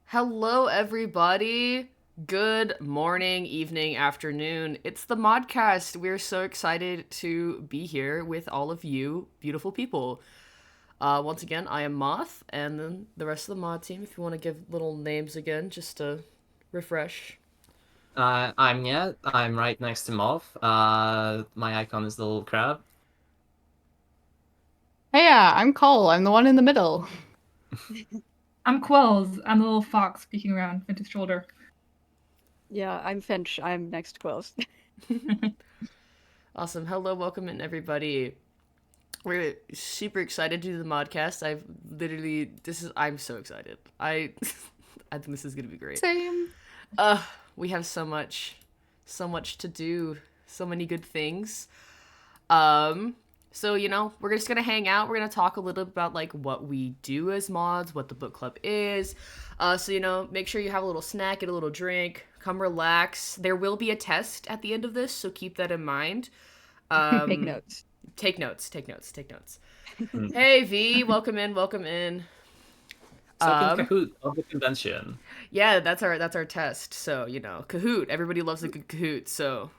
Hello, everybody. Good morning, evening, afternoon. It's the MODCAST. We're so excited to be here with all of you beautiful people. Once again, I am Moth, and then the rest of the mod team, if you want to give little names again, just to refresh. I'm Yet. I'm right next to Moth. My icon is the little crab. Hey, I'm Cole. I'm the one in the middle. I'm Quills. I'm the little fox peeking around Finch's shoulder. Yeah, I'm Finch. I'm next to Quills. Awesome. Hello, welcome in, everybody. We're super excited to do the modcast. I'm so excited. I think this is gonna be great. Same. We have so much to do, so many good things. So, we're just gonna hang out. We're gonna talk a little about like what we do as mods, what the book club is. So, make sure you have a little snack, get a little drink, come relax. There will be a test at the end of this, so keep that in mind. Take notes. Take notes. Hey V, welcome in. Second Kahoot of the convention. Yeah, that's our test. So, Kahoot. Everybody loves a good Kahoot, so,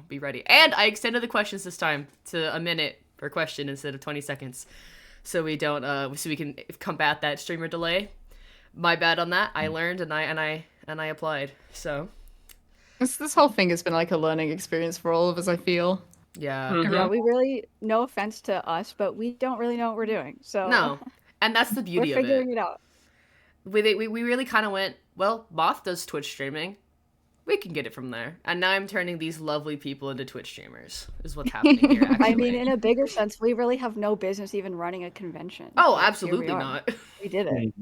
be ready. And I extended the questions this time to a minute per question instead of 20 seconds. So we don't so we can combat that streamer delay. My bad on that. I learned and I applied. So This whole thing has been like a learning experience for all of us, I feel. yeah. Mhm. Yeah, we really, no offense to us, but we don't really know what we're doing. So No. And that's the we're beauty of figuring it. it out. We really kind of went, well, Moth does Twitch streaming. We can get it from there. And now I'm turning these lovely people into Twitch streamers, is what's happening here, actually. I mean, in a bigger sense, we really have no business even running a convention. Oh, but here we absolutely are. not. We did it.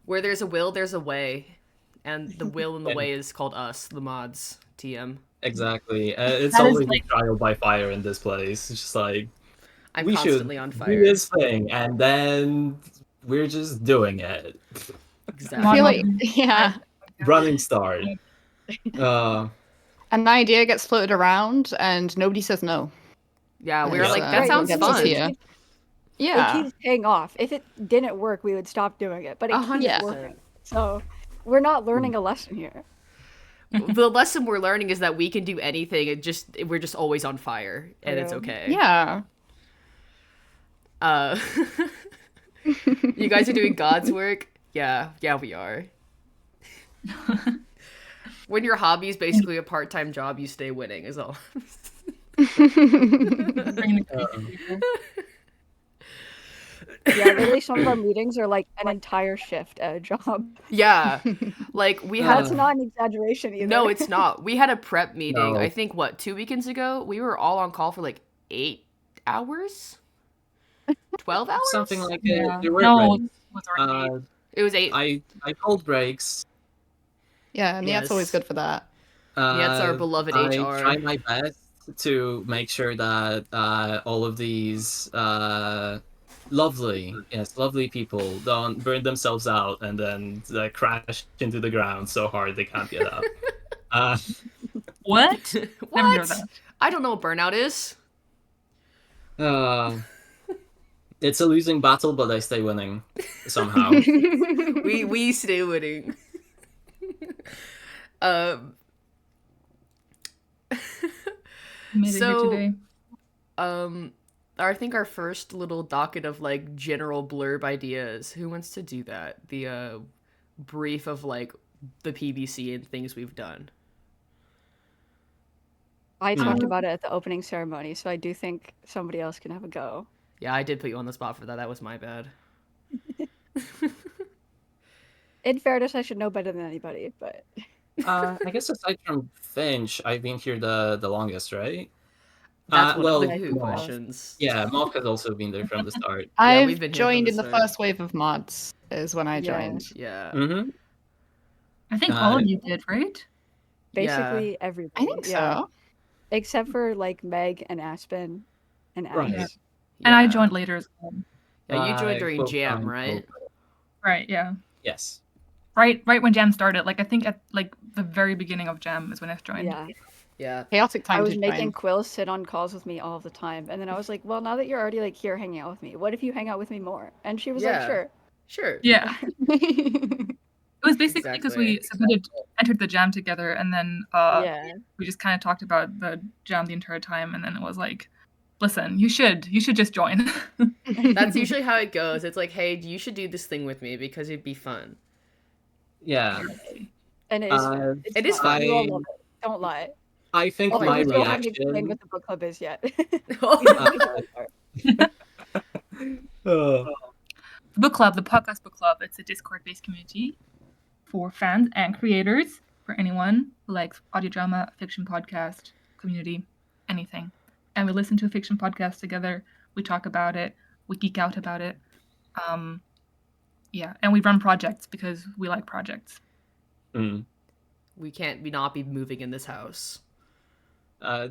Where there's a will, there's a way. And the will and the way is called us, the mods, TM. Exactly. It's That is always like- a trial by fire in this place. It's just like I'm we constantly should on do fire. this thing, and then we're just doing it. I Exactly. feel like, yeah, Running start. an idea gets floated around and nobody says no. Yeah, we were Yeah. like, So that Right, sounds gets us fun. here. It Yeah. keeps paying off. If it didn't work, we would stop doing it. But it keeps 100%. working. So we're not learning a lesson here. The lesson we're learning is that we can do anything. We're just always on fire, and it's okay. Yeah. You guys are doing God's work. Yeah, we are. When your hobby is basically a part-time job, you stay winning. Is all. Bringing the people. Yeah, literally, some of our meetings are like an entire shift at a job. Yeah, like we had. That's not an exaggeration either. No, it's not. We had a prep meeting. No. I think 2 weekends ago. We were all on call for like 8 hours, 12 hours, Something like Yeah. it. No, it was already It was 8. I called breaks. Yeah, and Yes. that's always good for that. That's our beloved I HR. try my best to make sure that all of these lovely people don't burn themselves out and then crash into the ground so hard they can't get up. What? Never heard What? of that. I don't know what burnout is. It's a losing battle, but I stay winning somehow. We stay winning. Made it here So- today. I think our first little docket of like general blurb ideas. Who wants to do that? The brief of like the PBC and things we've done. I talked Um, about it at the opening ceremony, so I do think somebody else can have a go. Yeah, I did put you on the spot for that. That was my bad. In fairness, I should know better than anybody, but I guess aside from Finch, I've been here the longest, right? That's one well, of the Kahoot Moth. questions. Yeah, Moth has also been there from the start. I've we've been here from joined the in the start. first wave of mods is when I Yeah. joined. Yeah. Mm-hmm. I think all of you did, right? basically everybody. I think yeah. so. Except for like Meg and Aspen and Right. Alex. And I Yeah. joined later as well. Yeah, you joined during Quills Jam, joined right? Quills. Right, yeah. Yes. Right when Jam started. Like I think at like the very beginning of Jam is when I joined. Yeah. Yeah. Chaotic time I was to making join. Quills sit on calls with me all the time. And then I was like, well, now that you're already like here hanging out with me, what if you hang out with me more? And she was Yeah. like, sure. Sure. Yeah. It was basically because we entered the jam together, and then Yeah. we just kind of talked about the jam the entire time, and then it was like, listen, you should just join. That's usually how it goes. It's like, hey, you should do this thing with me because it'd be fun. Yeah. And it is fun. It is fun. You all love it. Don't lie. I think Oh, my you still haven't explained reaction. what the book club is yet. Uh, The book club, the podcast book club, it's a Discord-based community for fans and creators, for anyone who likes audio drama, fiction podcast, community, anything. And we listen to a fiction podcast together. We talk about it. We geek out about it. Yeah, and we run projects because we like projects. We can't not be moving in this house.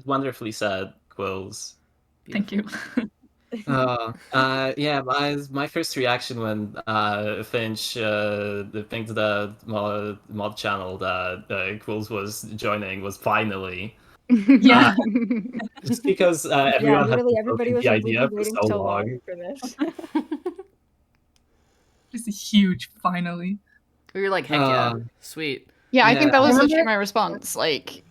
wonderfully said, Quills. Thank you. Yeah, my first reaction when Finch picked the mod channel that Quills was joining was finally. Yeah. Just because everyone had literally been everybody floating was the like, we've idea been for waiting so long. for this. Just a huge finally. We were like, heck yeah, sweet. Yeah, I think that was Yeah. literally my response. Like,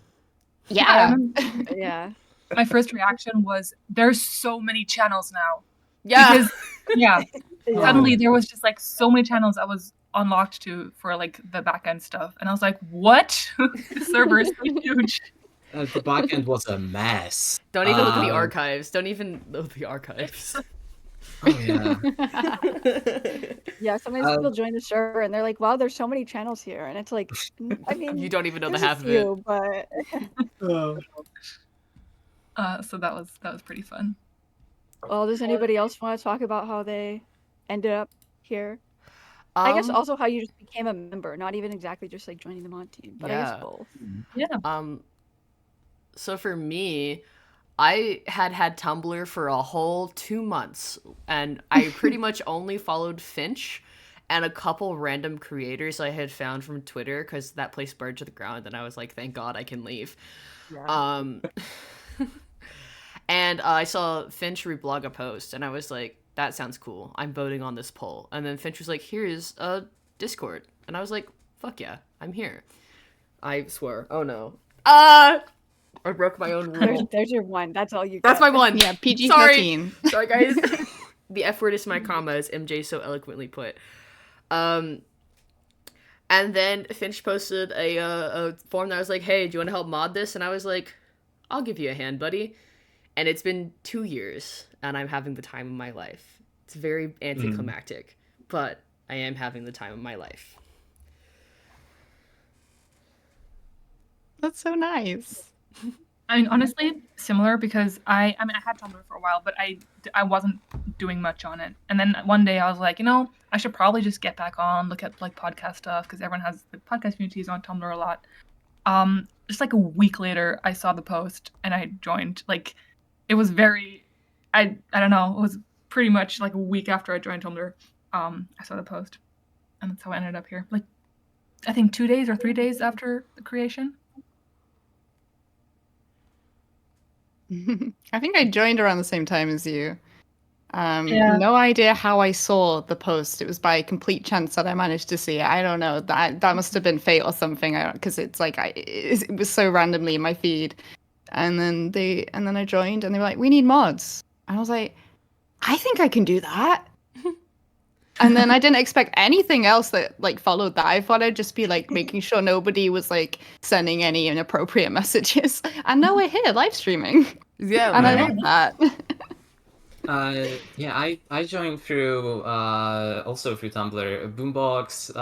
I yeah. remember Yeah. my first reaction was, there's so many channels now. Yeah. Because, yeah, Yeah. suddenly there was just like so many channels I was unlocked to for like the back end stuff. And I was like, what? The server is so huge. The backend was a mess. Don't even look at the archives. Don't even look at the archives. Oh yeah. Yeah, sometimes people join the server and they're like, wow, there's so many channels here. And it's like, I mean, You don't even know the there's a half of few, it. but So that was pretty fun. well, does anybody else want to talk about how they ended up here? I guess also how you just became a member, not even exactly just like joining the mod team, but I Yeah. guess both. Yeah. So for me, I had Tumblr for a whole 2 months, and I pretty much only followed Finch and a couple random creators I had found from Twitter, because that place burned to the ground, and I was like, thank God I can leave. Yeah. And I saw Finch reblog a post, and I was like, that sounds cool. I'm voting on this poll. And then Finch was like, here's a Discord. And I was like, fuck yeah, I'm here. I swear. Oh no. I broke my own rule. There's your one. That's all you That's got. my one. Yeah, PG-13. Sorry, guys. The F word is my comma, as MJ so eloquently put. And then Finch posted a form that was like, hey, do you want to help mod this? And I was like, I'll give you a hand, buddy. And it's been 2 years, and I'm having the time of my life. It's very anticlimactic, but I am having the time of my life. That's so nice. I mean, honestly, similar, because I had Tumblr for a while, but I wasn't doing much on it. And then one day I was like, I should probably just get back on, look at like podcast stuff, because everyone has the podcast communities on Tumblr a lot. Just like a week later, I saw the post and I joined. Like, it was very, I don't know, it was pretty much like a week after I joined Tumblr. I saw the post, and that's how I ended up here. Like, I think 2 days or 3 days after the creation. I think I joined around the same time as you. Yeah. No idea how I saw the post. It was by complete chance that I managed to see it. I don't know. That must have been fate or something. Because it's like it was so randomly in my feed, and then I joined, and they were like, "We need mods," and I was like, "I think I can do that." And then I didn't expect anything else that like followed that. I thought I'd just be like making sure nobody was like sending any inappropriate messages. And now we're here live streaming. Yeah, And I man. love that. Yeah, I joined through also through Tumblr. Boombox,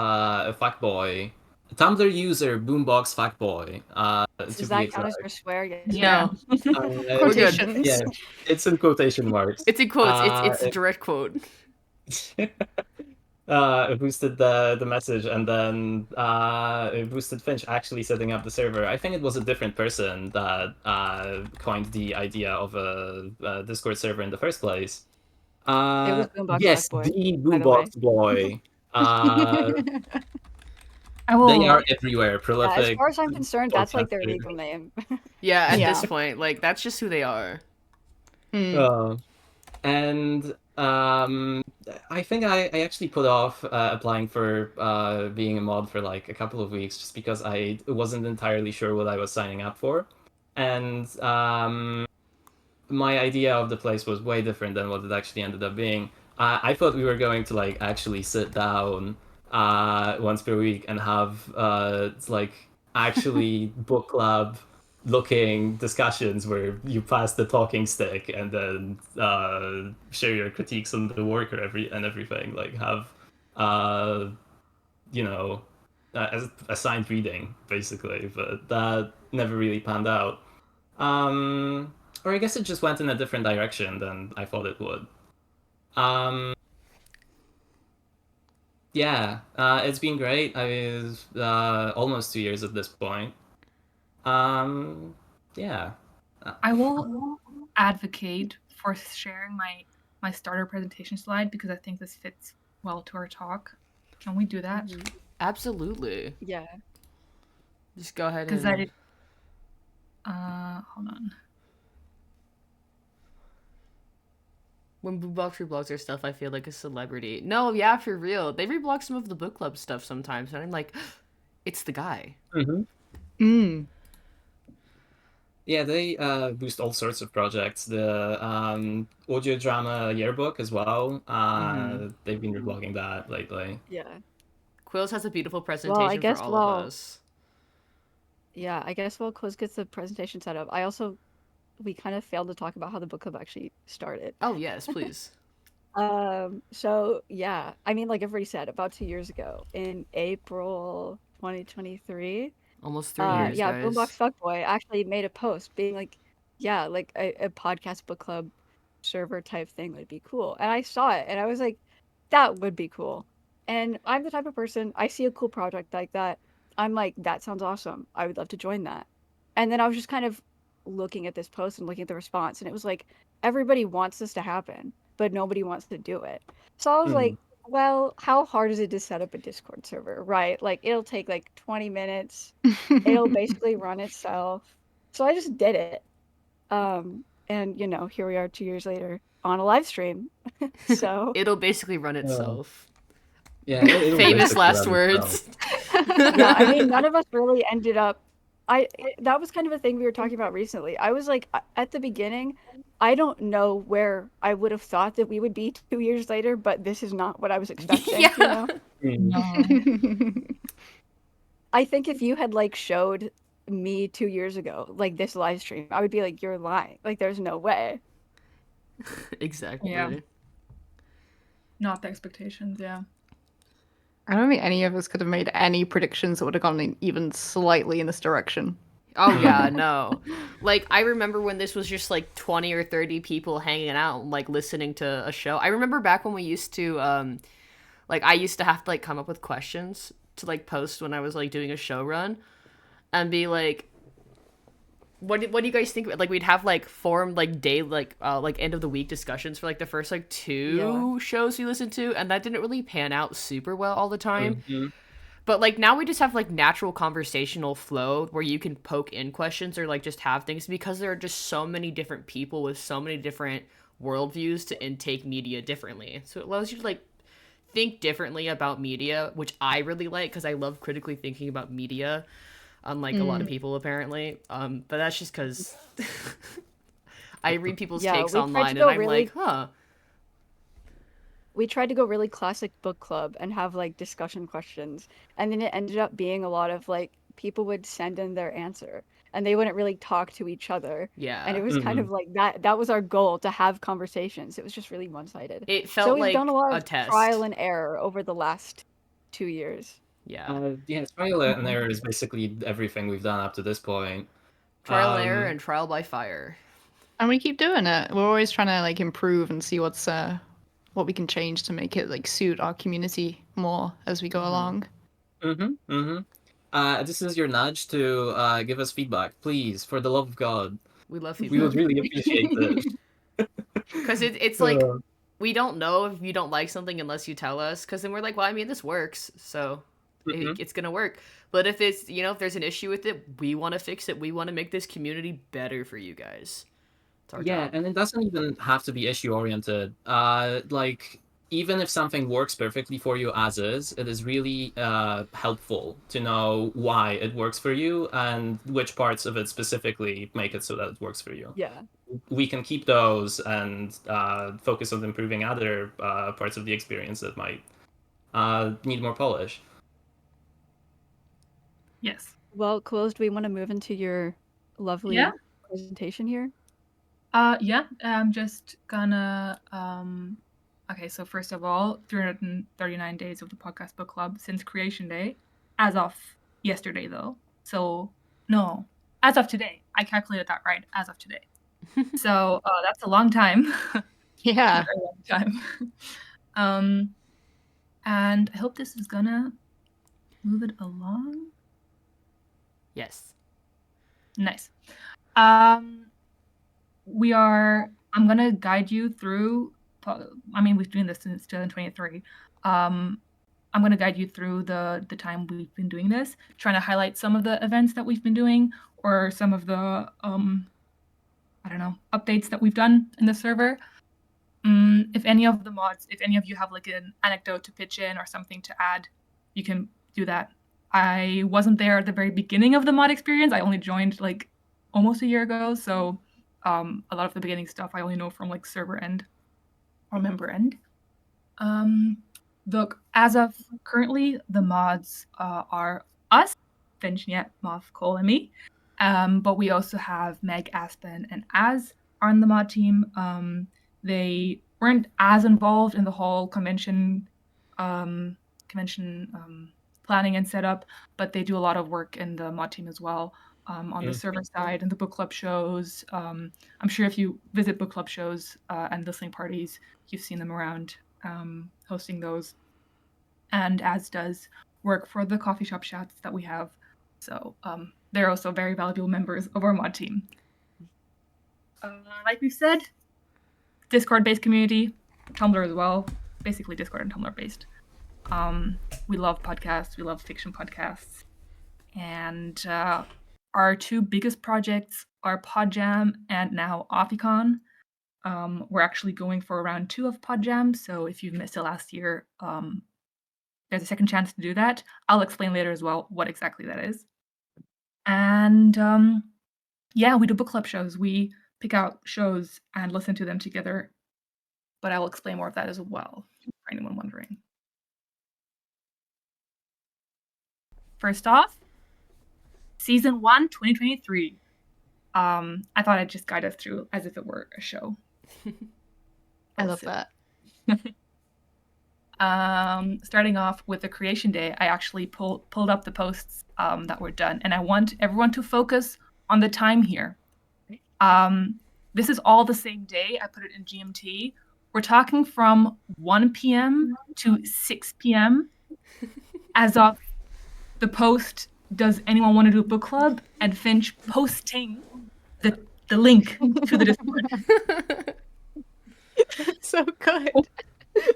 Fuckboy, Tumblr user Boombox Fuckboy. Does that count as your swear? Yes. No. Quotations. Yeah, it's in quotation marks. It's in quotes. It's a direct quote. It boosted the message, and then it boosted Finch actually setting up the server. I think it was a different person that coined the idea of a Discord server in the first place. It was Boombox yes, Fuckboy, the by the way. Boombox Boy. I will. They are everywhere. Yeah, Prolific. as far as I'm concerned, that's like their Fantastic. legal name. Yeah, at Yeah. this point, like, that's just who they are. Mm. And I think I actually put off applying for being a mod for like a couple of weeks just because I wasn't entirely sure what I was signing up for. And my idea of the place was way different than what it actually ended up being. I thought we were going to like actually sit down once per week and have like actually book club looking discussions where you pass the talking stick and then share your critiques on the work or everything. Like have uh, you know as assigned reading basically, but that never really panned out. Um, or I guess it just went in a different direction than I thought it would. Um, yeah, it's been great. I was almost 2 years at this point. Um, yeah. I will advocate for sharing my starter presentation slide because I think this fits well to our talk. Can we do that? Absolutely. Yeah. Just go ahead Because and... I did. Hold on. When Bookbox reblogs their stuff, I feel like a celebrity. No, yeah, for real. They reblog some of the book club stuff sometimes, and I'm like, it's the guy. Yeah, they boost all sorts of projects. The audio drama yearbook as well. They've been reblogging that lately. Yeah. Quills has a beautiful Well, I presentation guess for all of us. Yeah, I guess while Quiz gets the presentation set up, we kind of failed to talk about how the book club actually started. Oh, yes, please. So yeah, I mean, like everybody said, about 2 years ago in April 2023. Almost 3 years, Yeah, guys. Boombox Fuckboy actually made a post being like, yeah, like a podcast book club server type thing would be cool. And I saw it and I was like, that would be cool. And I'm the type of person, I see a cool project like that. I'm like, that sounds awesome. I would love to join that. And then I was just kind of looking at this post and looking at the response, and it was like, everybody wants this to happen, but nobody wants to do it. So I was like, well, how hard is it to set up a Discord server, right? Like, it'll take like 20 minutes. It'll basically run itself. So I just did it. And here we are 2 years later on a live stream. So It'll basically run itself. Yeah, it'll Famous basically last run itself. words. yeah, I mean, none of us really ended up. That was kind of a thing we were talking about recently. I was like, at the beginning, I don't know where I would have thought that we would be 2 years later, but this is not what I was expecting. Yeah. I think if you had like showed me 2 years ago, like this live stream, I would be like, you're lying. Like, there's no way. Exactly. Yeah. Not the expectations, yeah. I don't think any of us could have made any predictions that would have gone even slightly in this direction. Oh yeah, no. Like, I remember when this was just like 20 or 30 people hanging out and like listening to a show. I remember back when we used to like I used to have to like come up with questions to like post when I was like doing a show run and be like, what do you guys think? Like, we'd have like formed like day like end of the week discussions for like the first like two shows we listened to, and that didn't really pan out super well all the time. But like now we just have like natural conversational flow where you can poke in questions or like just have things, because there are just so many different people with so many different worldviews to intake media differently. So it allows you to like think differently about media, which I really like because I love critically thinking about media, unlike a lot of people apparently. But that's just because I read people's takes online and I'm like, huh. We tried to go really classic book club and have like discussion questions, and then it ended up being a lot of like people would send in their answer and they wouldn't really talk to each other. Yeah. And it was kind of like that was our goal, to have conversations. It was just really one-sided. It felt so we've like done a lot a of test. trial and error over the last 2 years. Yeah. Yeah, trial and error is basically everything we've done up to this point. Trial and error and trial by fire. And we keep doing it. We're always trying to like improve and see what we can change to make it like suit our community more as we go along. This is your nudge to give us feedback, please, for the love of God. We love feedback. We would really appreciate this. Because it's like, we don't know if you don't like something unless you tell us, because then we're like, well, I mean, this works, so it's gonna work. But if it's, if there's an issue with it, we want to fix it. We want to make this community better for you guys. It's our Yeah, job. and it doesn't even have to be issue oriented. Like even if something works perfectly for you as is, it is really helpful to know why it works for you and which parts of it specifically make it so that it works for you. Yeah. We can keep those and focus on improving other parts of the experience that might need more polish. Yes. Well, Quills, do we want to move into your lovely Yeah. presentation here? Yeah, I'm just gonna okay, so first of all, 339 days of the podcast book club since creation day, as of yesterday though. So no, as of today. I calculated that right, as of today. So that's a long time. Yeah. Very long time. And I hope this is gonna move it along. Yes. Nice. I'm gonna guide you through. I mean, we've been doing this since 2023. I'm gonna guide you through the time we've been doing this, trying to highlight some of the events that we've been doing, or some of the I don't know, updates that we've done in the server. If any of the mods, if any of you have like an anecdote to pitch in or something to add, you can do that. I wasn't there at the very beginning of the mod experience. I only joined like almost a year ago, so a lot of the beginning stuff I only know from like server end or member end. Look, as of currently, the mods are us, Finch, Moth, Cole, and me. But we also have Meg, Aspen, and Az are on the mod team. They weren't as involved in the whole convention planning and setup, but they do a lot of work in the mod team as well. On the server side and the book club shows. I'm sure if you visit book club shows and listening parties, you've seen them around hosting those. And as does work for the coffee shop chats that we have. So they're also very valuable members of our mod team. Like we said, Discord-based community, Tumblr as well, basically Discord and Tumblr-based. We love podcasts, we love fiction podcasts. And our two biggest projects are PodJam and now AuFiCon. We're actually going for round 2 of PodJam, so if you've missed it last year, there's a second chance to do that. I'll explain later as well what exactly that is. And yeah, we do book club shows. We pick out shows and listen to them together, but I'll explain more of that as well, for anyone wondering. First off, Season 1, 2023. I thought I'd just guide us through as if it were a show. I love that. Starting off with the creation day, I actually pulled up the posts that were done, and I want everyone to focus on the time here. This is all the same day. I put it in GMT. We're talking from 1 p.m. to 6 p.m. as of the post, does anyone want to do a book club? And Finch posting the link to the Discord. So good.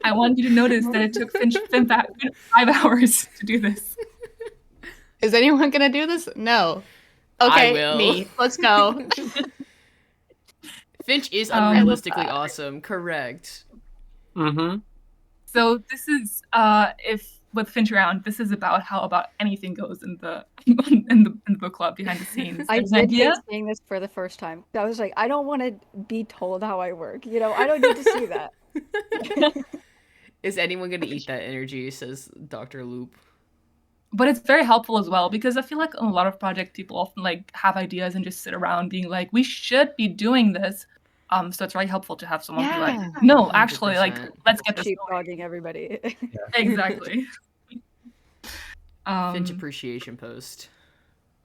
I want you to notice that it took Finch 5 hours to do this. Is anyone gonna do this? No. Okay, I will. me. Let's go. Finch is unrealistically awesome. Correct. Mm-hmm. So this is if with Finch around, this is about how about anything goes in the book club behind the scenes. I There's an did hate idea. seeing this for the first time. I was like, I don't want to be told how I work. You know, I don't need to see that. Is anyone gonna eat that energy? Says Dr. Loop. But it's very helpful as well because I feel like on a lot of projects people often like have ideas and just sit around being like, we should be doing this. So it's really helpful to have someone be like, no, actually, like 100%. let's get this going. Sheepdogging everybody. Exactly. Finch appreciation post.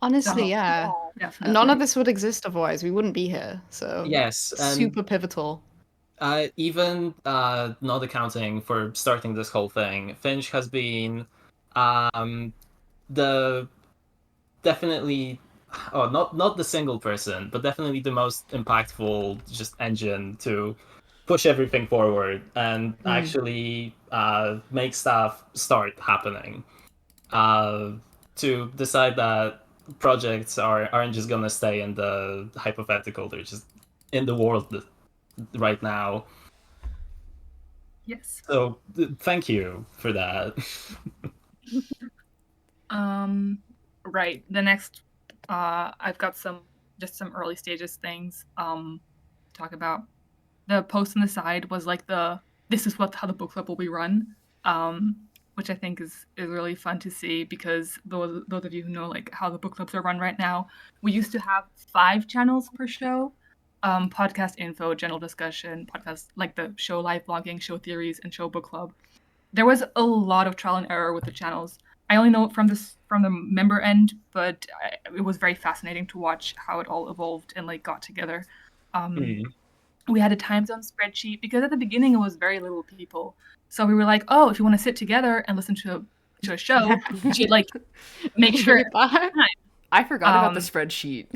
Honestly, yeah. Definitely. None of this would exist otherwise. We wouldn't be here. So Yes, and super pivotal. even not accounting for starting this whole thing, Finch has been the definitely not the single person, but definitely the most impactful just engine to push everything forward and actually make stuff start happening. To decide that projects aren't just gonna stay in the hypothetical, they're just in the world right now. Yes. So thank you for that. Right. The next, I've got some early stages things to talk about. The post on the side was like this is how the book club will be run, which I think is really fun to see, because those of you who know like how the book clubs are run right now, we used to have 5 channels per show. Podcast info, general discussion, podcast like the show live blogging, show theories, and show book club. There was a lot of trial and error with the channels. I only know it from the member end, but it was very fascinating to watch how it all evolved and like got together. We had a time zone spreadsheet, because at the beginning it was very little people. So we were like, oh, if you want to sit together and listen to a show, you should like make sure. I forgot about the spreadsheet.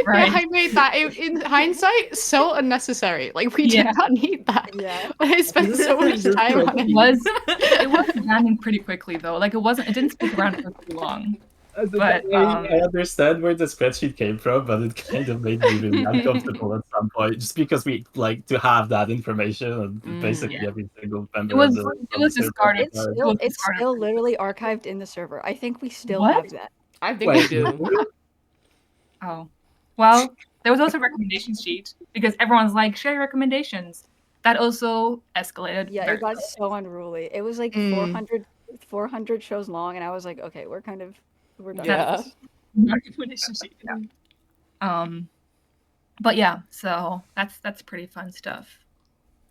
Right. Yeah, I made that in hindsight so unnecessary. Like we did not need that. Yeah. I spent so much time on it. It was landing pretty quickly though. Like it didn't stick around for too long. But I understand where the spreadsheet came from, but it kind of made me really uncomfortable at some point, just because we like to have that information on basically every single member. It was discarded. It's still literally archived in the server. I think we still have that. I think we do. Oh. Well, there was also a recommendation sheet, because everyone's like, share your recommendations. That also escalated. Yeah, it got so unruly. It was like 400 shows long, and I was like, okay, we're done with this. Recommendation sheet, yeah. But yeah, so that's pretty fun stuff.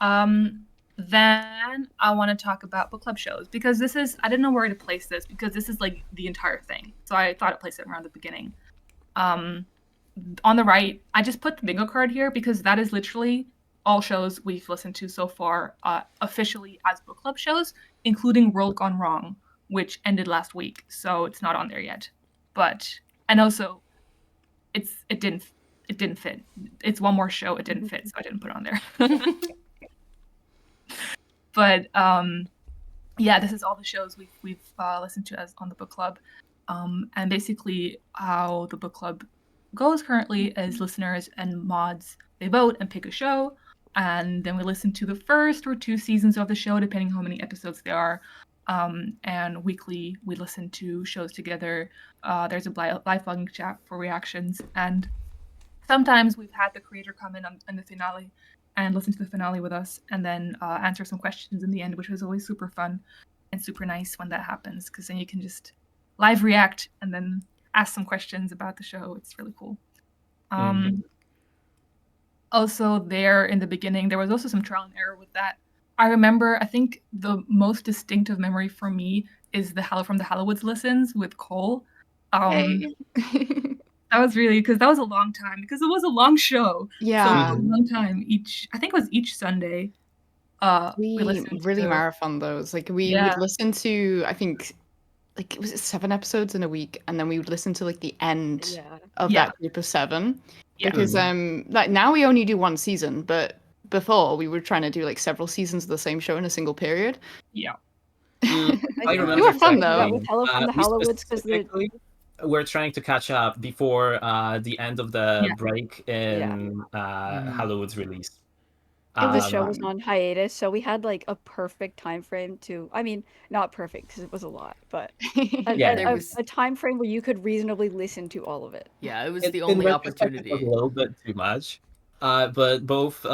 Then I want to talk about book club shows, because I didn't know where to place this, because this is like the entire thing. So I thought I'd place it around the beginning. On the right, I just put the bingo card here, because that is literally all shows we've listened to so far, officially as book club shows, including World Gone Wrong, which ended last week, so it's not on there yet. And also, it didn't fit. It's one more show, it didn't fit, so I didn't put it on there. But yeah, this is all the shows we've listened to as on the book club, and basically how the book club goes currently is listeners and mods, they vote and pick a show, and then we listen to the first or 2 seasons of the show, depending how many episodes there are. And weekly we listen to shows together. There's a live blogging chat for reactions, and sometimes we've had the creator come in on the finale and listen to the finale with us, and then answer some questions in the end, which was always super fun and super nice when that happens, because then you can just live react and then ask some questions about the show. It's really cool. Also, there in the beginning, there was also some trial and error with that. I remember, I think the most distinctive memory for me is from the Hallowoods listens with Cole. That was really, because that was a long time, because it was a long show. Yeah. So a long time. I think it was each Sunday. We really marathon those. Like we would listen to, I think, like, was it 7 episodes in a week, and then we would listen to like the end of that group of 7. Because like now we only do 1 season, but before we were trying to do like several seasons of the same show in a single period. I remember. You were fun though. From the Hallowoods, because we're trying to catch up before the end of the break in Hallowoods release. The show was on hiatus, so we had like a perfect time frame to, I mean, not perfect because it was a lot, but a time frame where you could reasonably listen to all of it. Yeah, it was the only opportunity. It was a little bit too much. But both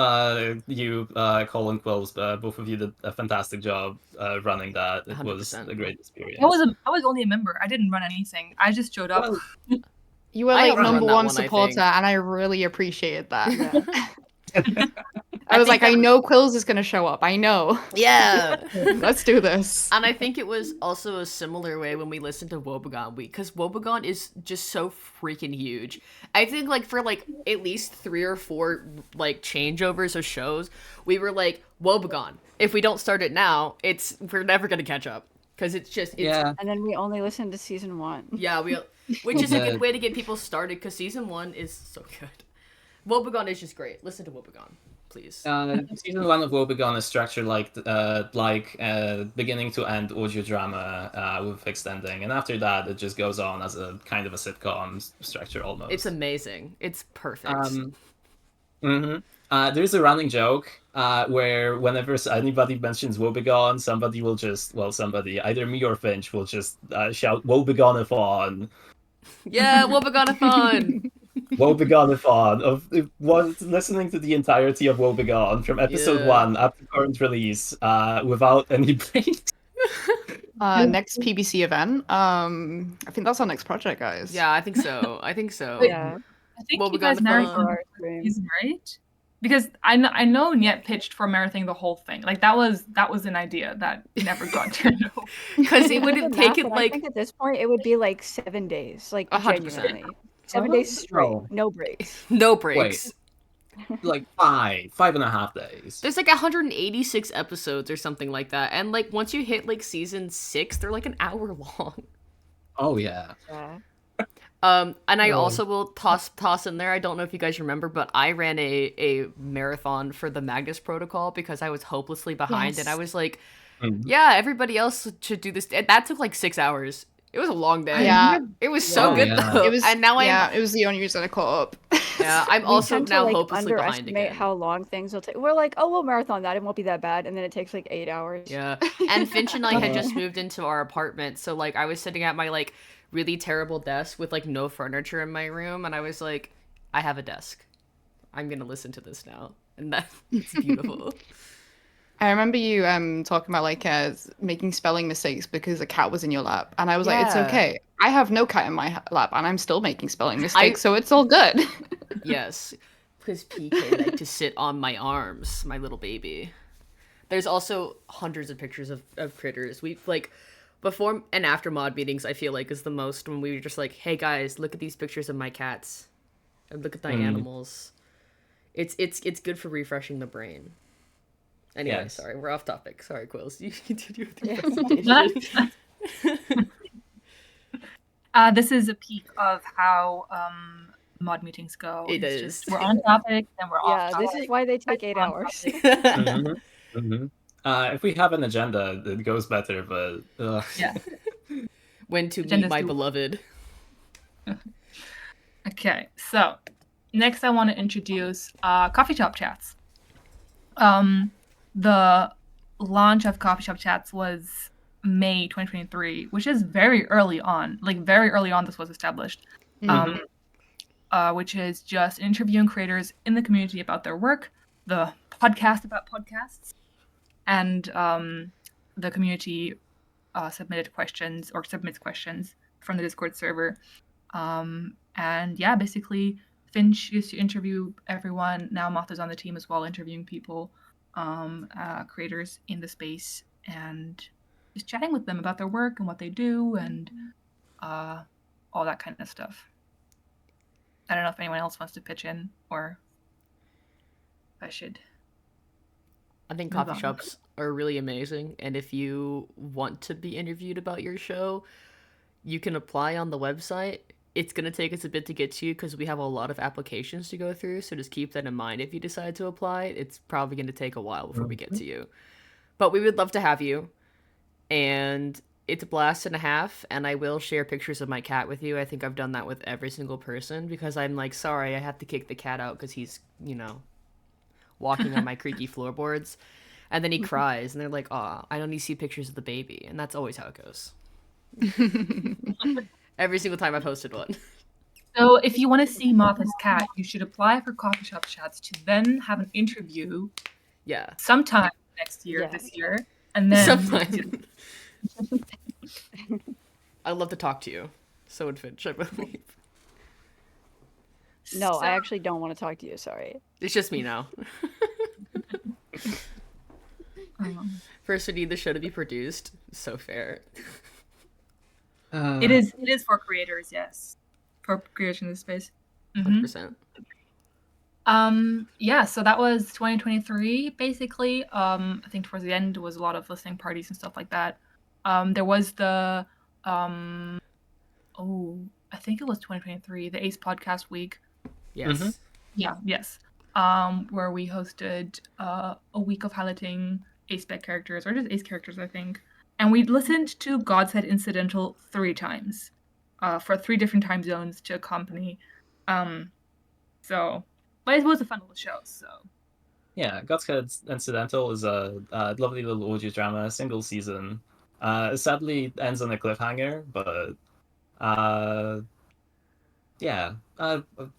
you, Cole and Quills, both of you did a fantastic job running that. It 100%. Was a great experience. I was only a member. I didn't run anything. I just showed up. Well, you were like number 1 supporter, and I really appreciated that. Yeah. I was like, I know Quills is going to show up. I know. Yeah. Let's do this. And I think it was also a similar way when we listened to Woebegone Week, because Woebegone is just so freaking huge. I think like for like at least 3 or 4 like changeovers of shows, we were like, Woebegone, if we don't start it now, we're never going to catch up. Because it's and then we only listened to season 1. Yeah, which is a good way to get people started, because season 1 is so good. Woebegone is just great. Listen to Woebegone, please. Season 1 of Woebegone is structured like beginning to end audio drama with fixed ending, and after that it just goes on as a kind of a sitcom structure almost. It's amazing. It's perfect. There's a running joke where whenever anybody mentions Woebegone, somebody will just, either me or Finch will just shout Woebegone-a-thon. Yeah, Wobegonathon! Woebegone-a-thon. Listening to the entirety of Woebegone from episode Yeah. 1 up to current release without any breaks. Next PBC event. I think that's our next project, guys. Yeah, I think so. I think so. Yeah. I think Well, you we got guys the marathon fun. For our the stream. season, right? Because I know Niet pitched for marathon the whole thing. Like that was an idea that never got turned over. Because it would I did have the math, taken and I like think at this point it would be like 7 days, like 100%. genuinely 7 days straight, No. no breaks. no breaks. Like 5.5 days. There's like 186 episodes or something like that, and like once you hit like season 6, they're like an hour long. Oh yeah. Yeah. And I No. also will toss in there. I don't know if you guys remember, but I ran a marathon for the Magnus Protocol because I was hopelessly behind, and I Yes. was like, Mhm. yeah, everybody else should do this. And that took like 6 hours. It was a long day. Yeah. It was so Oh, good yeah. though. It was, and now it was the only reason I caught up. yeah, I'm We also tend to, now like, hopelessly behind underestimate again. how long things will take. We're like, oh, we'll marathon that. It won't be that bad, and then it takes like 8 hours. Yeah. And Finch and I had Uh. just moved into our apartment, so like I was sitting at my like really terrible desk with like no furniture in my room, and I was like, I have a desk. I'm gonna listen to this now. And that's beautiful. I remember you talking about like making spelling mistakes because a cat was in your lap, and I was like, it's Yeah. okay. I have no cat in my lap, and I'm still making spelling mistakes, so it's all good. Yes. Because PK liked to sit on my arms, my little baby. There's also hundreds of pictures of critters. We like before and after mod meetings, I feel like is the most when we were just like, hey guys, look at these pictures of my cats. And look at my animals. It's good for refreshing the brain. Anyway, Yes. sorry, we're off topic. Sorry, Quills. You continue with your Yeah. presentation. This is a peek of how mod meetings go. It It's is. just we're on topic, then we're Yeah, off topic. this is why they take 8 on hours. topic. Mhm. Mhm. If we have an agenda, it goes better. But Yeah. When to meet Agenda's my doable. beloved. Okay, so next I want to introduce coffee shop chats. The launch of coffee shop chats was May 2023, which is very early on. Like very early on, this was established. Which is just interviewing creators in the community about their work, the podcast about podcasts, and the community submits questions from the Discord server. And yeah, basically, Finch used to interview everyone. Now Moth is on the team as well, interviewing people, creators in the space, and just chatting with them about their work and what they do and all that kind of stuff. I don't know if anyone else wants to pitch in or if I should. I think Move coffee on. shops are really amazing, and if you want to be interviewed about your show, you can apply on the website. It's going to take us a bit to get to you because we have a lot of applications to go through, so just keep that in mind if you decide to apply. It's probably going to take a while before we get to you. But we would love to have you, and it's a blast and a half, and I will share pictures of my cat with you. I think I've done that with every single person because I'm like, sorry, I have to kick the cat out because he's, walking on my creaky floorboards. And then he cries, and they're like, aw, I don't need to see pictures of the baby. And that's always how it goes. Every single time I've hosted one. So if you want to see Moth's cat, you should apply for coffee shop chats to then have an interview Yeah. sometime next year, Yeah. this year, and then Sometime. I'd love to talk to you. So would Finch, I believe. No, I So- actually don't want to talk to you. Sorry. It's just me now. First, we need the show to be produced. So fair. It is for creators, yes, for creators in this space. 100%. Yeah, so that was 2023 basically. I think towards the end was a lot of listening parties and stuff like that. There was the I think it was 2023, the Ace Podcast Week. Yes. Mhm. Yeah, yes. Where we hosted a week of highlighting Ace spec characters, or just Ace characters, I think. And we listened to God's Head Incidental 3 times, for 3 different time zones to accompany. So But it was a fun little show, so. Yeah, God's Head Incidental is a lovely little audio drama, single season. Sadly ends on a cliffhanger, but yeah.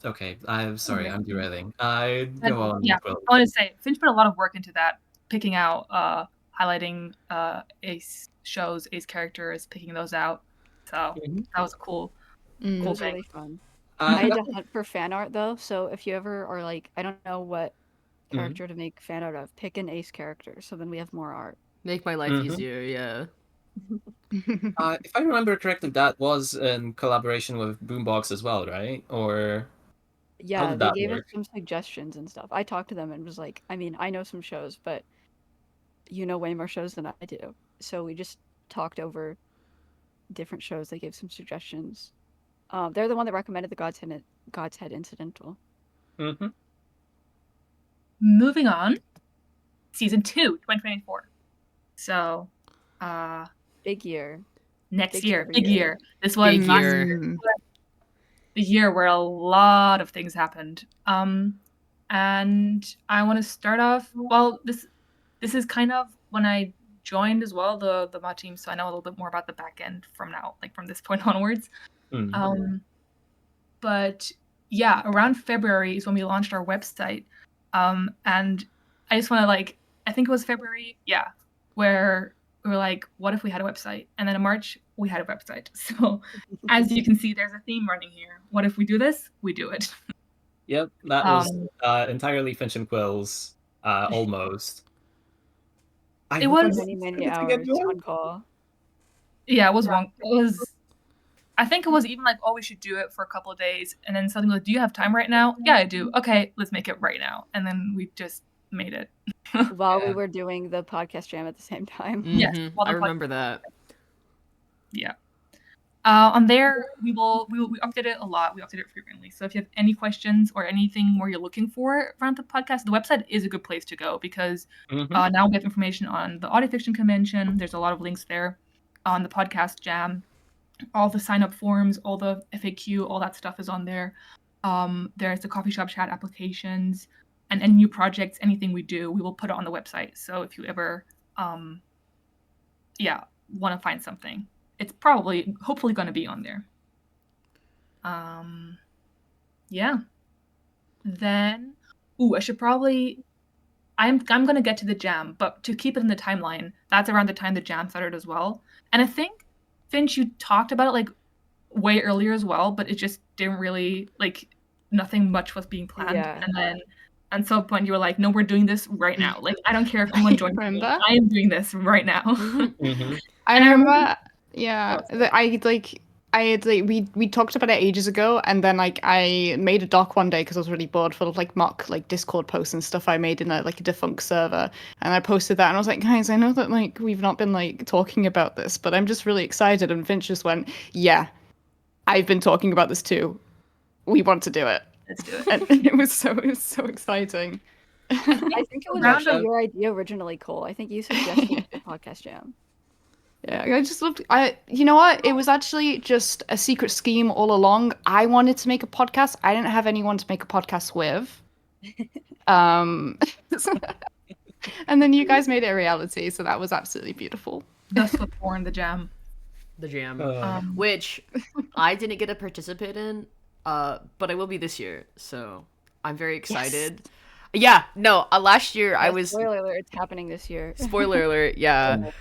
Okay. I'm sorry. I'm derailing. Go on. Yeah, Quill. I want to say Finch put a lot of work into that, picking out, highlighting Ace shows, Ace characters, picking those out. So that was a cool It cool was thing. really fun. I had Uh, to hunt for fan art though, so if you ever are like, I don't know what Mhm. character to make fan art of, pick an Ace character, so then we have more art. Make my life Mhm. easier, yeah. If I remember correctly, that was in collaboration with Boombox as well, right? Or how Yeah, did they that gave us work? some suggestions and stuff. I talked to them and was like, I mean, I know some shows, but you know way more shows than I do. So we just talked over different shows. They gave some suggestions. They're the one that recommended the God's Head Incidental. Mm-hmm. Moving on, season 2, 2024. So, Big year. next Big year, server big year. year. This was Big year. the year where a lot of things happened. And I want to start off. Well, this is kind of when I joined as well the Moth team, so I know a little bit more about the back end from now, like from this point onwards. Mm. But yeah, around February is when we launched our website. And I just want to I think it was February, yeah, where we were like, what if we had a website? And then in March, we had a website. So as you can see, there's a theme running here. What if we do this? We do it. Yep, that was entirely Finch and Quills, almost. It was many hours on call. Yeah, it was one. It was. I think it was even like, oh, we should do it for a couple of days, and then suddenly like, do you have time right now? Yeah, I do. Okay, let's make it right now, and then we just made it. While we Yeah. were doing the podcast jam at the same time. Yes, Mhm, while I the remember that. Yeah. On there, we update it a lot. We update it frequently. So if you have any questions or anything more you're looking for around the podcast, the website is a good place to go because Mhm. now we have information on the Audio Fiction Convention. There's a lot of links there on the podcast jam. All the sign up forms, all the FAQ, all that stuff is on there. There's the coffee shop chat applications and any new projects, anything we do, we will put it on the website. So if you ever, want to find something, it's hopefully going to be on there. Yeah. Then, I should probably. I'm going to get to the jam, but to keep it in the timeline, that's around the time the jam started as well. And I think, Finch, you talked about it like way earlier as well, but it just didn't really nothing much was being planned. Yeah. And then at some point you were like, no, we're doing this right now. Like, I don't care if anyone joins me. Remember? I am doing this right now. Mhm. I And I remember, yeah, we talked about it ages ago, and then I made a doc one day because I was really bored, full of mock Discord posts and stuff I made in a defunct server, and I posted that, and I was like, guys, I know that we've not been talking about this, but I'm just really excited, and Finch just went, yeah, I've been talking about this too. We want to do it. Let's do it. And it was so exciting. I think it was actually your idea originally, Cole. I think you suggested the podcast jam. Yeah, I just loved. You know what? It was actually just a secret scheme all along. I wanted to make a podcast. I didn't have anyone to make a podcast with. And then you guys made it a reality, so that was absolutely beautiful. Thus was born the jam. The jam, Which which I didn't get to participate in, but I will be this year, so I'm very excited. Yeah, no, last year I was. Spoiler alert! It's happening this year. Spoiler alert! Yeah.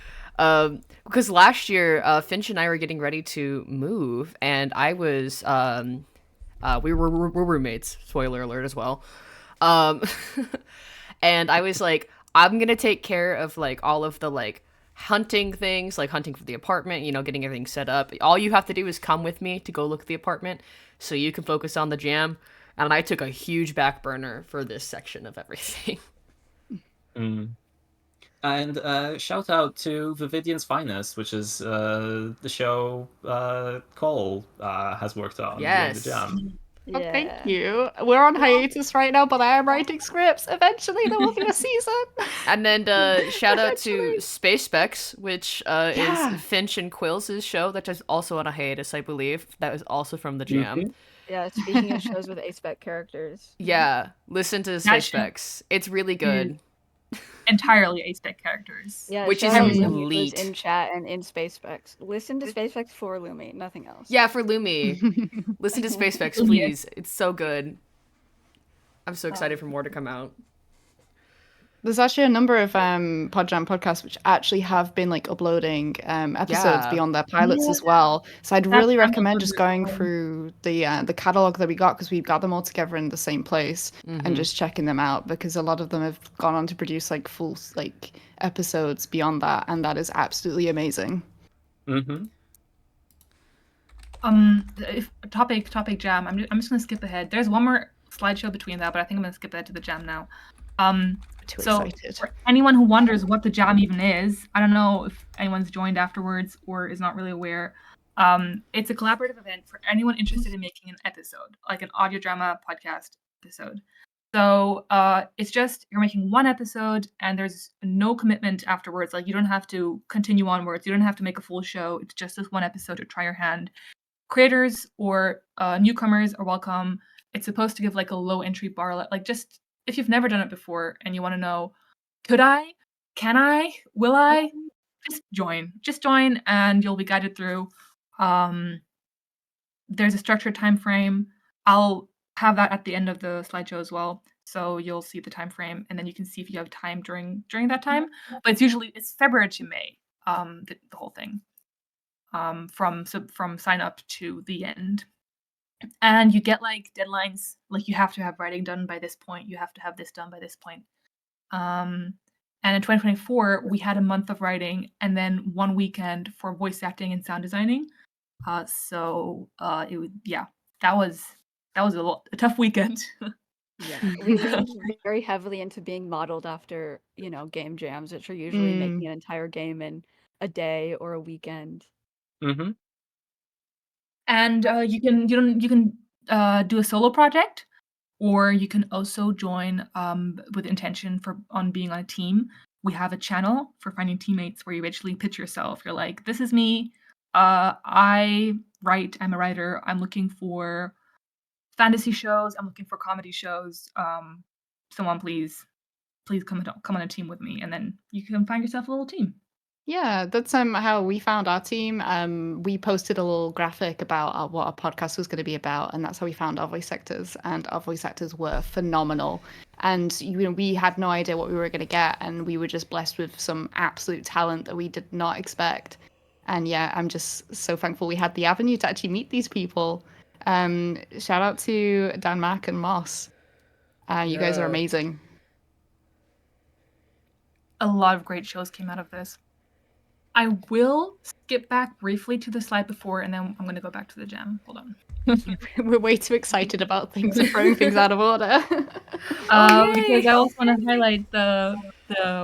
Because last year, Finch and I were getting ready to move, and I was, we're roommates. Spoiler alert as well. And I was like, I'm gonna take care of all of the hunting things, hunting for the apartment, getting everything set up. All you have to do is come with me to go look at the apartment, so you can focus on the jam. And I took a huge back burner for this section of everything. And shout out to Vividian's Finest, which is the show Cole has worked on during the Yes. jam. Oh, thank Yeah. you. We're on hiatus right now, but I am writing scripts. Eventually, there will be a season. And then shout out to Eventually. Space Specs, which is Yeah. Finch and Quills' show that is also on a hiatus, I believe. That is also from the jam. Mhm. Yeah, speaking of shows with A-spec characters. Yeah, listen to That Space show Specs. It's really good. entirely A-spec characters. Yeah, Which shout is out Mm. Lumi, who's elite. in chat and in Space Specs. Listen to Space Specs for Lumi, nothing else. Yeah, for Lumi. Listen to Space Specs, Lumi. please. It's so good. I'm so excited for more to come out. There's actually a number of Podjam podcasts which actually have been like uploading episodes Yeah. beyond their pilots as Yeah. well. So I'd That's really kind of recommend what just we're going doing. through the catalog that we got, because we got them all together in the same place, Mhm. and just checking them out, because a lot of them have gone on to produce like full like episodes beyond that, and that is absolutely amazing. Mhm. If topic jam, I'm just gonna skip ahead. There's one more slideshow between that, but I think I'm gonna skip ahead to the jam now. Too So excited. for anyone who wonders what the jam even is, I don't know if anyone's joined afterwards or is not really aware. It's a collaborative event for anyone interested in making an episode, like an audio drama podcast episode. So it's just you're making one episode and there's no commitment afterwards. Like you don't have to continue onwards. You don't have to make a full show. It's just this one episode to try your hand. Creators or newcomers are welcome. It's supposed to give like a low entry bar, like just if you've never done it before and you want to know, could I, can I, will I, just join and you'll be guided through. There's a structured time frame. I'll have that at the end of the slideshow as well, so you'll see the time frame and then you can see if you have time during that time. But it's February to May, the whole thing, from sign up to the end. And you get like deadlines, like you have to have writing done by this point, you have to have this done by this point. And in 2024 we had a month of writing and then one weekend for voice acting and sound designing. So it would, yeah, that was a tough weekend. Yeah, we leaned very heavily into being modeled after, game jams, which are usually making an entire game in a day or a weekend. Mhm. And you can do a solo project, or you can also join with intention on being on a team. We have a channel for finding teammates where you actually pitch yourself. You're like, this is me. I'm a writer. I'm looking for fantasy shows. I'm looking for comedy shows. Someone please come on a team with me, and then you can find yourself a little team. Yeah, that's how we found our team. We posted a little graphic about what our podcast was going to be about, and that's how we found our voice actors. And our voice actors were phenomenal. And we had no idea what we were going to get, and we were just blessed with some absolute talent that we did not expect. And yeah, I'm just so thankful we had the avenue to actually meet these people. Shout out to Dan Mack and Moss. You guys are Yeah. amazing. A lot of great shows came out of this. I will skip back briefly to the slide before, and then I'm going to go back to the jam. Hold on. We're way too excited about things and throwing things out of order. Because I also want to highlight the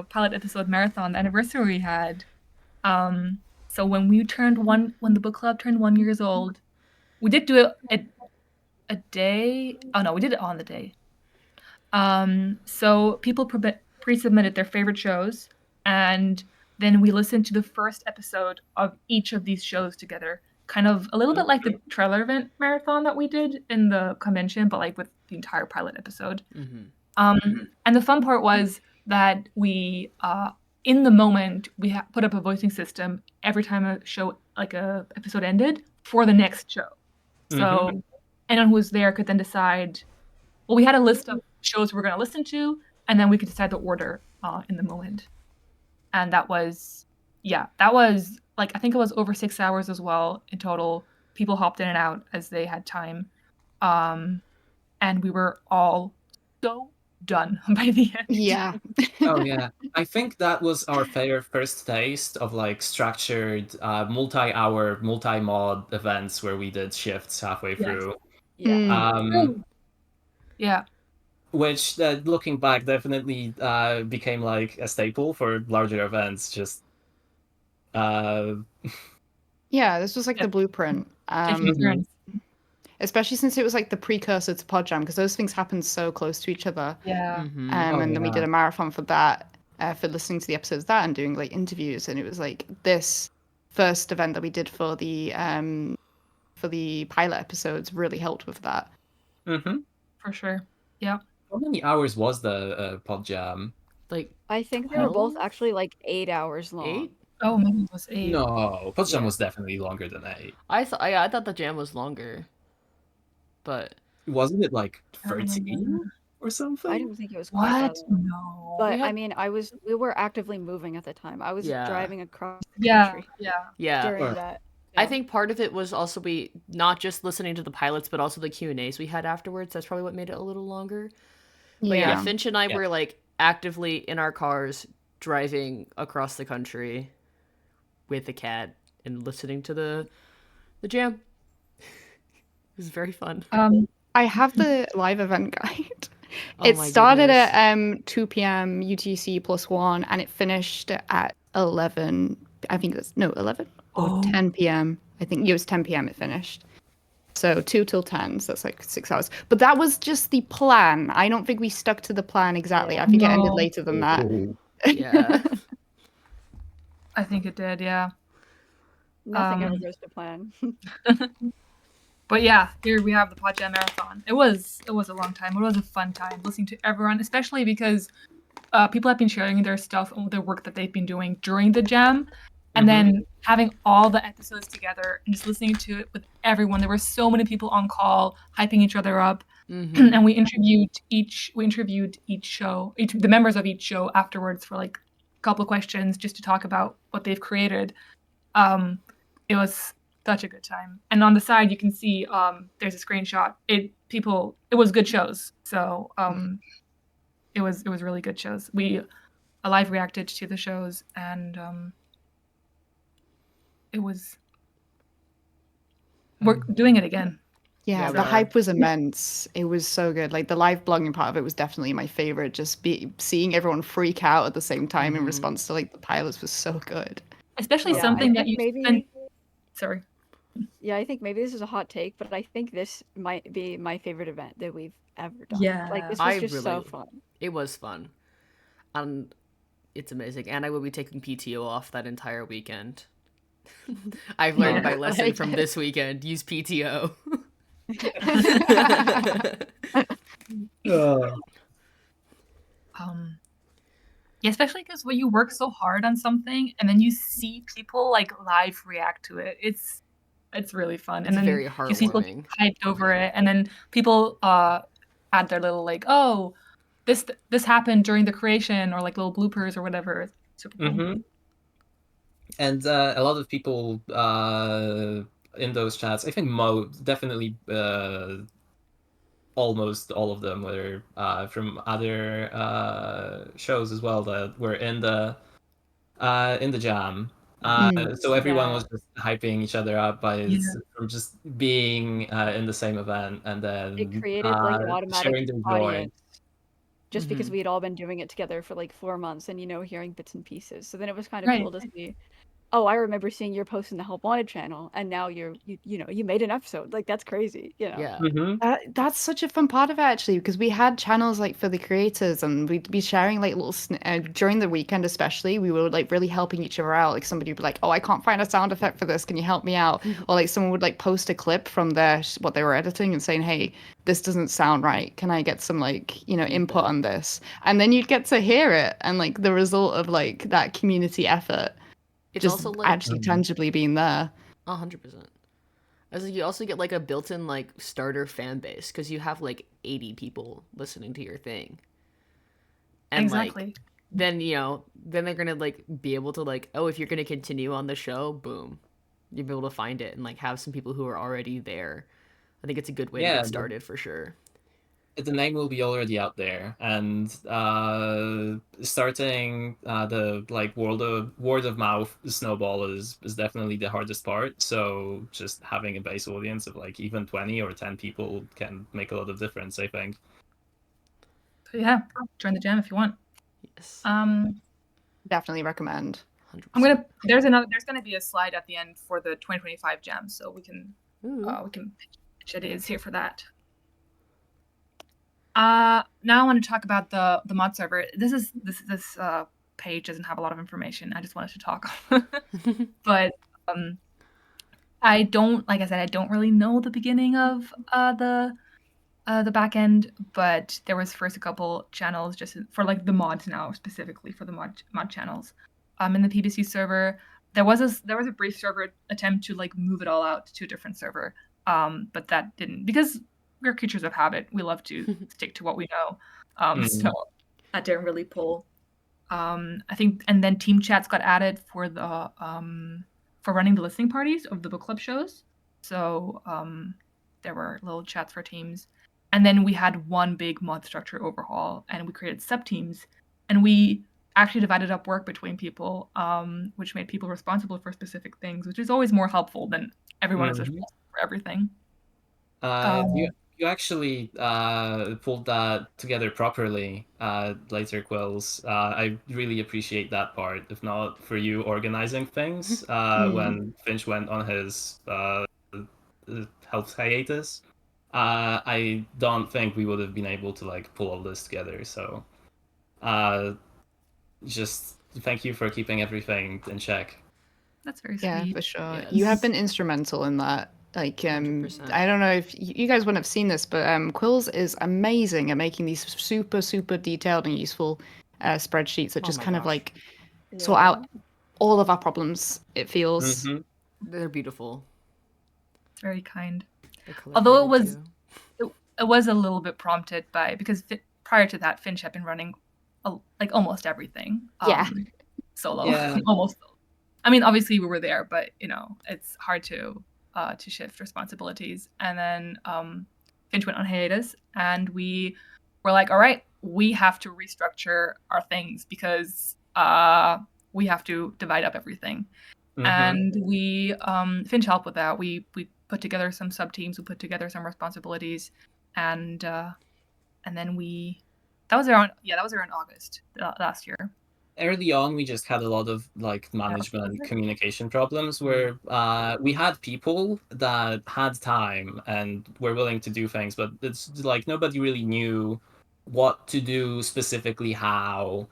pilot episode marathon, the anniversary we had. So when the book club turned 1 years old, we did do it a day. Oh no, we did it on the day. So people pre-submitted their favorite shows, and then we listened to the first episode of each of these shows together, kind of a little bit like the trailer event marathon that we did in the convention, but like with the entire pilot episode. And the fun part was that we, in the moment, we put up a voicing system every time a show, like a episode ended, for the next show. So anyone who was there could then decide. Well, we had a list of shows we're going to listen to, and then we could decide the order in the moment. And that was like, I think it was over 6 hours as well in total. People hopped in and out as they had time. And we were all so done by the end. Yeah. Oh yeah, I think that was our first taste of like structured multi-hour, multi-mod events where we did shifts halfway through. Yeah. Yeah. Which, looking back, definitely became like a staple for larger events. Just Yeah, this was like the blueprint. Taking turns. especially since it was like the precursor to Podjam, because those things happened so close to each other. Yeah. Mm-hmm. And then we did a marathon for that, for listening to the episodes of that and doing like interviews. And it was like this first event that we did for the pilot episodes really helped with that. Mm-hmm. For sure. Yeah. How many hours was the pod jam? Like I think they were both 12? actually like 8 hours long. 8? Oh, maybe it was 8. No, pod jam Yeah. was definitely longer than 8. I thought the jam was longer, but Wasn't it like I don't 13 remember. or something? I didn't think it was quite that What? long. No. But We had- I mean, we were actively moving at the time. I was Yeah. driving across the Yeah. country yeah. during Or- that. I Yeah. think part of it was also we not just listening to the pilots, but also the Q&As we had afterwards. That's probably what made it a little longer. But yeah, Finch and I Yeah. were like actively in our cars driving across the country with the cat and listening to the jam. It was very fun. I have the live event guide. Oh It my started goodness. at 2 p.m. UTC +1, and it finished at 11. I think it was 11 or 10 p.m. I think it was 10 p.m. it finished. So 2 till 10, so that's like 6 hours. But that was just the plan. I don't think we stuck to the plan exactly. I think it ended No. later than that. Ooh. Yeah. I think it did, yeah. Nothing ever Um, goes to plan. But yeah, here we have the Podjam Marathon. It was a long time. It was a fun time listening to everyone, especially because people have been sharing their stuff and their work that they've been doing during the jam. And then having all the episodes together and just listening to it with everyone. There were so many people on call, hyping each other up. Mhm. And we interviewed the members of each show afterwards for like a couple of questions just to talk about what they've created. It was such a good time. And on the side you can see there's a screenshot. It was good shows. So it was really good shows. We live reacted to the shows, and we're doing it again. Yeah, Yeah, the we are. hype was immense. It was so good. Like the live blogging part of it was definitely my favorite. Just seeing everyone freak out at the same time in response to like the pilots was so good. Especially Yeah, something I that you think spent. Sorry. Yeah, I think maybe this is a hot take, but I think this might be my favorite event that we've ever done. Like Yeah. this I was just so really- fun. It was fun. And it's amazing. And I will be taking PTO off that entire weekend. I've learned my lesson from this weekend. Use PTO. Yeah, especially because when you work so hard on something and then you see people like live react to it, it's really fun. It's And then very you see people heartwarming. hyped over it, and then people add their little like, oh, this happened during the creation, or like little bloopers or whatever. It's super cool. Mm-hmm. And a lot of people in those chats, I think definitely almost all of them were from other shows as well that were in the jam. So everyone was just hyping each other up from just being in the same event, and then It created like an automatic sharing their joy. audience. Just because Mhm. we had all been doing it together for like 4 months and hearing bits and pieces. So then it was kind of Right. cool to see, oh, I remember seeing your post in the Help Wanted channel, and now you made an episode. Like that's crazy, Yeah. Mm-hmm. That's such a fun part of it actually, because we had channels like for the creators, and we'd be sharing like little during the weekend especially. We were like really helping each other out. Like somebody would be like, "Oh, I can't find a sound effect for this. Can you help me out?" Or like someone would like post a clip from what they were editing and saying, "Hey, this doesn't sound right. Can I get some like input on this?" And then you'd get to hear it, and like the result of like that community effort It's just also like actually tangibly being there. 100%. As you also get like a built-in like starter fan base because you have like 80 people listening to your thing. And Exactly. like then then they're gonna like be able to like, oh, if you're gonna continue on the show, boom, you'll be able to find it and like have some people who are already there. I think it's a good way to Yeah, get started for sure. The name will be already out there, and starting the like word of mouth snowball is definitely the hardest part. So just having a base audience of like even 20 or 10 people can make a lot of difference, I think. So yeah, join the jam if you want. Yes. Definitely recommend. 100%. There's gonna be a slide at the end for the 2025 jam, so we can Ooh. pitch It is here for that. Now I want to talk about the mod server. This page doesn't have a lot of information. I just wanted to talk, but I don't, like I said, I don't really know the beginning of the back end, but there was first a couple channels just for like the mods now, specifically for the mod channels. In the PBC server, there was a brief server attempt to like move it all out to a different server, but that didn't, because we're creatures of habit. We love to stick to what we know. So that didn't really pull. I think, and then team chats got added for the for running the listening parties of the book club shows. So there were little chats for teams. And then we had one big mod structure overhaul, and we created sub teams, and we actually divided up work between people, which made people responsible for specific things, which is always more helpful than everyone is responsible for everything. You actually pulled that together properly later, Quills. I really appreciate that part. If not for you organizing things when Finch went on his health hiatus, I don't think we would have been able to like pull all this together. So just thank you for keeping everything in check. That's very Yeah, sweet. for sure. Yes. You have been instrumental in that. Like, 100%. I don't know if you guys wouldn't have seen this, but Quills is amazing at making these super, super detailed and useful spreadsheets that Oh just my kind of gosh. like sort out all of our problems, it feels. They're beautiful. It's very kind. They're Although it color-coded, was it was a little bit prompted by, because prior to that, Finch had been running like almost everything. Solo. Yeah. Almost. I mean, obviously we were there, but you know, it's hard to shift responsibilities. And then Finch went on hiatus, and we were like, all right, we have to restructure our things, because we have to divide up everything. And we Finch helped with that. We put together some sub teams, we put together some responsibilities, and then that was around August last year. Early on, we just had a lot of like management communication problems where we had people that had time and were willing to do things, but it's like nobody really knew what to do specifically, how.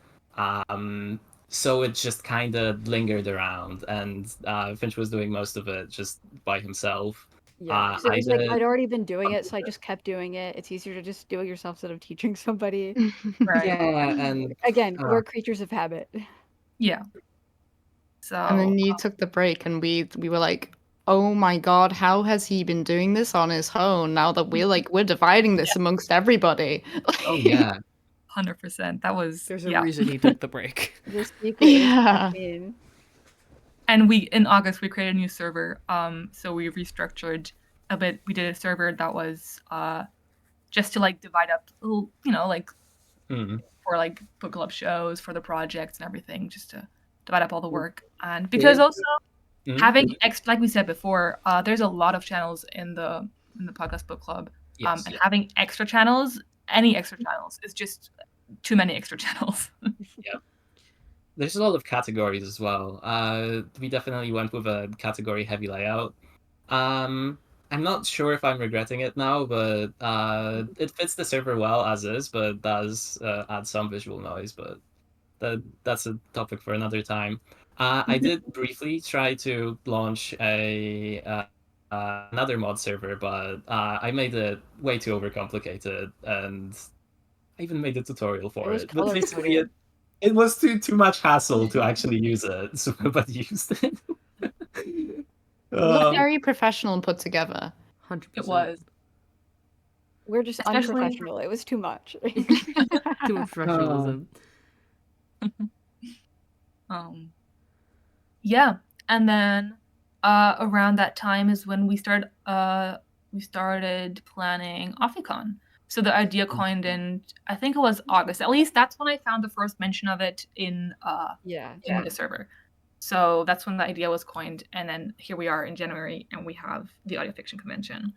So it just kind of lingered around, and Finch was doing most of it just by himself. Yeah, 'cause it was like I'd already been doing it, so I just kept doing it. It's easier to just do it yourself instead of teaching somebody. Right. Yeah, and Again, we're creatures of habit. Yeah. So And then you took the break, and we were like, oh my god, how has he been doing this on his own now that we're dividing this amongst everybody? oh yeah. 100%. That was There's a reason he took the break. The sequel is caffeine. And in August we created a new server. So we restructured a bit. We did a server that was just to like divide up, you know, like for like book club shows, for the projects and everything, just to divide up all the work. And because also having like we said before, there's a lot of channels in the podcast book club. Yes. And having extra channels, any extra channels, is just too many extra channels. Yeah. There's a lot of categories as well. We definitely went with a category heavy layout. I'm not sure if I'm regretting it now, but it fits the server well as is, but does add some visual noise, but that's a topic for another time. I did briefly try to launch another mod server, but I made it way too overcomplicated, and I even made a tutorial for it. But basically, it was too much hassle to actually use it, so nobody used it. It was very professional and put together. 100%. It was. We're just unprofessional. It was too much. Too much professionalism. Yeah, and then around that time is when we started planning AuFiCon. So the idea coined in, I think it was August. At least that's when I found the first mention of it in the server. So that's when the idea was coined, and then here we are in January, and we have the audio fiction convention,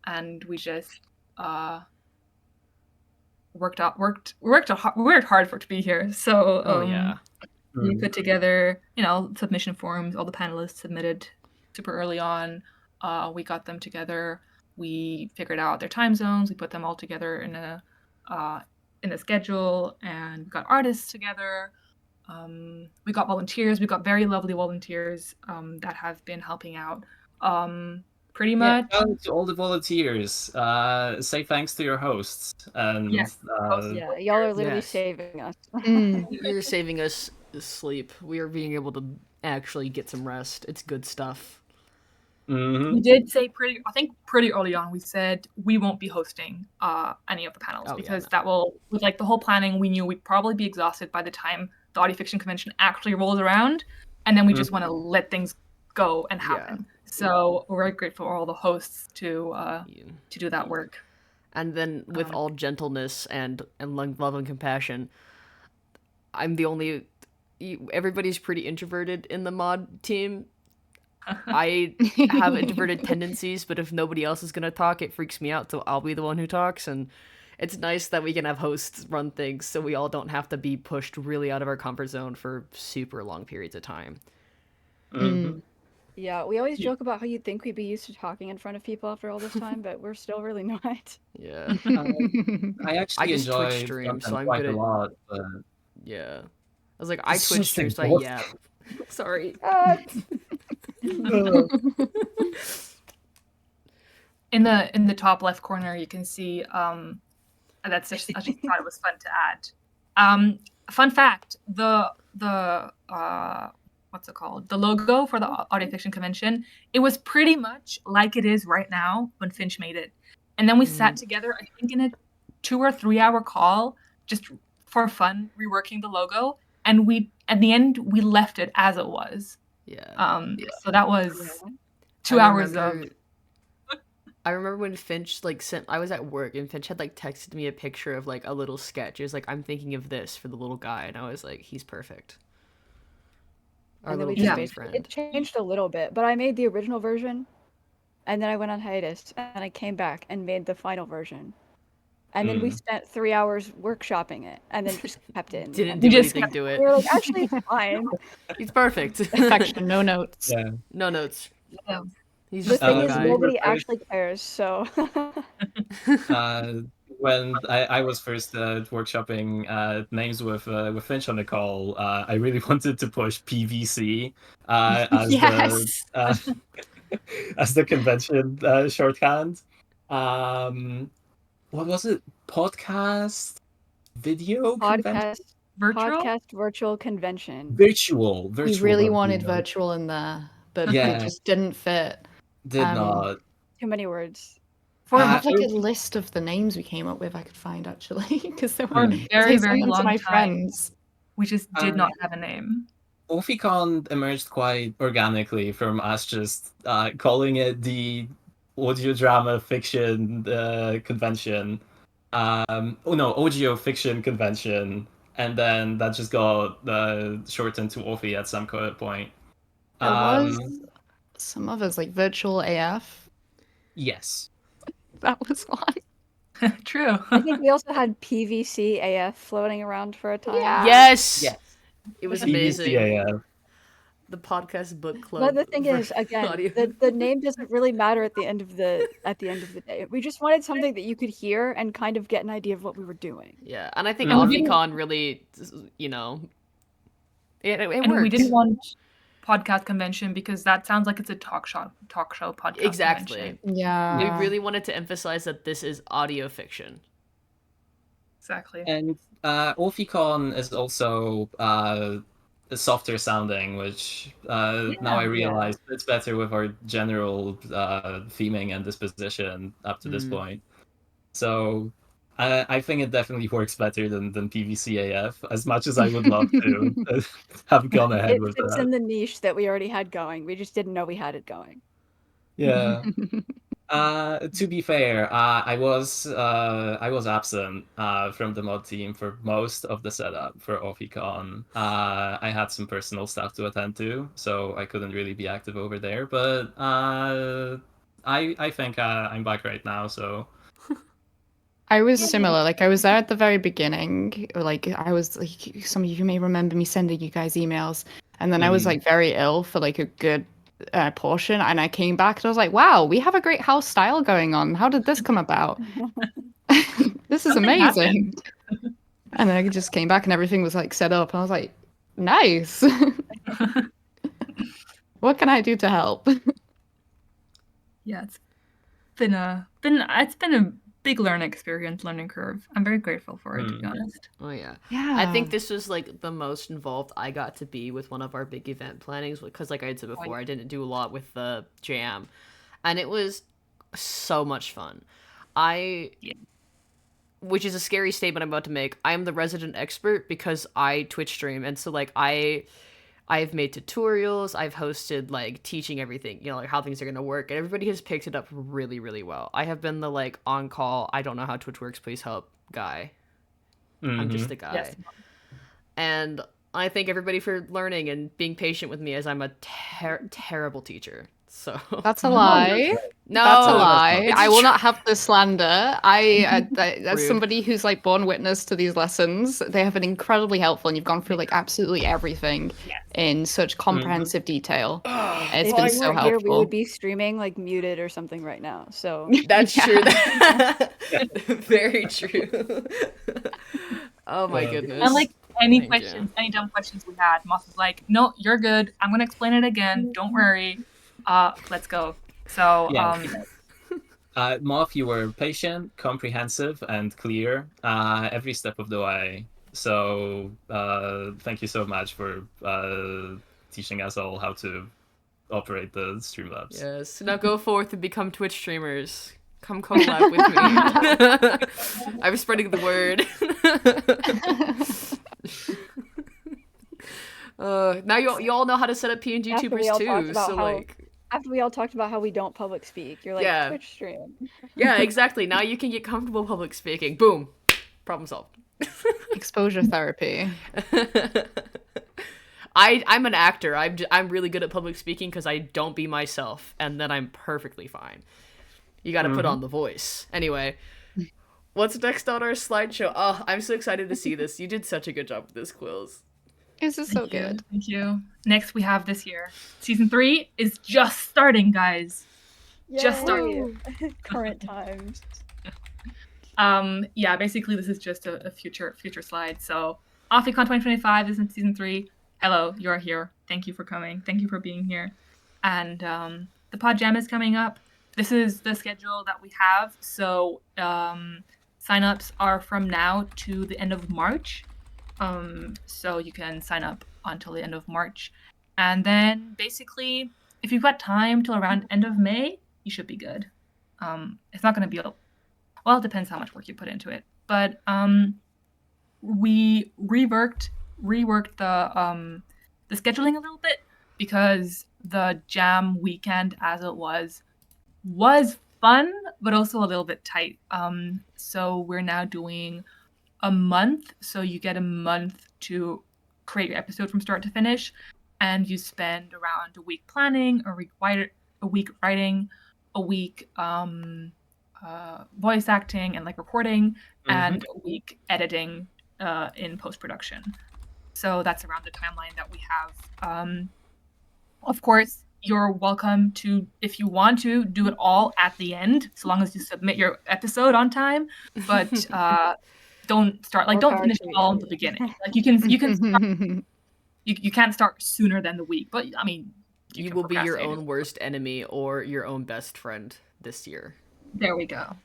and we just worked hard for it to be here. So we put together, submission forms. All the panelists submitted super early on. We got them together. we figured out their time zones. We put them all together in a schedule, and we got artists together. We got volunteers. We got very lovely volunteers that have been helping out. Pretty much. Shout out to all the volunteers. Say thanks to your hosts. And Yes, hosts. Yeah, y'all are literally Yes. saving us. You're saving us sleep. We are being able to actually get some rest. It's good stuff. mhm. We did say pretty early on, we said we won't be hosting any of the panels, Oh, yeah, because no. that will, with like the whole planning, we knew we'd probably be exhausted by the time the audio fiction convention actually rolls around, and then we just want to let things go and happen. So we're very grateful for all the hosts to do that work. And then with all gentleness and love and compassion, I'm the only. Everybody's pretty introverted in the mod team. I have introverted tendencies, but if nobody else is gonna talk, it freaks me out. So I'll be the one who talks, and it's nice that we can have hosts run things, so we all don't have to be pushed really out of our comfort zone for super long periods of time. Mhm. Yeah, we always joke about how you'd think we'd be used to talking in front of people after all this time, but we're still really not. Yeah, I actually just Twitch enjoy stream, so content I'm quite good a at- lot, but yeah. I was like, I It's Twitch just stream, so I exhausting. yap. Sorry. In the top left corner, you can see that's just, I just thought it was fun to add. Fun fact: the what's it called? The logo for the audio fiction convention, it was pretty much like it is right now when Finch made it. And then we sat together, I think, in a 2 or 3 hour call, just for fun, reworking the logo. And we, at the end, we left it as it was. Yeah. So that was 2 hours of. I remember when Finch I was at work and Finch had texted me a picture of a little sketch. It was like, I'm thinking of this for the little guy, and I was like, he's perfect. Our And then little we just chubby basically, friend. it changed a little bit, but I made the original version, and then I went on hiatus, and I came back and made the final version. And then we spent 3 hours workshopping it, and then just kept it in the Didn't end. do We just anything to it. We were like, actually, it's fine. He's perfect. Perfection, no notes. yeah. No notes. Yeah. He's The just a thing little is, guy. nobody actually cares, so. When I was first workshopping names with Finch on the call, I really wanted to push PVC as Yes. the as the convention shorthand. What was it? Podcast video convention? Podcast virtual convention. Virtual. We really would wanted be virtual in there, but Yeah. it just didn't fit. Did not. Too many words. I have a list of the names we came up with I could find actually, because they were very, very to long my time. friends. We just did not have a name. AuFiCon emerged quite organically from us just calling it the audio drama fiction convention. Audio fiction convention, and then that just got shortened to AuFi at some point. There was some others like Virtual AF. Yes. That was one. True. I think we also had PVC AF floating around for a time. Yeah. Yes. Yes. It was amazing. PVC, The podcast book club. But the thing is, again, the name doesn't really matter at the end of the day. We just wanted something that you could hear and kind of get an idea of what we were doing. Yeah, and I think And we AuFiCon really, it And worked. we didn't want podcast convention because that sounds like it's a talk show podcast. Exactly. Convention. Yeah. We really wanted to emphasize that this is audio fiction. Exactly. And AuFiCon is also softer sounding, which now I realize it's better with our general theming and disposition up to this point. So I think it definitely works better than PVCAF, as much as I would love to have gone ahead with It's that. in the niche that we already had going. We just didn't know we had it going. Yeah. To be fair, I was absent from the mod team for most of the setup for AuFiCon. I had some personal stuff to attend to, so I couldn't really be active over there. But I think I'm back right now, so. I was similar. I was there at the very beginning. I was some of you may remember me sending you guys emails, and then I was very ill for a good portion, and I came back and I was like, wow, we have a great house style going on. How did this come about? This is Something amazing. And then I just came back and everything was like set up, and I was like, nice. What can I do to help? Yeah, it's been a big learning curve. I'm very grateful for it, to be honest. Oh yeah. Yeah. I think this was like the most involved I got to be with one of our big event plannings, because like I had said before, I didn't do a lot with the jam, and it was so much fun. Which is a scary statement I'm about to make. I am the resident expert because I Twitch stream, and so like I've made tutorials, I've hosted like teaching everything, like how things are gonna work, and everybody has picked it up really, really well. I have been the like on call, I don't know how Twitch works, please help guy. I'm just the guy. Yes. And I thank everybody for learning and being patient with me, as I'm a terrible teacher. So That's a lie. no, That's a lie. It's I will true. not have the slander. As Rude. somebody who's like born witness to these lessons, they have been incredibly helpful, and you've gone through like absolutely everything in such comprehensive detail. It's If been we so weren't here, we helpful. would be streaming like muted or something right now. So That's Yeah. true. Very true. Oh my goodness. And like any Thank questions, any dumb questions we had, Moth was like, "No, you're good. I'm gonna explain it again. Don't worry. Let's go." So Moth, you were patient, comprehensive, and clear every step of the way. So thank you so much for teaching us all how to operate the Streamlabs. Yes. Now go forth and become Twitch streamers. Come collab with me. I'm spreading the word. Now you all know how to set up PNG After we tubers all talked too. about So how- like, after we all talked about how we don't public speak, you're like, Yeah. Twitch stream. yeah, exactly. Now you can get comfortable public speaking. Boom. Problem solved. Exposure therapy. I'm an actor. I'm really good at public speaking because I don't be myself, and then I'm perfectly fine. You got to put on the voice. Anyway, what's next on our slideshow? Oh, I'm so excited to see this. You did such a good job with this, Quills. This is so thank you. good. Thank you. Next we have this year. Season 3 is just starting, guys. Just started. Yay. Current times. Yeah, basically this is just a future slide. So AuFiCon 2025 is in season 3. Hello, you're here. Thank you for coming. Thank you for being here. And the Pod Jam is coming up. This is the schedule that we have. So signups are from now to the end of March. So you can sign up until the end of March. And then basically, if you've got time till around end of May, you should be good. It's not going to be well, it depends how much work you put into it. But we reworked the scheduling a little bit because the jam weekend as it was fun, but also a little bit tight. So we're now doing a month. So you get a month to create your episode from start to finish, and you spend around a week planning, a week writing, a week voice acting and like recording, and a week editing in post-production. So that's around the timeline that we have. Of course, you're welcome to, if you want to, do it all at the end, so long as you submit your episode on time. But don't finish it all at the beginning. Like you can start, you can't start sooner than the week. But I mean, You will be your own worst enemy or your own best friend this year. There we go.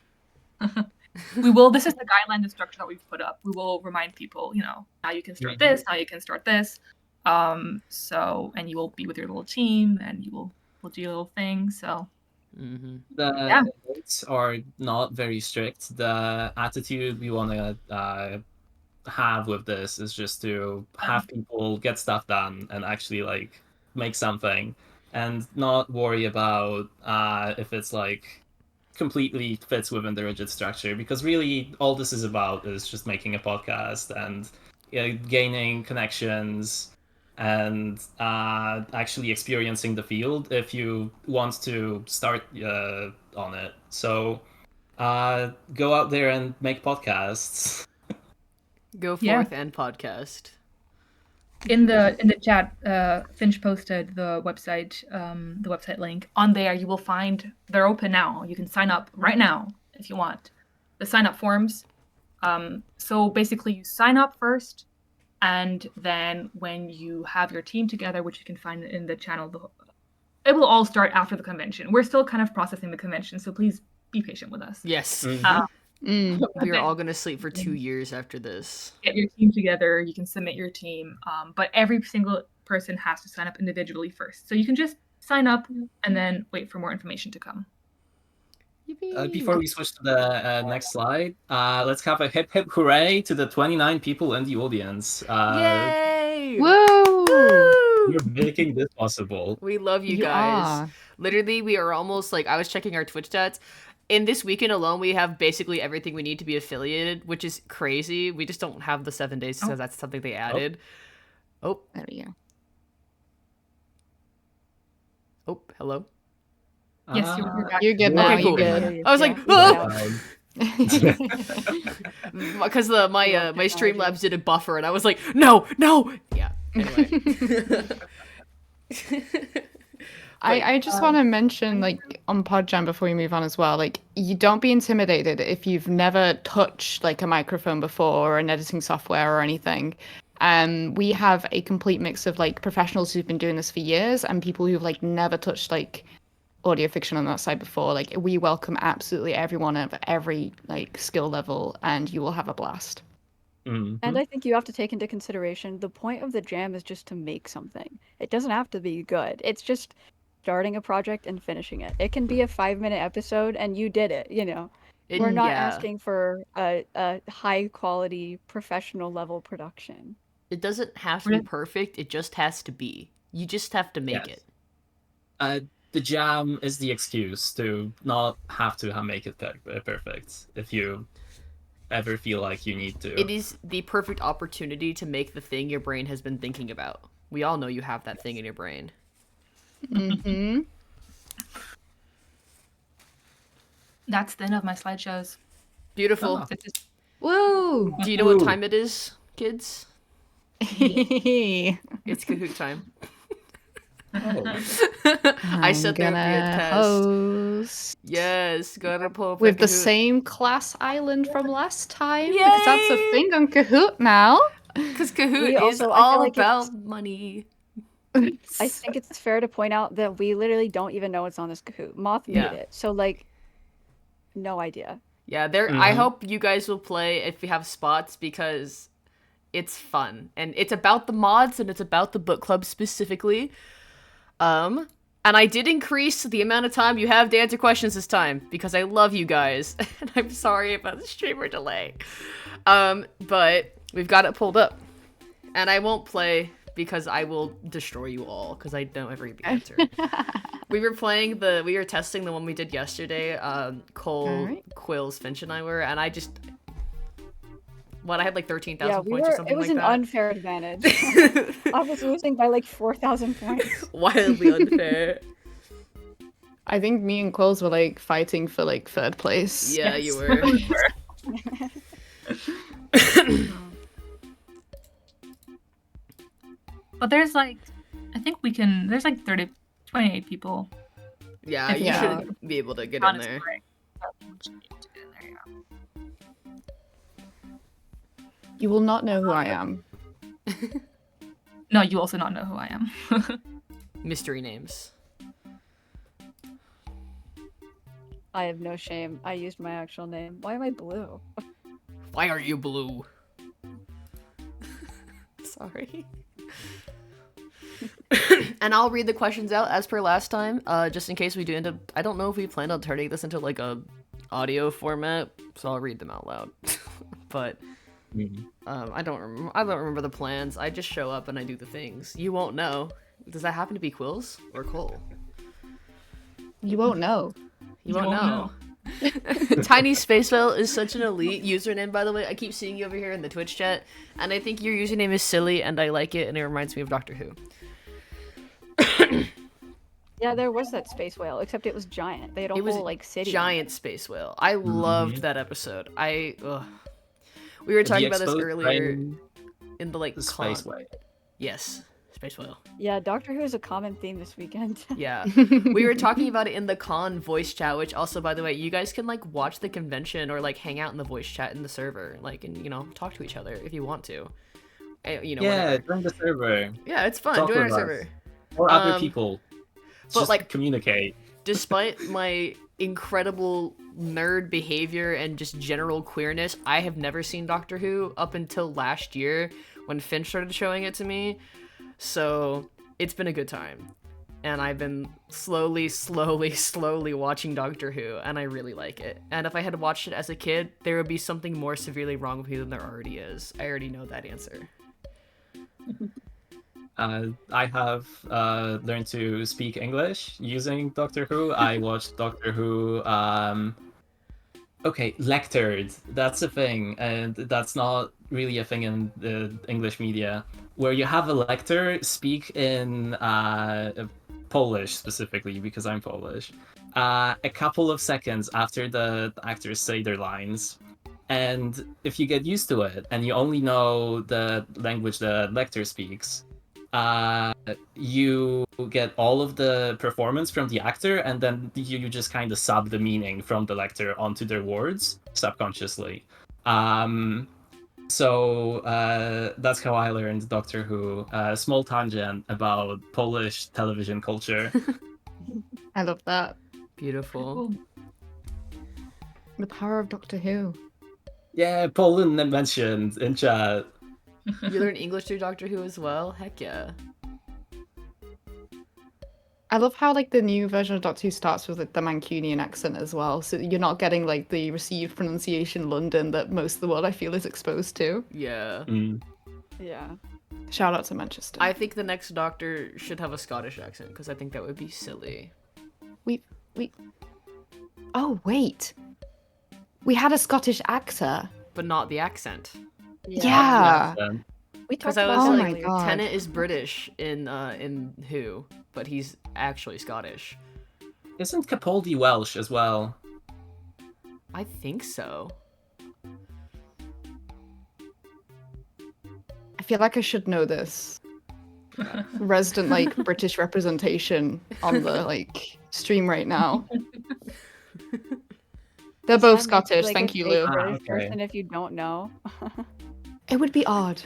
We will. This is the guideline, the structure that we've put up. We will remind people, now you can start this, now you can start this. So, and you will be with your little team, and we'll do your little thing. So, The notes are not very strict. The attitude we want to have with this is just to have people get stuff done and actually like make something, and not worry about if it's like completely fits within the rigid structure, because really all this is about is just making a podcast and gaining connections and actually experiencing the field if you want to start on it. So go out there and make podcasts. Go forth and podcast. in the chat, Finch posted the website link. On there, you will find they're open now. You can sign up right now if you want. The sign up forms. So basically, you sign up first, and then when you have your team together, which you can find in the channel, it will all start after the convention. We're still kind of processing the convention, so please be patient with us. Yes. Mm. We are all going to sleep for 2 years after this. Get your team together. You can submit your team, but every single person has to sign up individually first. So you can just sign up and then wait for more information to come. Before we switch to the next slide, let's have a hip hip hooray to the 29 people in the audience. Yay! Woo! You're making this possible. We love you You guys. are. Literally, we are almost like, I was checking our Twitch stats. In this weekend alone, we have basically everything we need to be affiliated, which is crazy. We just don't have the 7 days because that's something they added. Oh. There we go. Oh, hello. Yes, you're back. You're good now. Okay, cool. You're good. I was like, Yeah. because my Streamlabs did a buffer, and I was like, no. Yeah. Anyway. I just want to mention, like, on PodJam before we move on as well, like, you don't be intimidated if you've never touched, like, a microphone before or an editing software or anything. We have a complete mix of, like, professionals who've been doing this for years and people who've, like, never touched, like, audio fiction on that side before. Like, we welcome absolutely everyone of every, like, skill level, and you will have a blast. Mhm. And I think you have to take into consideration the point of the jam is just to make something. It doesn't have to be good. It's just starting a project and finishing it. It can be a 5-minute episode and you did it, you know. We're not asking for a high quality professional level production. It doesn't have to be perfect. It just has to be. You just have to make Yes. it. The jam is the excuse to not have to make it perfect if you ever feel like you need to. It is the perfect opportunity to make the thing your brain has been thinking about. We all know you have that thing in your brain. Mm-hmm. That's the end of my slideshows. Beautiful. Oh. Woo! Do you know what time it is, kids? I'm It's Kahoot time. Oh. I said that via test. host Yes, gotta pull up with the Kahoot. same class island from last time, Yay! because that's a thing on Kahoot now. Because We Kahoot is also- I feel all like about it's- money. I think it's fair to point out that we literally don't even know what's on this Kahoot. Moth made Yeah. it, so like, no idea. Yeah, I Mhm. hope you guys will play if we have spots because it's fun and it's about the mods and it's about the book club specifically. And I did increase the amount of time you have to answer questions this time because I love you guys and I'm sorry about the streamer delay. But we've got it pulled up, and I won't play because I will destroy you all because I don't ever get the answer. We were testing the one we did yesterday. Cole, Alright. Quills, Finch, and I were, and I had like 13,000 Yeah, points or something it was like an that. unfair advantage. I was losing by like 4,000 points. Wildly unfair. I think me and Quills were like fighting for like third place. Yeah, Yes. you were. But there's like, I think there's like 28 people. Yeah, you Yeah. should be able to get in Honestly, there. right? You should be able to get in there, yeah. You will not know who I am. No, you also not know who I am. Mystery names. I have no shame. I used my actual name. Why am I blue? Why are you blue? Sorry. And I'll read the questions out as per last time, just in case we do end up. I don't know if we planned on turning this into like a audio format, so I'll read them out loud. But Mhm. I don't remember the plans. I just show up and I do the things. You won't know. Does that happen to be Quills or Cole? You won't know. You won't know. Tiny Space Whale is such an elite username, by the way. I keep seeing you over here in the Twitch chat, and I think your username is silly, and I like it, and it reminds me of Doctor Who. Yeah, there was that space whale, except it was giant. They had a It was whole like city. Giant Space Whale. I loved that episode. We were talking about this exposed earlier brain in the like is space con. way. Yes, space whale. Yeah, Doctor Who is a common theme this weekend. Yeah. We were talking about it in the con voice chat, which also, by the way, you guys can like watch the convention or like hang out in the voice chat in the server, like, and you know, talk to each other if you want to. You know, Yeah, whatever. join the server. Yeah, it's fun. Talk Join our with us. server. Or other people. but, Just like- communicate. Despite my incredible nerd behavior and just general queerness, I have never seen Doctor Who up until last year when Finch started showing it to me. So it's been a good time. And I've been slowly watching Doctor Who, and I really like it. And if I had watched it as a kid, there would be something more severely wrong with me than there already is. I already know that answer. I have learned to speak English using Doctor Who. I watched Doctor Who. Okay, lectured. That's a thing, and that's not really a thing in the English media, where you have a lecturer speak in Polish specifically, because I'm Polish, a couple of seconds after the actors say their lines. And if you get used to it, and you only know the language the lecturer speaks, you get all of the performance from the actor, and then you just kind of sub the meaning from the lecturer onto their words subconsciously. So that's how I learned Doctor Who. Small tangent about Polish television culture. I love that. Beautiful. Cool. The power of Doctor Who. Yeah, Poland mentioned in chat. You learn English through Doctor Who as well? Heck yeah. I love how like the new version of Doctor Who starts with like, the Mancunian accent as well, so you're not getting like the received pronunciation London that most of the world I feel is exposed to. Yeah. Yeah. Shout out to Manchester. I think the next Doctor should have a Scottish accent, because I think that would be silly. We. Oh wait, we had a Scottish actor. But not the accent. Yeah. We Because talked I about was that my like, earlier. God. Tennant is British in Who, but he's actually Scottish. Isn't Capaldi Welsh as well? I think so. I feel like I should know this. Resident like British representation on the like stream right now. They're both Sound Scottish. like Thank a you, fake Lou. British okay. person if you don't know. It would be odd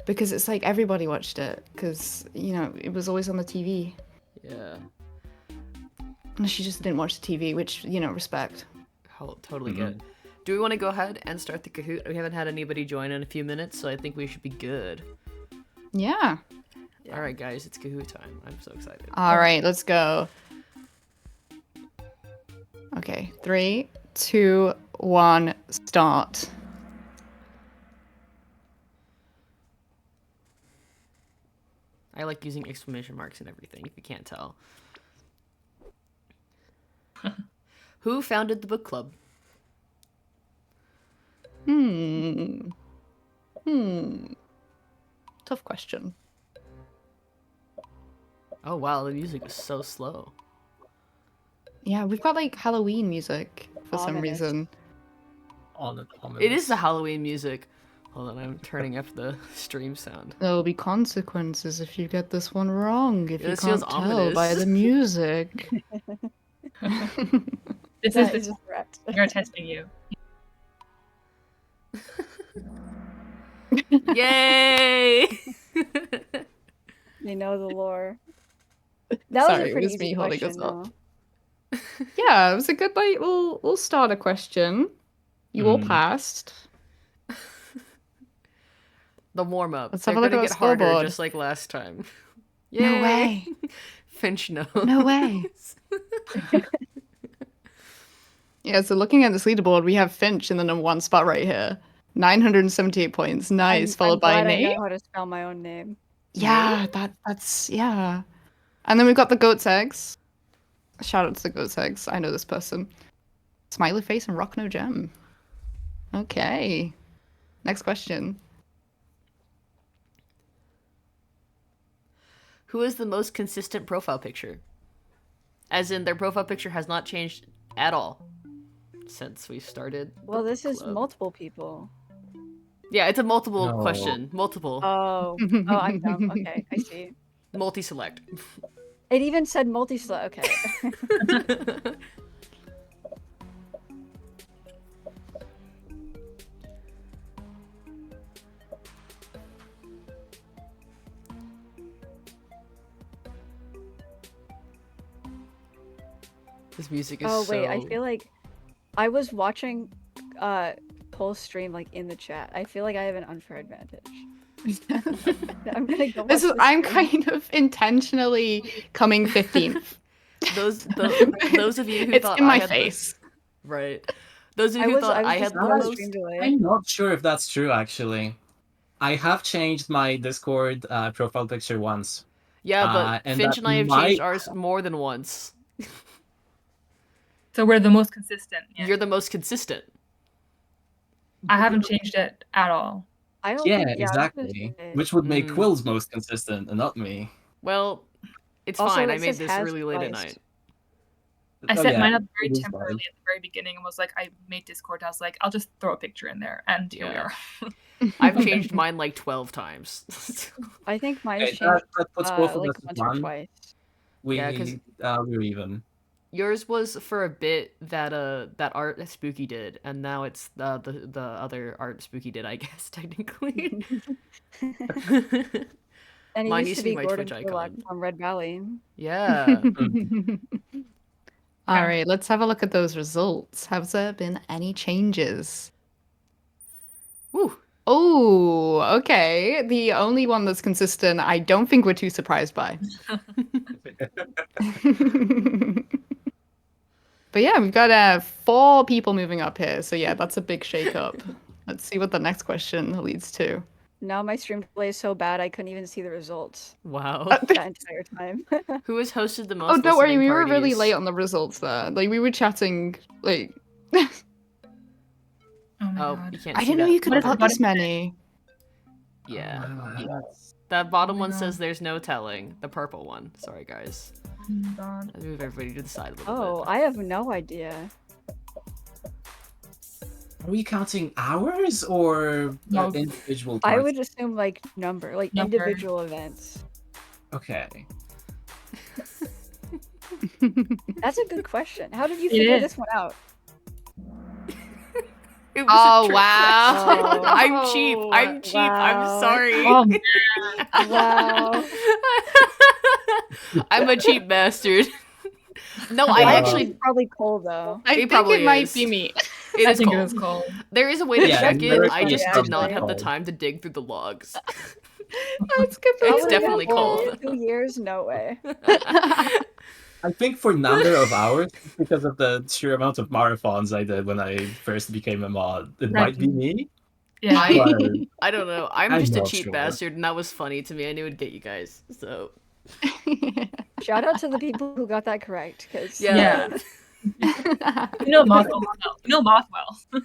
because it's like everybody watched it because you know it was always on the TV. Yeah. Unless you just didn't watch the TV, which you know respect. Totally good. Do we want to go ahead and start the Kahoot? We haven't had anybody join in a few minutes, so I think we should be good. Yeah. All right, guys, it's Kahoot time. I'm so excited. All right, let's go. Okay, 3, 2, 1, start. I like using exclamation marks and everything, if you can't tell. Who founded the book club? Tough question. Oh, wow, the music is so slow. Yeah, we've got like Halloween music for some Ominous. reason. It is the Halloween music. Hold on, I'm turning up the stream sound. There will be consequences if you get this one wrong. If Yeah, you this feels can't tell by ominous. the music. This That is is a threat. We're testing you. Yay! They know the lore. That Sorry, was it a pretty was easy me holding question, us up. though. Yeah, it was a good like we'll start a question. You all passed. The warm up. Let's They're have a look gonna at get our harder, scoreboard. just like last time. No Yay! way. Finch knows. No way. Yeah, so looking at this leaderboard, we have Finch in the number 1 spot right here. 978 points. Nice. Followed I'm by glad I Nate. know how to spell my own name. Yeah, that's yeah. And then we've got the Goat's Eggs. Shout out to the Goat's Eggs. I know this person. Smiley face and rock no gem. Okay. Next question. Who is the most consistent profile picture? As in, their profile picture has not changed at all since we started. Well, the this is club. multiple people. Yeah, it's a multiple No. question. Multiple. Oh, I'm dumb. Okay, I see. Multi-select. It even said multi-select. Okay. This music is Oh wait, I so- feel like I was watching Cole's stream like in the chat. I feel like I have an unfair advantage. I'm gonna go. This is watch the I'm stream. kind of intentionally coming 15th. those of you who It's thought in my I had face. right. Those of I you who was thought I had just the on the most. stream delay. I'm not sure if that's true, actually. I have changed my Discord profile picture once. Yeah, but and Finch that and I have might- changed ours more than once. So we're the most consistent. Yeah. You're the most consistent. I haven't changed it at all. I don't Yeah, think, I was gonna exactly. say- Which would make Mm. Quills most consistent and not me. Well, it's Also, fine. it I made says this has really late at twice. night. I Oh, set yeah, mine up it very is temporarily fine. at the very beginning and was like, I made Discord. I was like, I'll just throw a picture in there, and here we Yeah. are. I've changed mine like 12 times. I think mine Okay, has changed that puts both of like us at once or one. twice. Yeah, 'cause- We're even. Yours was for a bit that art that Spooky did, and now it's the other art Spooky did, I guess technically. And he Mine used used to to be be my Gordon Twitch Sherlock icon. from Red Valley. Yeah. All right, let's have a look at those results. Have there been any changes? Woo. Oh, okay. The only one that's consistent, I don't think we're too surprised by. But yeah, we've got 4 people moving up here. So yeah, that's a big shake-up. Let's see what the next question leads to. Now my stream delay is so bad I couldn't even see the results Wow. that entire time. Who has hosted the most? Oh, don't worry, listening we were really parties? late on the results there. Like, we were chatting, like... Oh my Oh, god. you can't. I see didn't know that. you could What is put the this button? many. Yeah. That's- That bottom Oh my one God. says there's no telling. The purple one. Sorry, guys. Oh my god. Let's move everybody to the side a little Oh, bit. I have no idea. Are we counting hours or No. individual I points? would assume like number, like Number. individual events. Okay. That's a good question. How did you It figure is. this one out? It was a Oh, trick wow. question. I'm cheap. I'm cheap. I'm Wow. sorry. Oh, man. Wow. I'm a cheap bastard. No, I Wow. actually. It's probably Cole though. I It think probably it might is. be me. It I is think cold. it was cold. There is a way to Yeah, check there it. is I one just that's did not have the cold. time to dig through the logs. That's good. It's Probably definitely not cold. for 2 years? No way. I think for number of hours, because of the sheer amount of marathons I did when I first became a mod, it Right. might be me. Yeah. But I don't know. I'm I'm just a not cheap sure. bastard, and that was funny to me. I knew it'd get you guys. So Shout out to the people who got that correct, because yeah. You know Moth well. You know Moth well.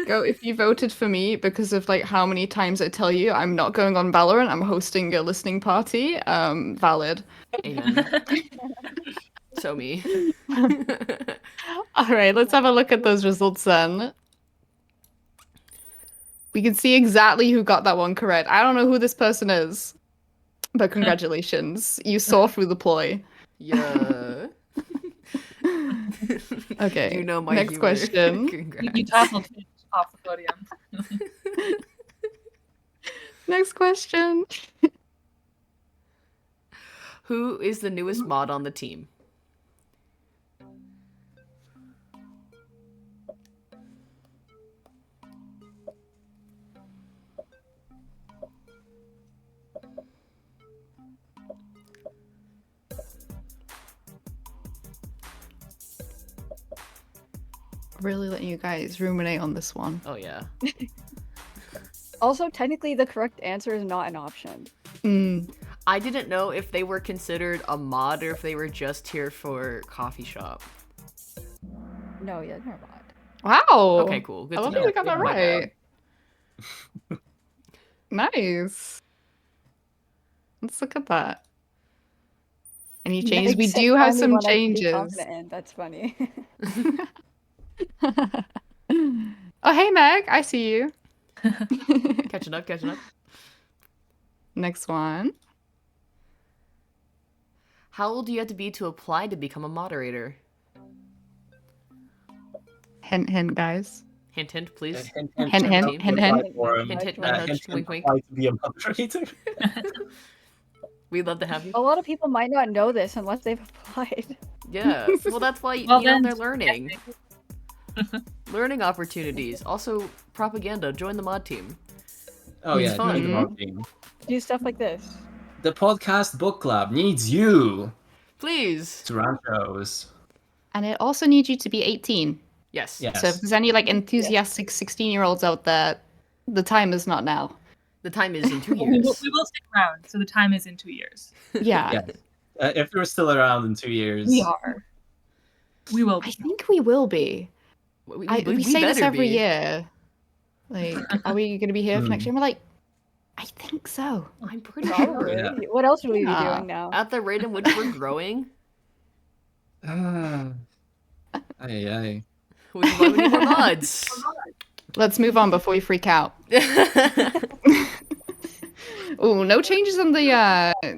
Go if you voted for me because of like how many times I tell you I'm not going on Valorant, I'm hosting a listening party. Valid. Amen. So me. All right, let's have a look at those results then. We can see exactly who got that one correct. I don't know who this person is, but congratulations. You saw through the ploy. Yeah. Okay. You know my next humor. question. Congrats. You tackled Finch off the podium. Next question. Who is the newest mod on the team? Really letting you guys ruminate on this one. Oh yeah. also technically the correct answer is not an option. Mm. I didn't know if they were considered a mod or if they were just here for coffee shop. No, yeah, they're not. Wow. Okay, cool. Good I to love know. that we got that My bad. right. Nice. Let's look at that. Any changes? We Meg said do have finally some one I can be changes. confident in. That's funny. Oh, hey, Meg. I see you. Catching up, catching up. Next one. How old do you have to be to apply to become a moderator? Hint, hint, guys. Hint, hint, please. Hint, Join hint, the hint, team. hint. Hint, hint, nudge, nudge, wink, wink. apply to be a moderator. We'd love to have you. A lot of people might not know this unless they've applied. Yeah. Well, that's why Well, you know then- they're learning. Learning opportunities. Also, propaganda. Join the mod team. Oh It's yeah, fun. join the mod team. Do stuff like this. The podcast book club needs you Please. to run shows. And it also needs you to be 18. Yes. Yes. So if there's any like enthusiastic 16-year-olds out there, the time is not now. The time is in 2 We will, years. we will stick around, so the time is in 2 years. Yeah. Yes. If you're still around in 2 years. We are. We will I be. think we will be. We say this better every be. year. Like, are we going to be here for next year? And we're like, I think so. I'm pretty sure. Probably. Yeah. What else would we be Yeah. doing now? At the rate in which we're growing, Ay, ay. which is why we need more mods. Let's move on before we freak out. Oh, no changes on the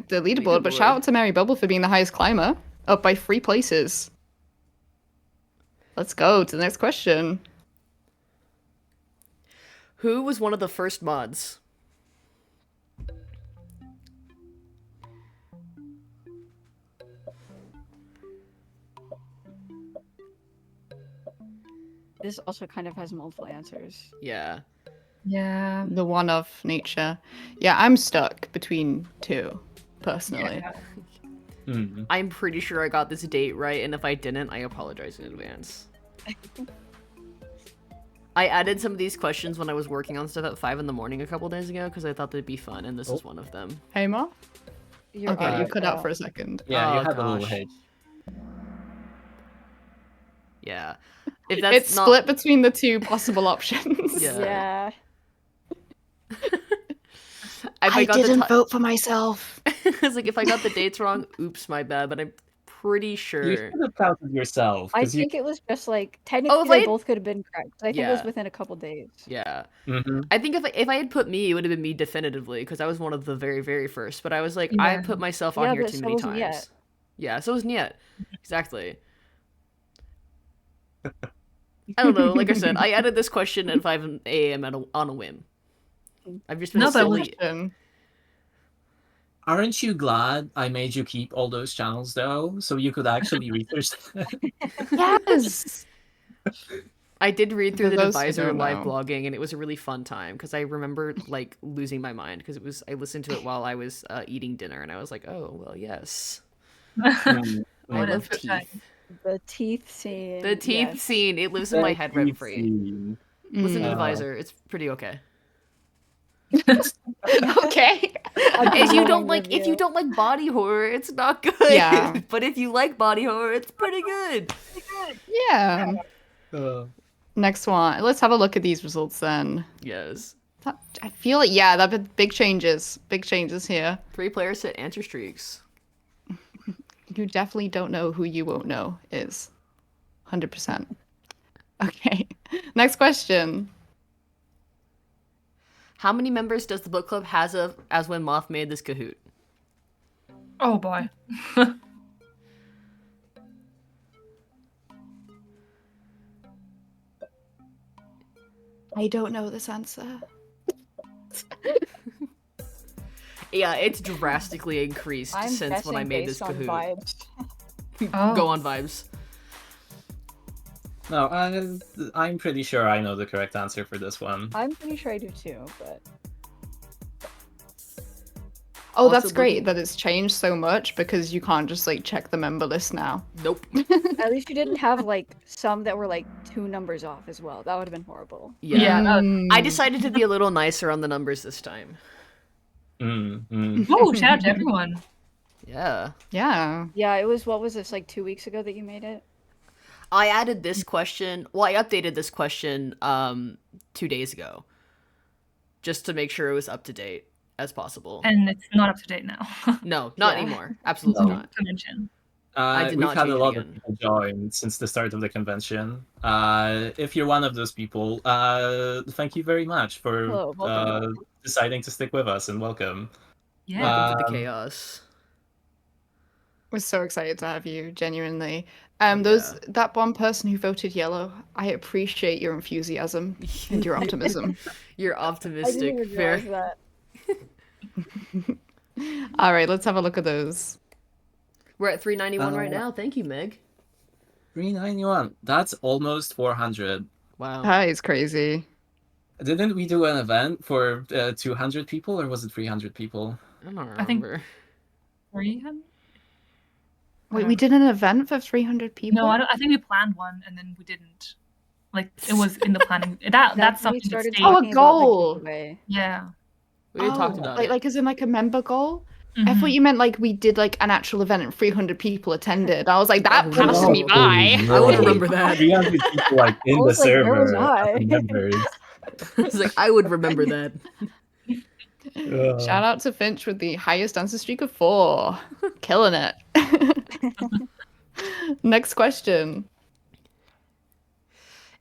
leaderboard, but shout out to Mary Bubble for being the highest climber, up by 3 places. Let's go to the next question. Who was one of the first mods? This also kind of has multiple answers. Yeah. Yeah. The one of nature. Yeah, I'm stuck between 2, personally. Yeah. Hmm. I'm pretty sure I got this date right, and if I didn't, I apologize in advance. I added some of these questions when I was working on stuff at 5 in the morning a couple days ago because I thought they'd be fun, and this is one of them. Hey, Moth? You're Okay, you right. cut out for a second. Yeah, you Oh, have a little gosh. hedge. Yeah. If that's It's not... split between the 2 possible options. Yeah. Yeah. If I got the ti- vote for myself. It's like, if I got the dates wrong, oops, my bad, but I'm pretty You sure. should have counted yourself. I 'cause you... think it was just like technically if they I- both could have been correct. I think it was Yeah. within a couple days. Yeah. Mhm. I think if I had put me, it would have been me definitively, because I was one of the very, very first. But I was like, I Yeah. put myself on Yeah, here but too so many wasn't times. Yet. Yeah, so was Niet. Exactly. I don't know. Like I said, I added this question at 5 a.m. on a whim. I've just been No, that was- silly. Aren't you glad I made you keep all those channels though, so you could actually research them? Yes. I did read through For the those who Divisor don't live know. blogging, and it was a really fun time because I remember like losing my mind because I listened to it while I was eating dinner, and I was like, oh well, yes, Mm, I What love is it teeth. like? The teeth scene. The teeth yes. scene, it lives in my head rent free. scene. Listen to Mm. Divisor, it's pretty okay. Okay. If you don't glowing like review. body horror, it's not good. Yeah. But if you like body horror, it's pretty good. Yeah. Next one. Let's have a look at these results then. Yes. I feel like, yeah, that been big changes. Big changes here. 3 players hit answer streaks. You definitely don't know who you won't know is. 100%. Okay. Next question. How many members does the book club has as when Moth made this Kahoot? Oh boy. I don't know this answer. Yeah, it's drastically increased I'm since when I guessing made this based on Kahoot. vibes. Oh. Go on vibes. No, I'm pretty sure I know the correct answer for this one. I'm pretty sure I do too, but Oh, Also that's great looking- that it's changed so much because you can't just like check the member list now. Nope. at least you didn't have like some that were like 2 numbers off as well. That would have been horrible. Yeah. Yeah. I decided to be a little nicer on the numbers this time. Oh, shout out to everyone. Yeah. Yeah. Yeah, it was, what was this, like 2 weeks ago that you made it? I added this question. Well, I updated this question 2 days ago, just to make sure it was up to date as possible. And it's not up to date now. No, not Yeah. anymore. Absolutely No. not. To mention. I did We've not had change a it lot again. of people join since the start of the convention. If you're one of those people, thank you very much for Hello, welcome. deciding to stick with us, and welcome. Yeah. Welcome to the Um, chaos. We're so excited to have you, genuinely. Oh, That one person who voted yellow, I appreciate your enthusiasm and your optimism. You're I didn't optimistic. even Fair. realize that. All right, let's have a look at those. We're at 391 right Uh, now. Thank you, Meg. 391. That's almost 400. Wow. That is crazy. Didn't we do an event for 200 people, or was it 300 people? I don't I think- remember. 300? Wait, we did an event for 300 people? No, I think we planned one and then we didn't. Like it was in the planning. That's when we something that started stayed. Oh, a talking about the goal. giveaway. Yeah. We had talked Oh, about like, it. like as in like a member goal? I Mhm. thought you meant like we did like an actual event and 300 people attended. I was like, that Oh, passed no. me by. I would remember that. 300 people like in I the was like, where was server I? as members. It's like, I would remember that. Shout out to Finch with the highest answer streak of 4. Killing it. Next question.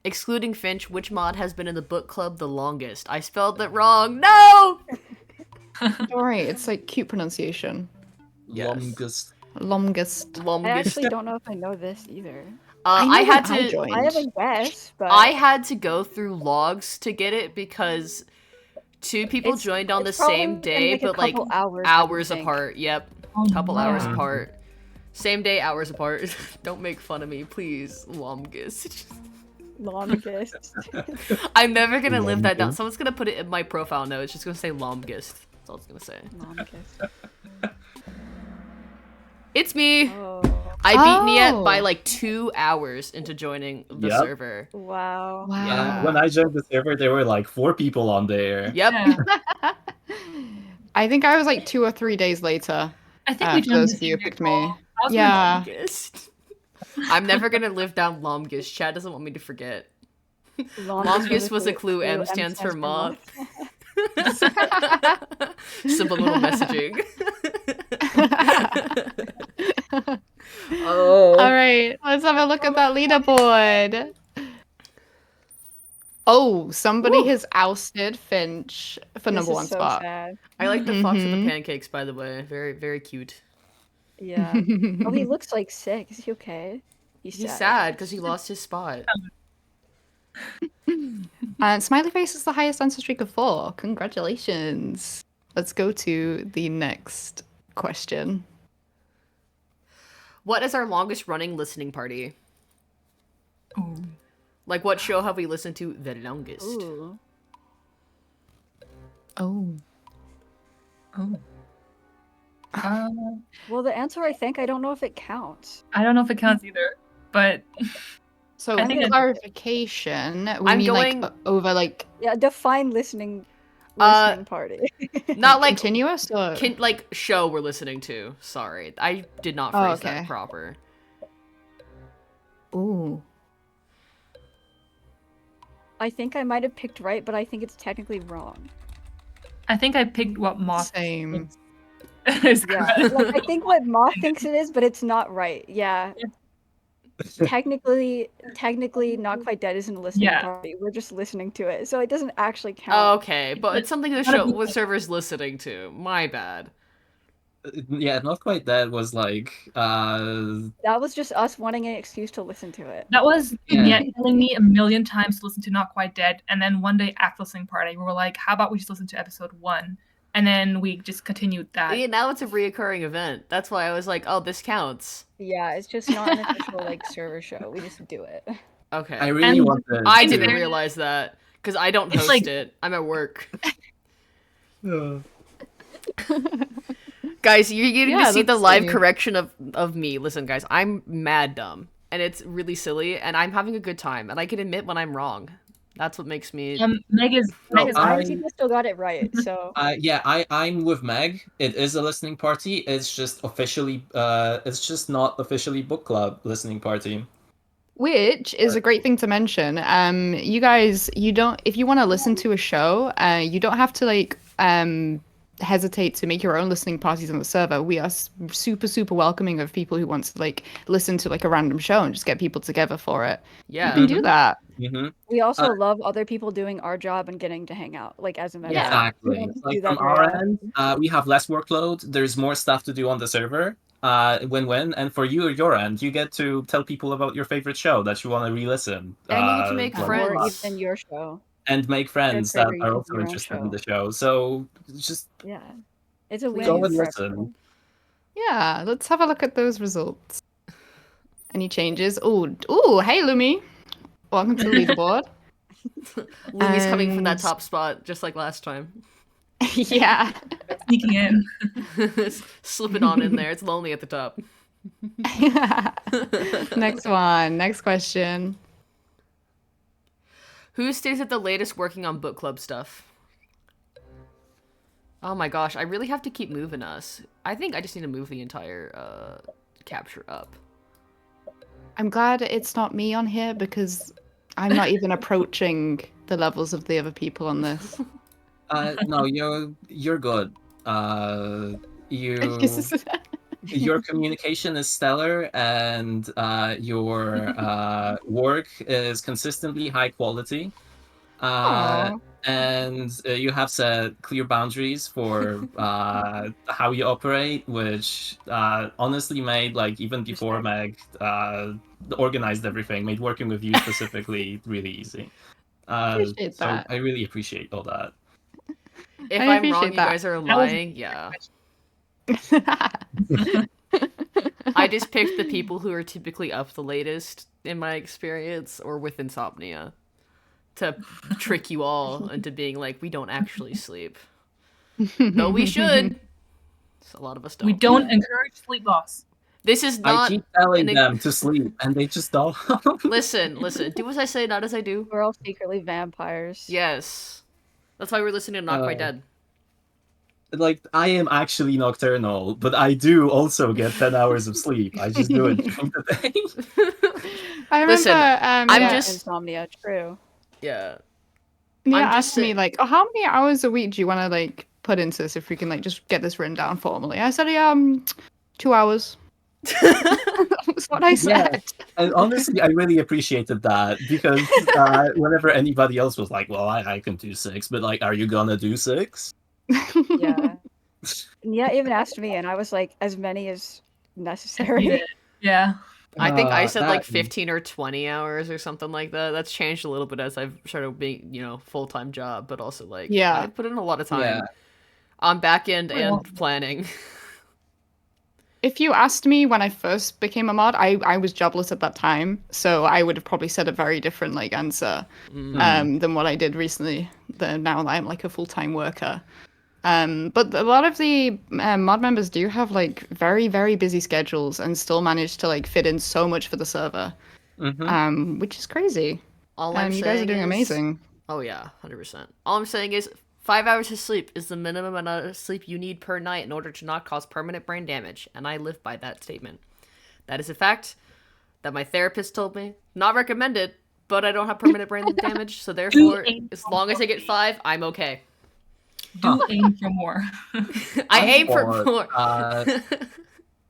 Excluding Finch, which mod has been in the book club the longest? I spelled it wrong. No! Don't worry, it's like cute pronunciation. Yes. Longest. Longest. I Longest. actually don't know if I know this either. I know had when I to. joined. I have a guess, but I had to go through logs to get it because 2 people It's- joined on the it's probably same been, day, like, a but like couple hours, I would hours think. apart. Yep, Oh, couple hours wow. apart. Same day, hours apart. Don't make fun of me, please. Longest. longest. I'm never gonna live that down. Longest. Someone's gonna put it in my profile note. It's just gonna say longest. That's all it's gonna say. longest. It's me. Oh, I beat Niet Oh. by like 2 hours into joining the Yep. server. wow. Wow. When I joined the server, there were like 4 people on there. Yep. Yeah. I think I was like 2 or 3 days later. I think we For done those this of you who year, picked Nicole. me. I was Yeah. Longest. I'm never gonna live down longest. Chad doesn't want me to forget. Longest was a clue. M stands for moth. Subliminal messaging. Oh. All right, let's have a look at that leaderboard. Oh, somebody Woo. has ousted Finch for This number is 1 so spot. sad. I like the fox with the Mhm. pancakes, by the way. Very, very cute. Yeah. Oh, he looks like sick. Is he okay? He's sad because he lost his spot. And Smiley Face is the highest answer streak of 4. Congratulations. Let's go to the next question. What is our longest running listening party? Ooh. Like, what show have we listened to the longest? Ooh. Oh. Oh. Well, the answer, I think, I don't know if it counts. I don't know if it counts either, but So I for think it- clarification, we I'm mean going- like over like Yeah, define listening party. Not like continuous or like show we're listening to. Sorry, I did not Oh, phrase that okay. proper. ooh. I think I might have picked right, but I think it's technically wrong. I think I picked what Moth Same. is Yeah, correct. like I think what Moth thinks it is, but it's not right. Yeah. Technically, Not Quite Dead isn't a listening Yeah. party. We're just listening to it, so it doesn't actually count. Okay, but it's something the Gotta show be- with servers listening to. My bad. Yeah, Not Quite Dead was like That was just us wanting an excuse to listen to it. That was Yeah. Niet telling me a million times to listen to Not Quite Dead, and then one day at the listening party, we were like, "How about we just listen to episode 1?" And then we just continued that. Yeah, now it's a reoccurring event. That's why I was like, oh, this counts. Yeah, it's just not an official like server show. We just do it. Okay. I really And wanted. I in didn't fairness- realize that because I don't It's host like- it. I'm at work. Uh, Guys, you're getting Yeah, to see the that's live funny. correction of me. Listen, guys, I'm mad dumb, and it's really silly, and I'm having a good time, and I can admit when I'm wrong. That's what makes me. Meg is Because I- our people still got it right, so yeah, I'm with Meg. It is a listening party. It's just officially, it's just not officially book club listening party. Which is a great thing to mention. You guys, you don't if you want to listen to a show, you don't have to like hesitate to make your own listening parties on the server. We are super, super welcoming of people who want to like listen to like a random show and just get people together for it. Yeah. You can do that. Mm-hmm. We also love other people doing our job and getting to hang out, like as a member. Yeah. Exactly. We don't do Like that from very our often. end, we have less workload. There's more stuff to do on the server. Win-win. And for you, your end, you get to tell people about your favorite show that you want to re-listen. And you get to make blah, blah, friends. blah. Or even your show. And make friends Your that favorite are using also your own interested in show. the show. So just Yeah. It's a Please. go win and for listen. everyone. Yeah, let's have a look at those results. Any changes? Oh, hey Lumi. Welcome to the leaderboard. Lumi's coming for that And- top spot, just like last time. Yeah. Sneaking in. Slip it on in there. It's lonely at the top. Next one. Next question. Who stays at the latest working on book club stuff? Oh my gosh, I really have to keep moving us. I think I just need to move the entire capture up. I'm glad it's not me on here because I'm not even approaching the levels of the other people on this. No, you're good. Your communication is stellar, and your work is consistently high quality. Aw. And you have set clear boundaries for how you operate, which honestly made, like, even before Meg organized everything, made working with you specifically really easy. Appreciate so that. I really appreciate all that. If I I'm wrong, appreciate you that. guys are That was- lying. Yeah. I just picked the people who are typically up the latest in my experience or with insomnia to trick you all into being like, we don't actually sleep. Though we should. So a lot of us don't. We don't encourage sleep loss. This is I not. keep telling an- them to sleep, and they just don't. Listen. Do as I say, not as I do. We're all secretly vampires. Yes. That's why we're listening to Not Quite Dead. Like, I am actually nocturnal, but I do also get 10 hours of sleep. I just do it during the day. I remember Listen, I'm yeah, just- Insomnia, true. Yeah. Mia I'm just asked me say- like, oh, how many hours a week do you want to like put into this if we can like just get this written down formally? I said, 2 hours. That's what I said. And honestly, I really appreciated that, because whenever anybody else was like, well, I can do 6, but like, are you gonna do 6? Yeah. Yeah, even asked me, and I was like, as many as necessary. Yeah. I think I said like that- 15 or 20 hours or something like that. That's changed a little bit as I've started being, full-time job, but also like, Yeah. I put in a lot of time Yeah. on back end Well- and planning. If you asked me when I first became a mod, I was jobless at that time, so I would have probably said a very different like answer than what I did recently. Now that I'm like a full-time worker. But a lot of the mod members do have like very, very busy schedules and still manage to like fit in so much for the server, which is crazy. All I'm You saying guys are doing is- amazing. Oh yeah, 100%. All I'm saying is 5 hours of sleep is the minimum amount of sleep you need per night in order to not cause permanent brain damage, and I live by that statement. That is a fact that my therapist told me. Not recommended, but I don't have permanent brain damage, so therefore, aim as long as I get 5, I'm okay. Do aim for more. I aim for thought, more.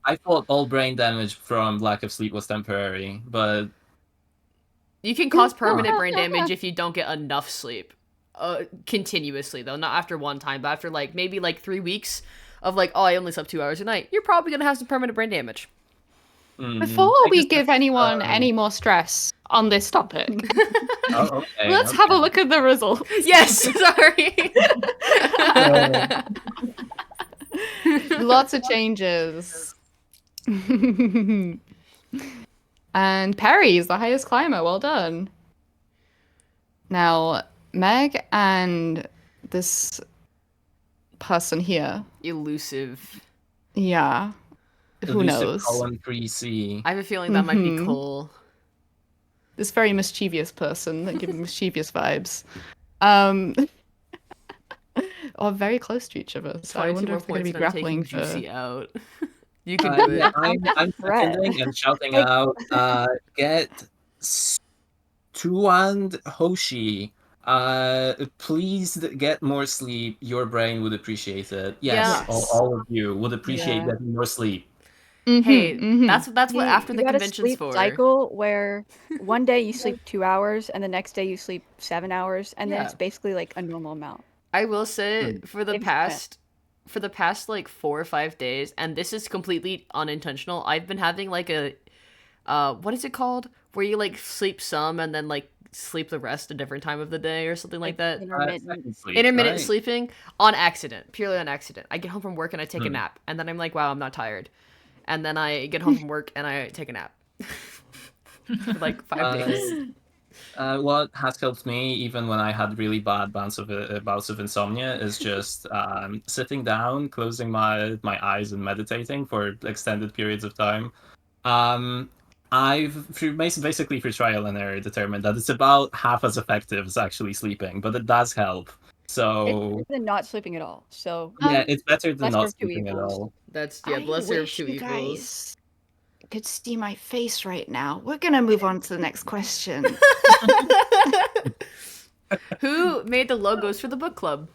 I thought all brain damage from lack of sleep was temporary, but You can cause permanent brain damage if you don't get enough sleep. Continuously, though. Not after one time, but after like maybe like 3 weeks of like, oh, I only slept 2 hours a night. You're probably going to have some permanent brain damage. Before I we guess give that's, anyone any more stress on this topic, oh, okay, let's have a okay. look at the results. Yes, sorry. Lots of changes. And Perry is the highest climber. Well done. Now, Meg and this person here. Elusive. Yeah. Who Elusive knows? Colin 3C. I have a feeling that might be Cole. This very mischievous person that gives mischievous vibes. Are very close to each other. So I 22 wonder more if they're going to points be and I'm taking grappling for... Juicy out. You can do it. Yeah, I'm Threat. seconding and shouting Like- out, get Stu and Hoshi Please get more sleep. Your brain would appreciate it. Yes, Yeah. all of you would appreciate Yeah. getting more sleep. Hey, Mhm. that's what after You the got a convention's sleep for. cycle where one day you sleep 2 hours and the next day you sleep 7 hours, and then Yeah. it's basically like a normal amount. I will say Mm. for the If you can. past like 4 or 5 days, and this is completely unintentional. I've been having like a what is it called? Where you like sleep some and then like sleep the rest a different time of the day or something like that. Intermittent. Second sleep, Intermittent right? sleeping on accident, purely on accident. I get home from work and I take a Hmm. nap, and then I'm like, wow, I'm not tired. And then I get home from work and I take a nap. For like 5 days. What has helped me, even when I had really bad bouts of insomnia, is just sitting down, closing my eyes, and meditating for extended periods of time. I've basically through trial and error determined that it's about half as effective as actually sleeping, but it does help. It's So better than not sleeping at all. So yeah, it's better than lesser not of two sleeping at evils. all. That's I the lesser of wish two you evils. guys could see my face right now. We're gonna move on to the next question. Who made the logos for the book club?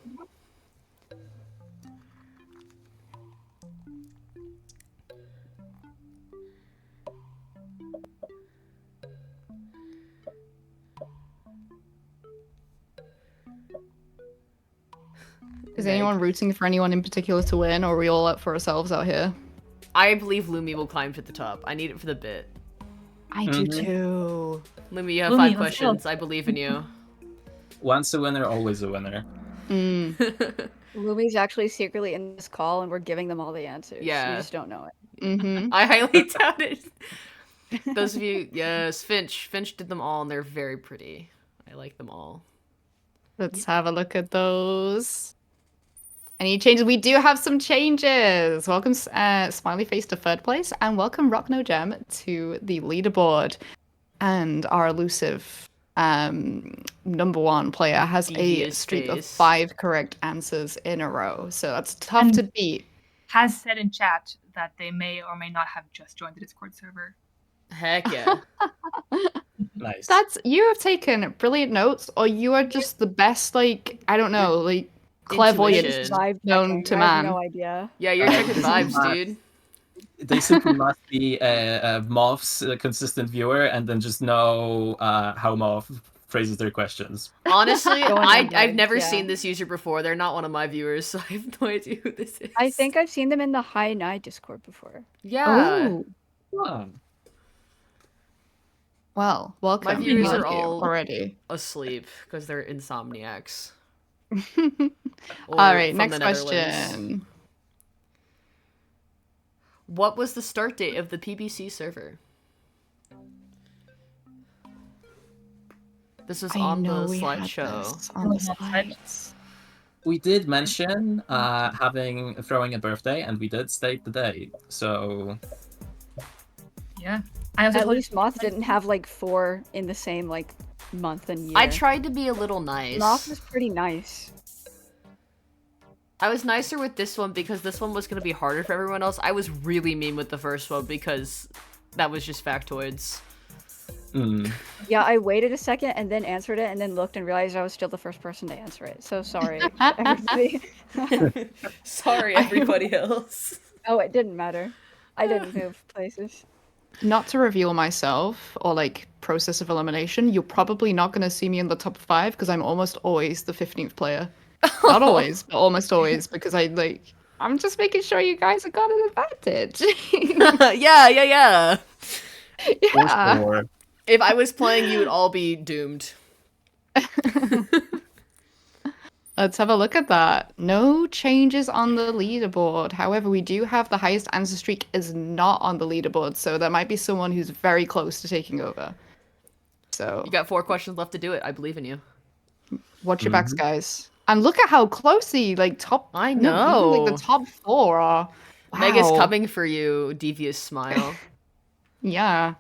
Is Meg. anyone rooting for anyone in particular to win, or are we all up for ourselves out here? I believe Lumi will climb to the top. I need it for the bit. I do Mhm. too. Lumi, you have Lumi, 5 let's go. questions. I believe in you. Once a winner, always a winner. Mm. Lumi's actually secretly in this call, and we're giving them all the answers. Yeah. You just don't know it. Mm-hmm. I highly doubt it. Those of you, yes, Finch. Finch did them all, and they're very pretty. I like them all. Let's have a look at those. Any changes? We do have some changes. Welcome, Smiley Face to third place, and welcome Rock No Gem to the leaderboard. And our elusive number one player has a Devious streak of face. 5 correct answers in a row. So that's tough And- to beat. Has said in chat that they may or may not have just joined the Discord server. Heck yeah. Nice. That's you have taken brilliant notes, or you are just the best. Like I don't know, like clairvoyant Intuition. Vibe known checking. to I have man. no idea. Yeah, you're Uh, checking this is vibes, not- dude. They simply must be a Moth's consistent viewer and then just know how Moth phrases their questions. Honestly, Going on I've vibes, never yeah. seen this user before. They're not one of my viewers, so I have no idea who this is. I think I've seen them in the High Night Discord before. Yeah. Oh, Huh. well, welcome. My viewers we are love you all- already. Asleep because they're insomniacs. All Or right, from next the Netherlands. question. What was the start date of the PBC server? This was on the we had slideshow. this on the Oh, slides. We did mention throwing a birthday, and we did state the date. So Yeah. I also At told least Moth didn't have like 4 in the same like month and year. I tried to be a little nice. Moth was pretty nice. I was nicer with this one because this one was going to be harder for everyone else. I was really mean with the first one because that was just factoids. Yeah, I waited a second and then answered it and then looked and realized I was still the first person to answer it. So sorry, everybody. Sorry, everybody else. Oh, it didn't matter. I didn't move places. Not to reveal myself or like process of elimination, you're probably not going to see me in the top 5 because I'm almost always the 15th player. Not always, but almost always because I'm just making sure you guys have got an advantage. Yeah. yeah. for sure. If I was playing, you would all be doomed. Let's have a look at that. No changes on the leaderboard. However, we do have the highest answer streak is not on the leaderboard, so there might be someone who's very close to taking over. So You got 4 questions left to do it. I believe in you. watch your backs, guys. And look at how close the top. I no, even, know. the top 4 are. Wow. Meg is coming for you, devious smile. Yeah.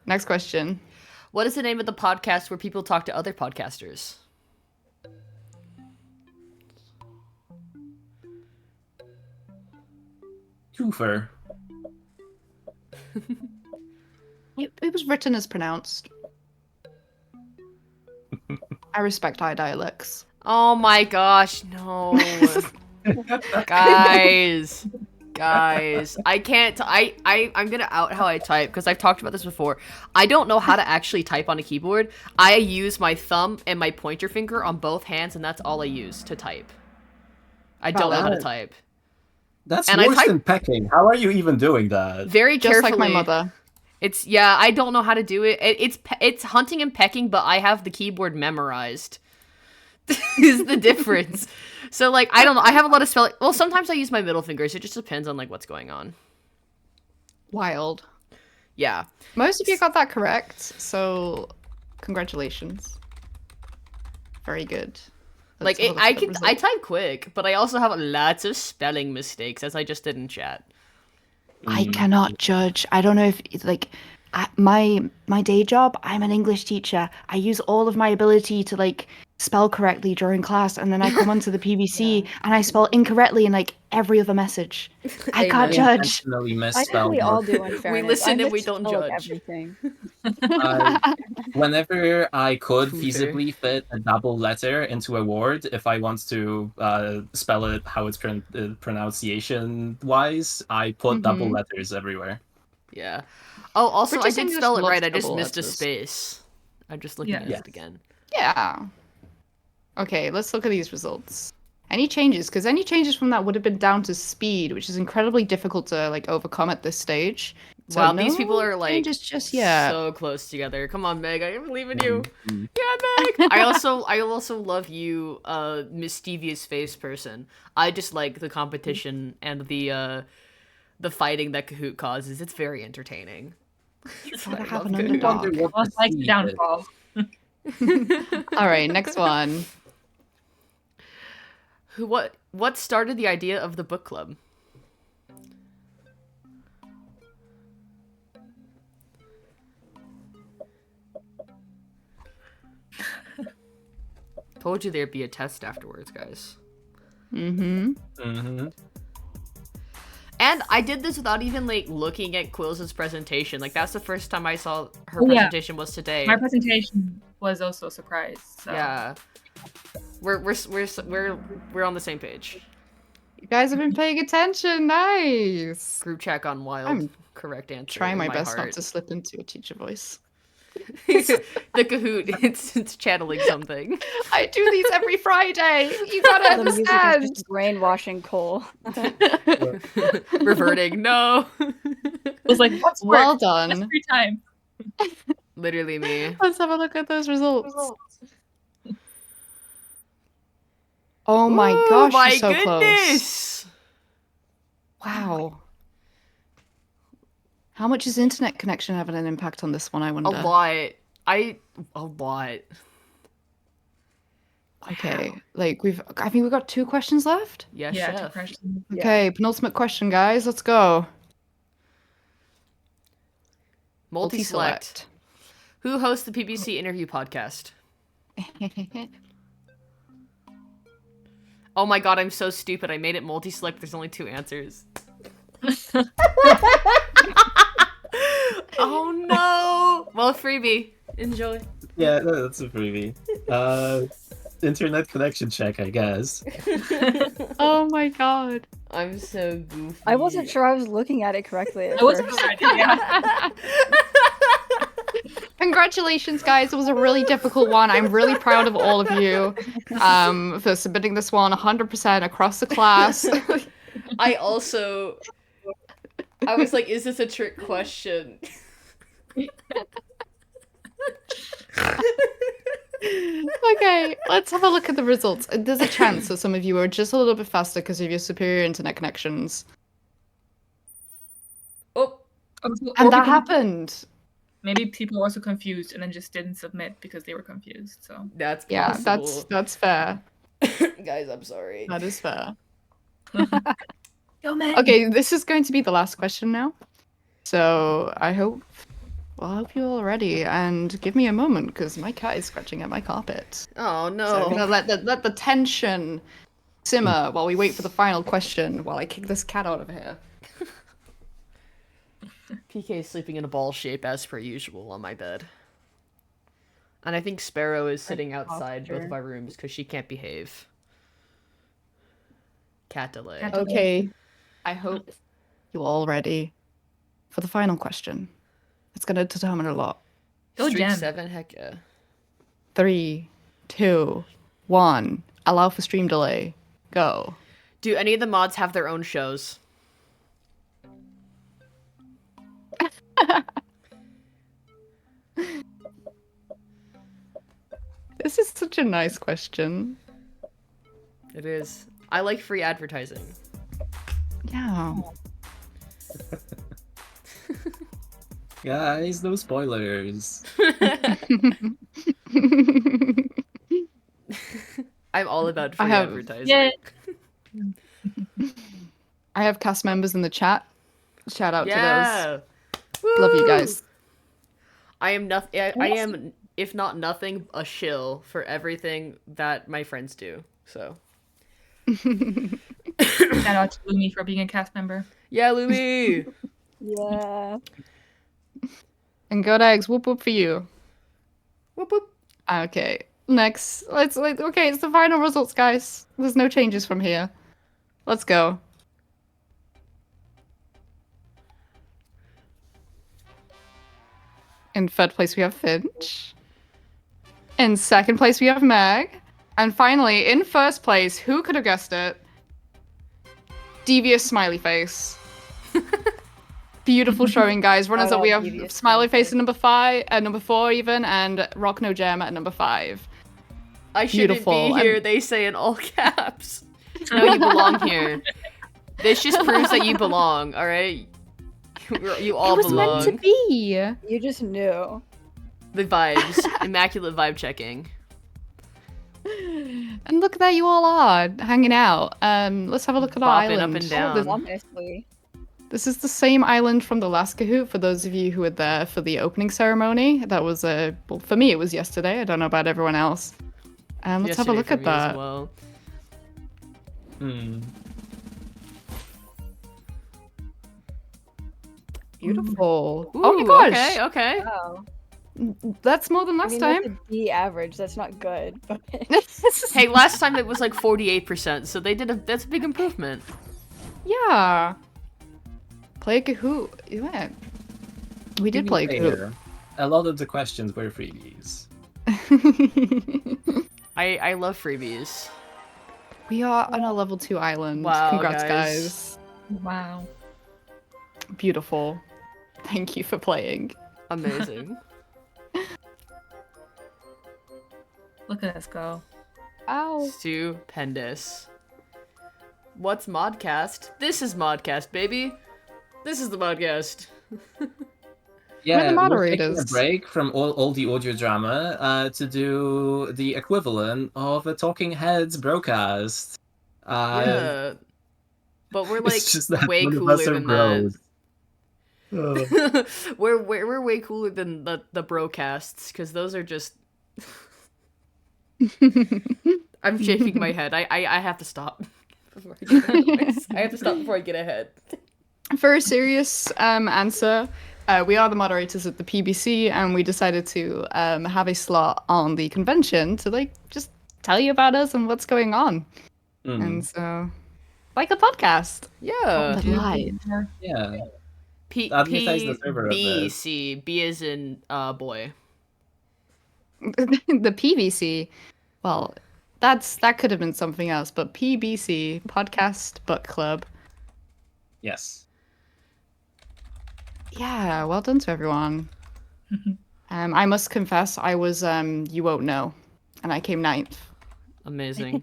Next question. What is the name of the podcast where people talk to other podcasters? Twofer. It was written as pronounced. I I respect eye dialects. Oh my gosh, no. Guys. I can't I'm gonna out how I type because I've talked about this before. I don't know how to actually type on a keyboard. I use my thumb and my pointer finger on both hands, and that's all I use to type. I don't know how to type. That's And I worse type- than pecking. How are you even doing that? Very Just carefully. like my mother. It's I don't know how to do it. It's hunting and pecking, but I have the keyboard memorized. Is the difference. So like I don't know. I have a lot of spelling. Well, sometimes I use my middle fingers. It just depends on like what's going on. Wild. Yeah. Most of you got that correct, so congratulations. Very good. Like Let's have a look at the I results. type quick, but I also have lots of spelling mistakes, as I just did in chat. I cannot judge. I don't know if like my day job, I'm an English teacher. I use all of my ability to like spell correctly during class, and then I come onto the PVC and I spell incorrectly in like every other message. I can't judge. Intentionally I think misspelled we all more. do. In fairness, listen I and we don't misspell judge. everything. Whenever I could Truther. feasibly fit a double letter into a word, if I want to spell it how it's pronunciation wise, I put double letters everywhere. Yeah. Oh, also British I did English spell it loves right. I just double missed a letters. space. I'm just looking at Yes. it again. Yeah. Okay, let's look at these results. Any changes? Because any changes from that would have been down to speed, which is incredibly difficult to like overcome at this stage. So Wow, no these people are like changes just yet. so close together. Come on, Meg. I believe in you. Mhm. Yeah, Meg. I also love you, mischievous face person. I just like the competition and the fighting that Kahoot causes. It's very entertaining. Gotta I have love an Kahoot. underdog. Wonder what Well, it's like the downfall. All right, next one. What started the idea of the book club? Told you there'd be a test afterwards, guys. Mm-hmm. Mm-hmm. And I did this without even like looking at Quills' presentation. Like that's the first time I saw her Oh, yeah. presentation was today. My presentation was also a surprise. So. Yeah. We're on the same page. You guys have been paying attention. Nice. Group check on wild. I'm correct answer. Trying in my best not heart. to slip into a teacher voice. The Kahoot, it's channeling something. I do these every Friday. You gotta The music is understand. just brainwashing Cole. Reverting. No. It was like, what's work? Well What's done. free time? Literally me. Let's have a look at those results. Oh my Ooh, gosh, my you're so close. goodness. Wow. How much is internet connection having an impact on this one, I wonder? A lot. A lot. Okay, like I think we've got 2 questions left. Yes, Yeah, chef. depression. Yeah. Okay, penultimate question, guys. Let's go. Multi-select. Who hosts the PBC interview podcast? Oh my god, I'm so stupid. I made it multi-select. There's only 2 answers. Oh no! Well, freebie. Enjoy. Yeah, that's a freebie. Internet connection check, I guess. Oh my god. I'm so goofy. I wasn't sure I was looking at it correctly. At I wasn't first. sure. Yeah. Congratulations, guys. It was a really difficult one. I'm really proud of all of you for submitting this one 100% across the class. I was like, is this a trick question? Okay, let's have a look at the results. There's a chance that some of you are just a little bit faster because of your superior internet connections. Oh, And that happened. Maybe people were also confused and then just didn't submit because they were confused. So that's Yeah, possible. that's fair. Guys, I'm sorry. That is fair. Yo, man. Okay, this is going to be the last question now. So I hope you're all ready. And give me a moment because my cat is scratching at my carpet. Oh So no. I'm gonna let the tension simmer while we wait for the final question while I kick this cat out of here. PK is sleeping in a ball shape as per usual on my bed. And I think Sparrow is sitting outside both of posture. our rooms because she can't behave. Cat delay. Cat delay. Okay. I hope you're all ready for the final question. It's going to determine a lot. Go Streak Jen. 7, heck yeah. 3, 2, 1. Allow for stream delay. Go. Do any of the mods have their own shows? This is such a nice question. It is. I like free advertising. Yeah. Guys, no spoilers. I'm all about free I have- advertising. Yeah. I have cast members in the chat. Shout out to Yeah. those. Love you Woo! guys. I am nothing. I am, if not nothing, a shill for everything that my friends do. So Shout out to Lumi for being a cast member. yeah, Lumi. Yeah. And go Dags, whoop whoop for you. Whoop whoop. Okay. Next, okay, it's the final results, guys. There's no changes from here. Let's go. In third place, we have Finch. In second place, we have Meg. And finally, in first place, who could have guessed it? Devious smiley face. Beautiful showing, guys. Runners up, we have Devious smiley face Smiley at number 4 even, and Rock No Jam at number 5. I shouldn't Beautiful, be here. and- They say in all caps. No, you belong here. This just proves that you belong. All right. You all It was belong. meant to be. You just knew. The vibes, immaculate vibe checking. And look at that, you all are hanging out. Let's have a look at our Bopping up island. and down. This- Honestly. This is the same island from the last Kahoot. For those of you who were there for the opening ceremony, that was well, for me it was yesterday. I don't know about everyone else. Let's have a Yesterday look for at me as that. well. Beautiful. Ooh, Oh my gosh, Okay, okay. Wow. that's more than I last mean, time. that's a D average. That's not good. But Hey, last time it was like 48%, so that's a big improvement. Yeah. Play a Kahoot. Yeah. We did play a Kahoot. Fair. A lot of the questions were freebies. I love freebies. We are on a level 2 island. Wow, Congrats, guys. guys. Wow. Beautiful. Thank you for playing. Amazing. Look at us go. Ow. Stupendous. What's MODCAST? This is MODCAST, baby. This is the MODCAST. Yeah, the we're moderators. taking a break from all the audio drama to do the equivalent of a Talking Heads broadcast. Yeah. But we're like it's just that way none of cooler us are than bros. that. we're way cooler than the broadcasts, because those are just I'm shaking my head. I have to stop. I have to stop before I get ahead. For a serious answer, we are the moderators at the PBC, and we decided to have a slot on the convention to like just tell you about us and what's going on. And so, like a podcast, Yeah. but live. Yeah. P Advertise the server of B this. C B is in boy. The PBC. Well, that could have been something else, but PBC, Podcast Book Club. Yes. Yeah, well done to everyone. I must confess, I was you won't know, and I came 9th. Amazing.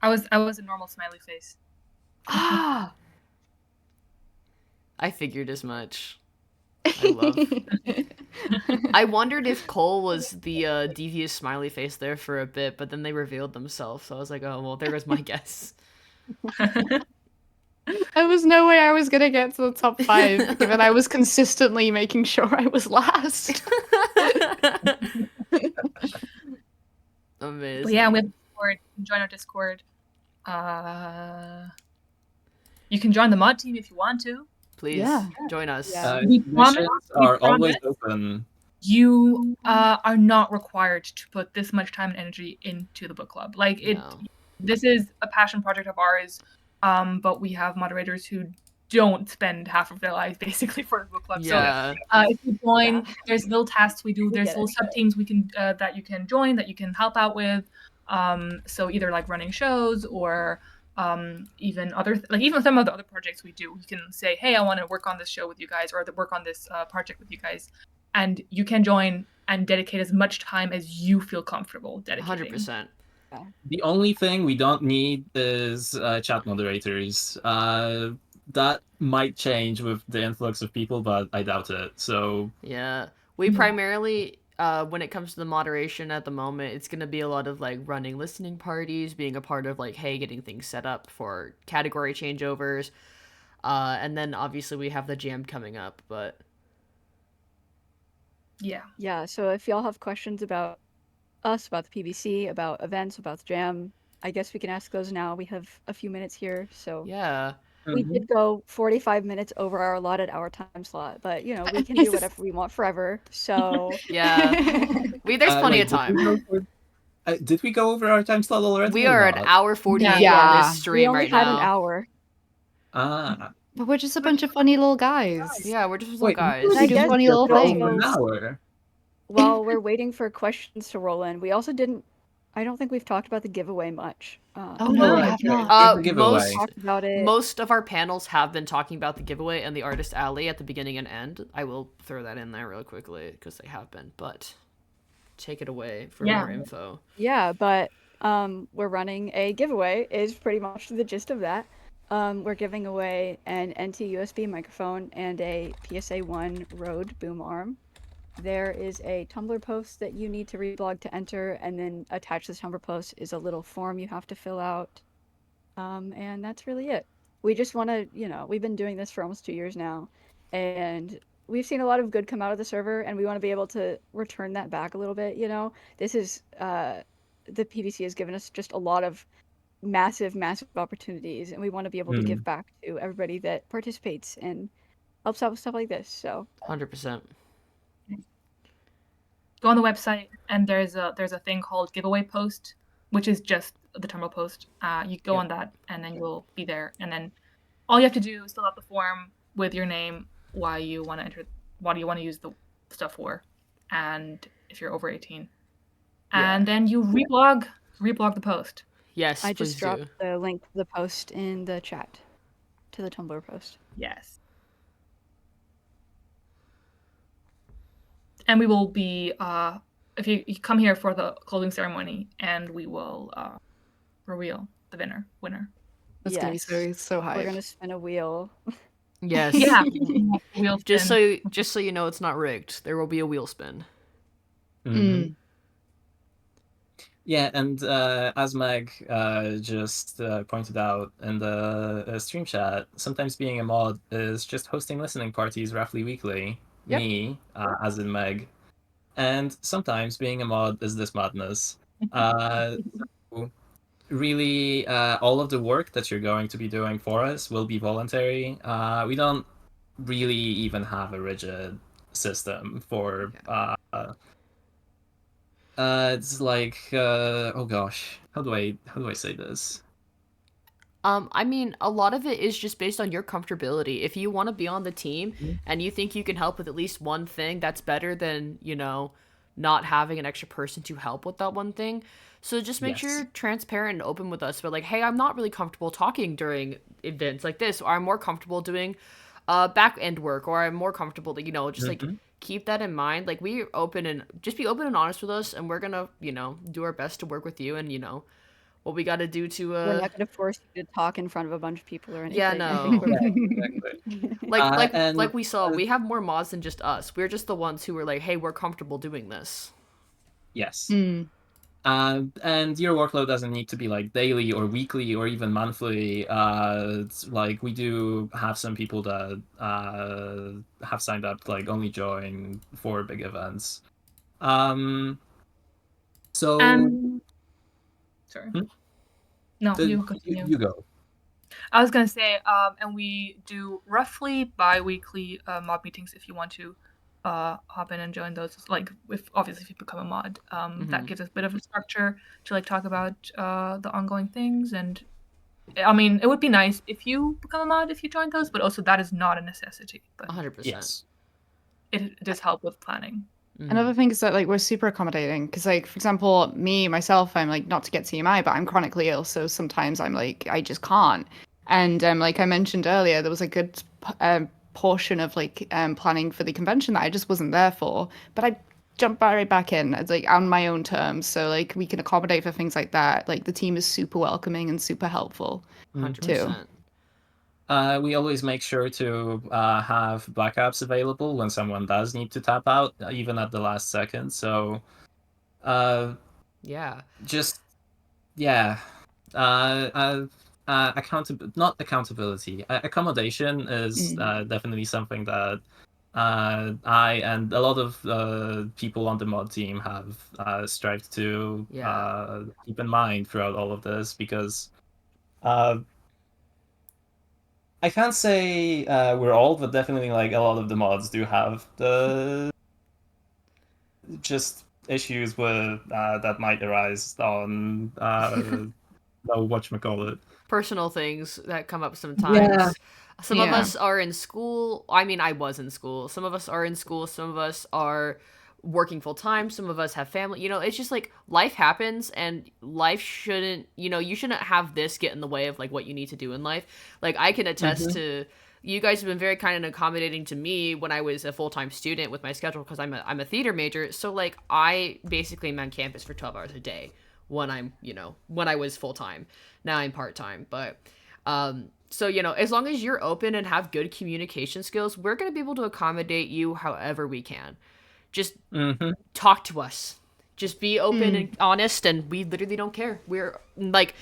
I was a normal smiley face. Ah. I figured as much. I love. I wondered if Cole was the devious smiley face there for a bit, but then they revealed themselves, so I was like, oh well, there goes my guess. There was no way I was gonna get to the top 5, given I was consistently making sure I was last. Amazing. But yeah, we have Discord. You can join our Discord. You can join the mod team if you want to. Please Yeah. join us. Yeah. We Missions are promise. always open. you are not required to put this much time and energy into the book club. Like No. this is a passion project of ours, but we have moderators who don't spend half of their lives basically for the book club. Yeah. So if you join, Yeah. there's little tasks we do. We There's get little it. sub teams we can that you can join, that you can help out with. So either like running shows or even even some of the other projects we do, you can say, hey, I want to work on this show with you guys, or work on this project with you guys, and you can join and dedicate as much time as you feel comfortable dedicating. 100%. The only thing we don't need is chat moderators. That might change with the influx of people, but I doubt it. So Yeah. We primarily, when it comes to the moderation at the moment, it's going to be a lot of like running listening parties, being a part of like, hey, getting things set up for category changeovers. And then obviously we have the jam coming up, but Yeah, so if y'all have questions about us, about the PBC, about events, about the jam, I guess we can ask those now. We have a few minutes here, so yeah. we did go 45 minutes over our allotted hour time slot, but you know, we can do whatever we want forever. So Yeah. There's plenty wait, of time. Did we go over our time slot already? We or are an not? hour 48 Yeah. on this we stream only right had an now. hour. Ah, But we're just a bunch of funny little guys. Yeah, we're just little wait, guys. We do funny little but things. An also, hour. while we're waiting for questions to roll in, we also didn't. I don't think we've talked about the giveaway much. Oh no, no, we we have have not. Here's the giveaway. Most Talked about it. most of our panels have been talking about the giveaway and the artist alley at the beginning and end. I will throw that in there real quickly because they have been, but take it away for more info. Yeah, but we're running a giveaway is pretty much the gist of that. We're giving away an NT USB microphone and a PSA-1 Rode boom arm. There is a Tumblr post that you need to reblog to enter, and then attached to the Tumblr post is a little form you have to fill out. And that's really it. We just want to, we've been doing this for almost 2 years now, and we've seen a lot of good come out of the server, and we want to be able to return that back a little bit. This is the PBC has given us just a lot of massive opportunities, and we want to be able to give back to everybody that participates and helps out with stuff like this. So 100%. Go on the website, and there's a thing called giveaway post, which is just the Tumblr post. You go on that, and then you'll be there. And then all you have to do is fill out the form with your name, why you want to enter, what do you want to use the stuff for, and if you're over 18, and then you reblog the post. Yes, I please just dropped do. the link to the post in the chat, to the Tumblr post. Yes. And we will be, if you come here for the closing ceremony, and we will reveal the winner. That's gonna be so high. We're gonna spin a wheel. Yes. Yeah. Wheel Just spin. so you know, it's not rigged. There will be a wheel spin. Mhm. Yeah, and as Meg just pointed out in the stream chat, sometimes being a mod is just hosting listening parties roughly weekly. Yep. Me, as in Meg. And sometimes being a mod is this madness. So really, all of the work that you're going to be doing for us will be voluntary. We don't really even have a rigid system for it's like oh gosh, how do I say this? I mean, a lot of it is just based on your comfortability. If you want to be on the team and you think you can help with at least one thing, that's better than, not having an extra person to help with that one thing. So just make sure you're transparent and open with us. But like, hey, I'm not really comfortable talking during events like this, or I'm more comfortable doing back end work, or I'm more comfortable to, just like keep that in mind. Like, we open and just be open and honest with us, and we're gonna, do our best to work with you, and what we got to do to We're not gonna force you to talk in front of a bunch of people or anything. Yeah, no. Exactly. like we saw, we have more mods than just us. We're just the ones who were like, hey, we're comfortable doing this. Yes. And your workload doesn't need to be like daily or weekly or even monthly. It's like we do have some people that have signed up to like only join for big events. So Sorry. No, you continue. You go. I was gonna say, and we do roughly bi-weekly mod meetings if you want to. hop in and join those. Like, if you become a mod, Mm-hmm. that gives us a bit of a structure to like talk about the ongoing things. And I mean, it would be nice if you become a mod if you join those, but also that is not a necessity. But 100%. Yes. it does help with planning. Another thing is that like we're super accommodating because like for example myself I'm like not to get TMI but I'm chronically ill so sometimes I'm like I just can't and like I mentioned earlier there was a good portion of like planning for the convention that I just wasn't there for but I jumped right back in it's like on my own terms so like we can accommodate for things like that like the team is super welcoming and super helpful 100%. We always make sure to have backups available when someone does need to tap out, even at the last second. So, Yeah. just yeah, not accountability. Accommodation is definitely something that I and a lot of people on the mod team have strived to keep in mind throughout all of this because. I can't say we're all, but definitely like a lot of the mods do have the just issues with that might arise on whatchamacallit. Personal things that come up sometimes. Some of Yeah. us are in school. I mean, I was in school. Some of us are in school. Some of us are working full time. Some of us have family. You know, it's just like life happens and life shouldn't, you shouldn't have this get in the way of like what you need to do in life. Like I can attest to you guys have been very kind and accommodating to me when I was a full-time student with my schedule because I'm a theater major. So like I basically am on campus for 12 hours a day when I'm, when I was full-time. Now I'm part-time, but so as long as you're open and have good communication skills, we're going to be able to accommodate you however we can. Just talk to us. Just be open and honest, and we literally don't care. We're like,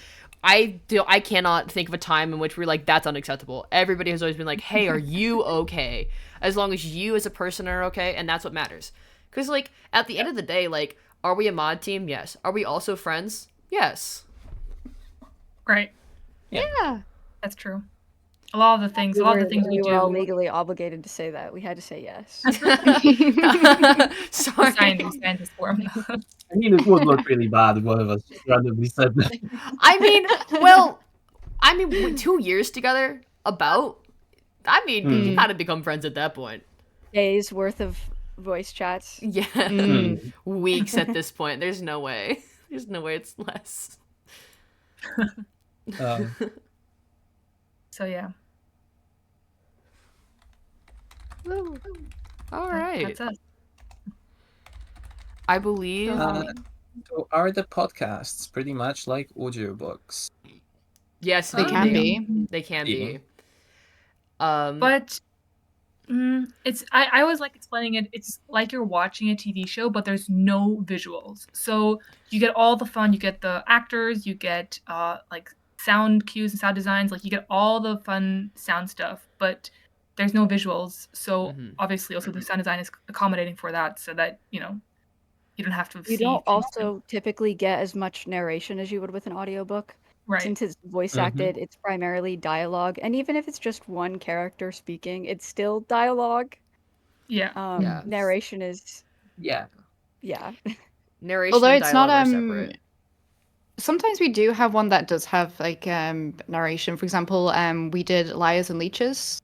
I cannot think of a time in which we're like, that's unacceptable. Everybody has always been like, hey, are you okay? As long as you as a person are okay, and that's what matters. Because like at the end of the day, like, are we a mod team? Yes. Are we also friends? Yes. Right. Yeah. That's true. A lot of the things we were do. all legally obligated to say that. We had to say yes. Sorry. Scientists form. I mean, it would look really bad if one of us randomly said that. I mean, 2 years together, you kind of become friends at that point. Days worth of voice chats. Yeah. Weeks at this point. There's no way. There's no way it's less. So yeah. All right. That's us. I believe. So are the podcasts pretty much like audiobooks? Yes, They can be. They can Yeah. be. But it's I always like explaining it. It's like you're watching a TV show, but there's no visuals. So you get all the fun. You get the actors. You get like sound cues and sound designs. Like you get all the fun sound stuff, but there's no visuals. So obviously, also the sound design is accommodating for that, so that you don't have to. You don't also typically get as much narration as you would with an audiobook. Right. Since it's voice acted, it's primarily dialogue. And even if it's just one character speaking, it's still dialogue. Yeah. Narration is Yeah. Narration Although and it's not dialogue are separate. sometimes we do have one that does have like narration. For example, we did Liars and Leeches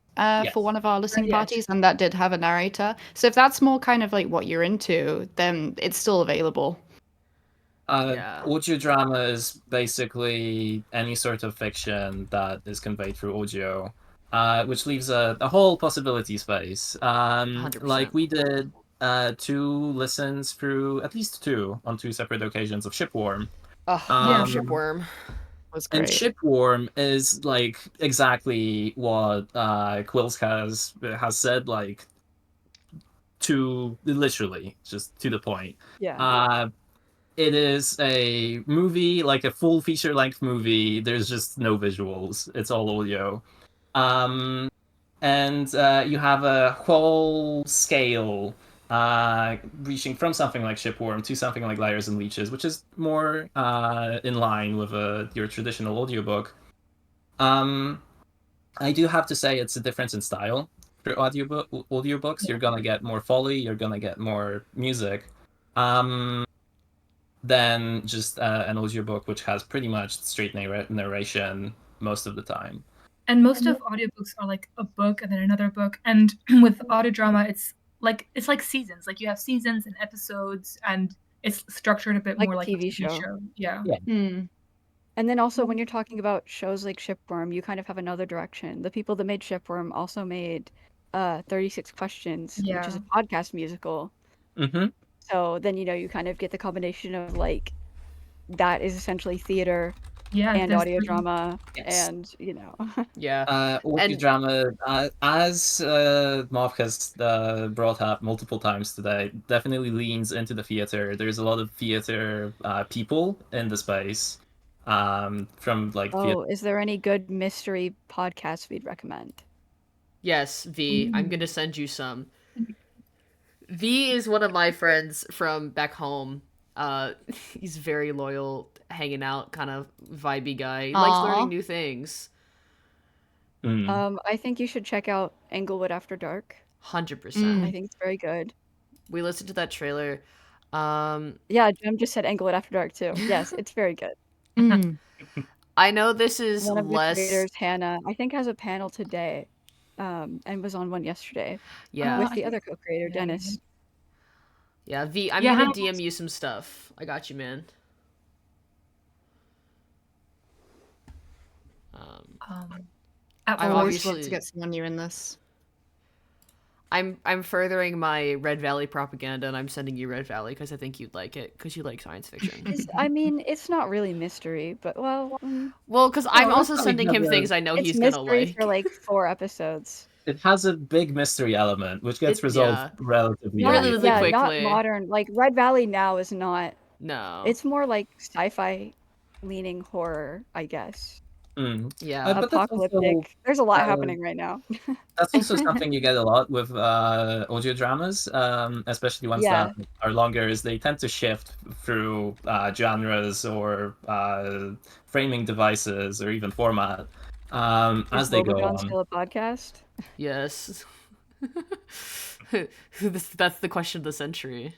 for one of our listening parties, and that did have a narrator. So if that's more kind of like what you're into, then it's still available. Audio drama is basically any sort of fiction that is conveyed through audio, which leaves a whole possibility space. 100%. Like we did 2 listens through, at least 2, on 2 separate occasions of Shipworm. Shipworm was great. And Shipworm is like exactly what Quills has said, like literally just to the point. Yeah. It is a movie, like a full feature-length movie. There's just no visuals. It's all audio. And you have a whole scale reaching from something like Shipworm to something like Liars and Leeches, which is more in line with your traditional audiobook. I do have to say it's a difference in style. for audiobooks, you're gonna get more Foley, you're gonna get more music, than just an audiobook which has pretty much straight narration most of the time. And most of audiobooks are like a book and then another book. And with audio drama, it's like seasons. Like you have seasons and episodes, and it's structured a bit Like more a like TV a TV show. show. Yeah. Mm. And then also when you're talking about shows like Shipworm, you kind of have another direction. The people that made Shipworm also made 36 Questions, which is a podcast musical. Mm-hmm. So then you kind of get the combination of like that is essentially theater Yeah. and there's audio three- drama Yes. and Yeah. Audio And- drama, as Moth has brought up multiple times today, definitely leans into the theater. There's a lot of theater people in the space. From like Oh, is there any good mystery podcast we'd recommend? Yes, V. I'm gonna send you some. V is one of my friends from back home. He's very loyal, hanging out, kind of vibey guy. He likes Aw. learning new things. I think you should check out Englewood After Dark. 100%. I think it's very good. We listened to that trailer. Yeah, Jim just said Englewood After Dark too. Yes, it's very good. Mm. I know this is One of the less. creators, Hannah, I think has a panel today, and was on one yesterday Yeah, with I the think- other co-creator, yeah. Dennis. yeah. V, I'm Yeah, gonna Hannah DM you some stuff. I got you, man. At I'm I first- always obviously- want to get someone new in this. I'm furthering my Red Valley propaganda, and I'm sending you Red Valley because I think you'd like it because you like science fiction. I mean, it's not really mystery, but Well, because I'm Well, also it's sending him another- things I know it's he's gonna mystery like. for like 4 episodes. It has a big mystery element, which gets Yeah. resolved relatively Not early. really Yeah, quickly. not modern. Like Red Valley now is not. No. It's more like sci-fi leaning horror, I guess. Yeah. But that's also- Apocalyptic. There's a lot uh, happening right now. That's also something you get a lot with audio dramas, especially ones Yeah. that are longer, is they tend to shift through genres or framing devices or even format as Is they go Woebegone on. still a podcast? Yes. That's the question of the century.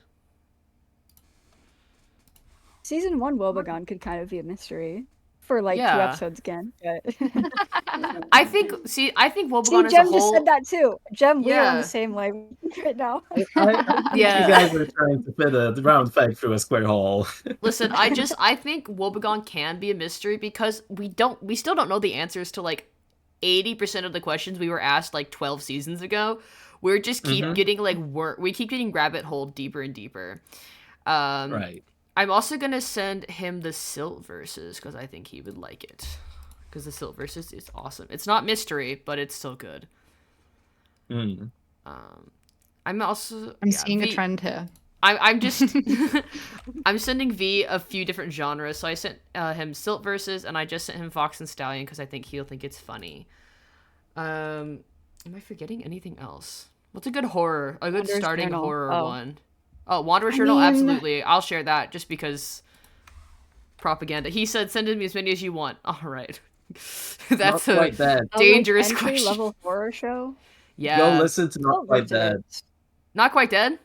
Season 1 Woebegone could kind of be a mystery for like 2 Yeah. episodes again. But... I think Woebegone See, as a Jem whole. just said that too. Jem, we're on Yeah. the same line right now. I think Yeah. you guys are trying to fit a round peg through a square hole. Listen, I think Woebegone can be a mystery because we still don't know the answers to like 80% of the questions we were asked like 12 seasons ago. We're just keep getting like we keep getting rabbit hole deeper and deeper. Right. I'm also gonna send him the Silt verses because I think he would like it. Because the Silt verses is awesome. It's not mystery, but it's still good. I'm also I'm seeing a trend here. I'm just I'm sending V a few different genres. So I sent him Silt verses, and I just sent him Fox and Stallion because I think he'll think it's funny. Am I forgetting anything else? What's a good horror? A good Wanderer's starting Journal. horror Oh. one. Oh, Wanderer's I Journal, mean- absolutely. I'll share that just because propaganda. He said, "Send me as many as you want." All right, that's Not a Quite Dead. dangerous entry question. level horror show. Yeah, Go listen to Oh, Not Quite loved Dead. it. Not Quite Dead.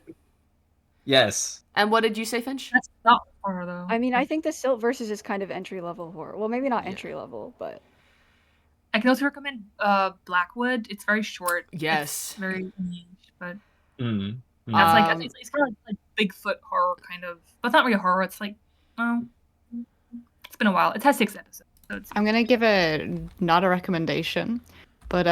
Yes. And what did you say, Finch? That's not horror though. I mean, I think the Silt versus is kind of entry level horror. Well, maybe not Yeah. entry level, but I can also recommend Blackwood. It's very short. Yes. It's very niche, but Mm. that's like Um, it's kind of like Bigfoot horror kind of, but it's not really horror. It's like, oh, it's been a while. It has 6 episodes. So it's, I'm gonna give it not a recommendation, but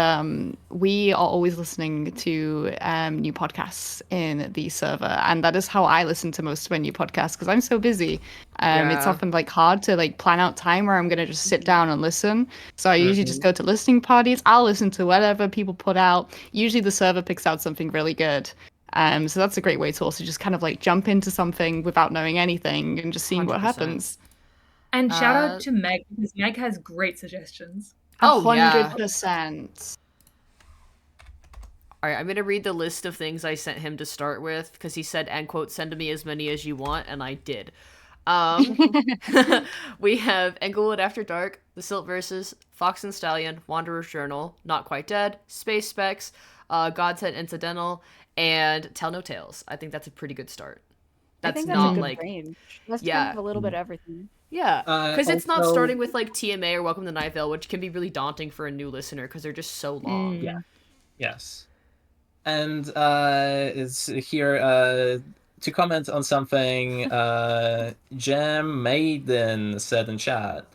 we are always listening to new podcasts in the server, and that is how I listen to most of my new podcasts because I'm so busy. It's Yeah. often like hard to like plan out time where I'm gonna just sit down and listen. So I usually just go to listening parties. I'll listen to whatever people put out. Usually the server picks out something really good. So that's a great way to also just kind of like jump into something without knowing anything and just seeing what 100%. happens. and shout Uh, out to Meg because Meg has great suggestions. Oh, yeah. 100%. All right, I'm gonna read the list of things I sent him to start with because he said, "end quote, send me as many as you want," and I did. We have Englewood After Dark, The Silt Verses, Fox and Stallion, Wanderer's Journal, Not Quite Dead, Space Specs, God Sent Incidental, and Tell No Tales. I think that's a pretty good start. I That's think that's not a good like range. That's kind yeah. of a little bit of everything. Yeah, because it's not Also, starting with like TMA or Welcome to Night Vale, which can be really daunting for a new listener because they're just so long. Yeah. Yes. And is here to comment on something Gem Maiden said in chat.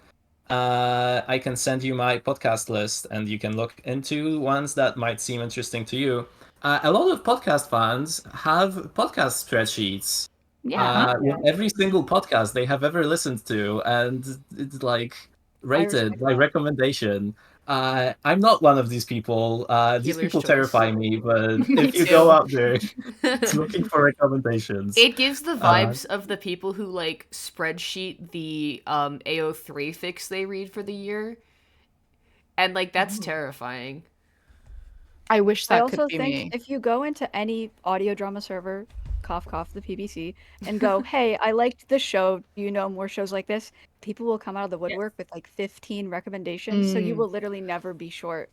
I can send you my podcast list and you can look into ones that might seem interesting to you. A lot of podcast fans have podcast spreadsheets Yeah. with every single podcast they have ever listened to, and it's like rated respect by that. recommendation. I'm not one of these people. These Healer's people choice. terrify me, but Me if you too. go out there looking for recommendations, It gives the vibes of the people who like spreadsheet the AO3 fix they read for the year. And like that's terrifying. I wish I that also could be think me. if you go into any audio drama server, cough cough the PBC, and go, hey, I liked the show, you know more shows like this, people will come out of the woodwork with like 15 recommendations, so you will literally never be short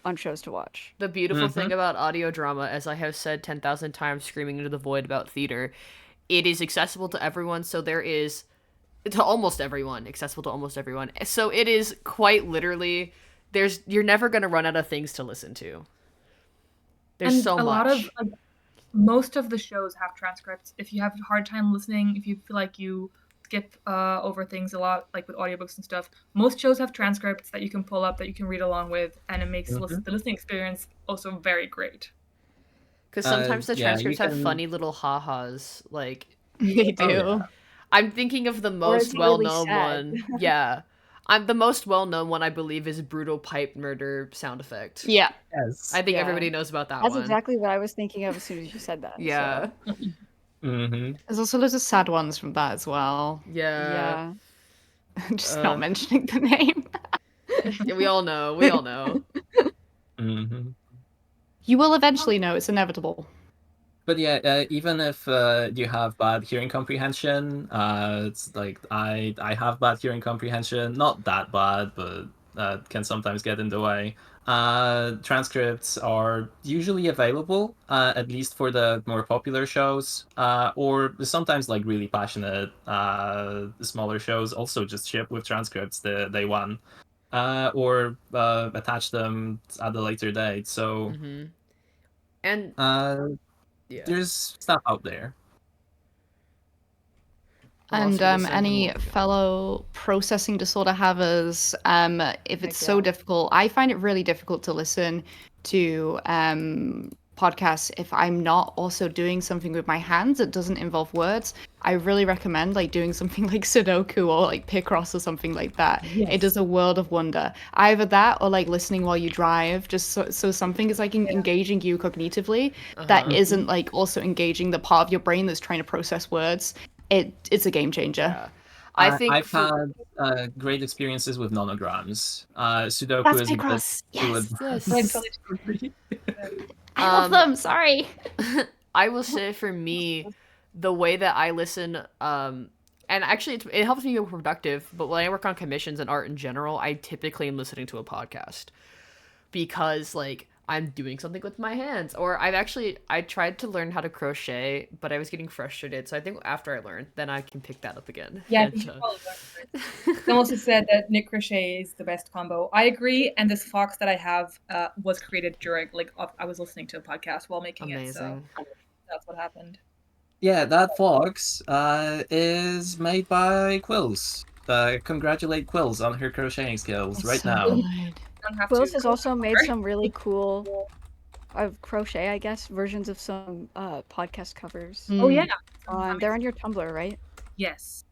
on shows to watch. The beautiful thing about audio drama, as I have said 10,000 times screaming into the void about theater, it is accessible to everyone, so there is to almost everyone, accessible to almost everyone. So it is quite literally you're never going to run out of things to listen to. There's And so a much. lot of like, most of the shows have transcripts. If you have a hard time listening, if you feel like you skip over things a lot, like with audiobooks and stuff, most shows have transcripts that you can pull up that you can read along with, and it makes the listening experience also very great. Because sometimes the yeah, you transcripts have can- funny little ha-has. Like, They do. yeah. I'm thinking of the Or it's most really well-known sad. one. Yeah. The most well-known one, I believe, is brutal pipe murder sound effect. Yeah. Yes. I think Yeah. everybody knows about that That's one. exactly what I was thinking of as soon as you said that. Yeah. So, Mm-hmm. There's also loads of sad ones from that as well. Yeah. yeah. Just not mentioning the name. Yeah, we all know. We all know. Mm-hmm. You will eventually know. It's inevitable. But yeah, even if you have bad hearing comprehension, it's like I have bad hearing comprehension, not that bad, but can sometimes get in the way. Transcripts are usually available, at least for the more popular shows, or sometimes like really passionate smaller shows also just ship with transcripts the day one, or attach them at a later date. So Mm-hmm. And yeah. there's stuff out there. I'll And also listen any to- fellow processing disorder havers, if it's so yeah. difficult, I find it really difficult to listen to podcasts if I'm not also doing something with my hands that doesn't involve words. I really recommend like doing something like Sudoku or like Picross or something like that. It does a world of wonder. Either that or like listening while you drive, just so something is like engaging you cognitively that isn't like also engaging the part of your brain that's trying to process words. It's a game changer. Yeah. I think I've had great experiences with nonograms. Sudoku That's is a bit Picross. Yes. yes. I love them. Sorry. I will say for me, the way that I listen, and actually it helps me be more productive, but when I work on commissions and art in general, I typically am listening to a podcast because like I'm doing something with my hands, or I tried to learn how to crochet, but I was getting frustrated. So I think after I learned, then I can pick that up again. Yeah, I And, think you probably learned it. Someone also said that knit crochet is the best combo. I agree, and this fox that I have was created during I was listening to a podcast while making it, so amazing. that's what happened. Yeah, that fox is made by Quills. Congratulate Quills on her crocheting skills right now. Good. Don't have Quills to has also made some really cool of crochet, I guess, versions of some podcast covers. Oh yeah, They're on your Tumblr, right? yes.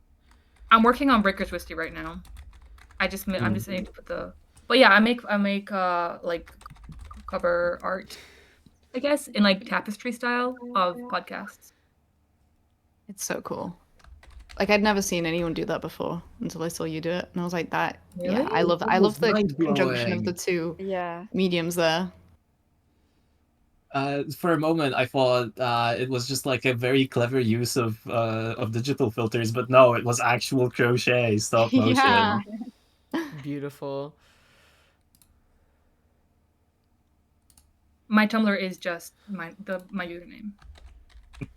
I'm working on Breaker Twisty right now. I'm just saying to put the. But yeah, I make like cover art, I guess, in like tapestry style of podcasts. It's so cool. Like I'd never seen anyone do that before until I saw you do it, and I was like, "That, yeah, Really? I love the conjunction of the Mind-blowing. two Yeah. mediums there." For a moment, I thought it was just like a very clever use of digital filters, but no, it was actual crochet, stop motion. Yeah. Beautiful. My Tumblr is just my username.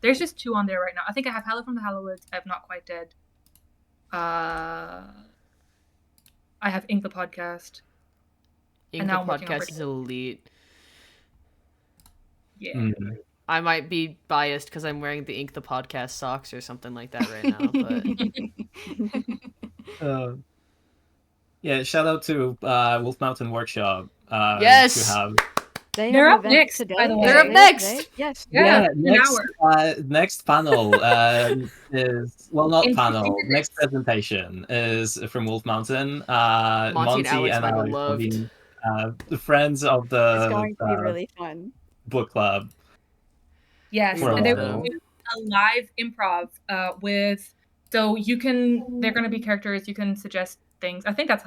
There's just 2 on there right now. I think I have Hello from the Hallowoods. I have Not Quite Dead. I have Ink the Podcast. Ink the Podcast is elite. Yeah. I might be biased because I'm wearing the Ink the Podcast socks or something like that right now, but yeah, shout out to Wolf Mountain Workshop. Yes! To have... They're up next, today. by the way. They're up next! Today? Yes. Yeah, next panel is, well, not 15 panel, minutes. next presentation is from Wolf Mountain. Monty and Alex might have loved. The friends of the It's going to be really fun. book club. Yes, For a and they're while. doing a live improv with. So they're going to be characters. You can suggest things. I think that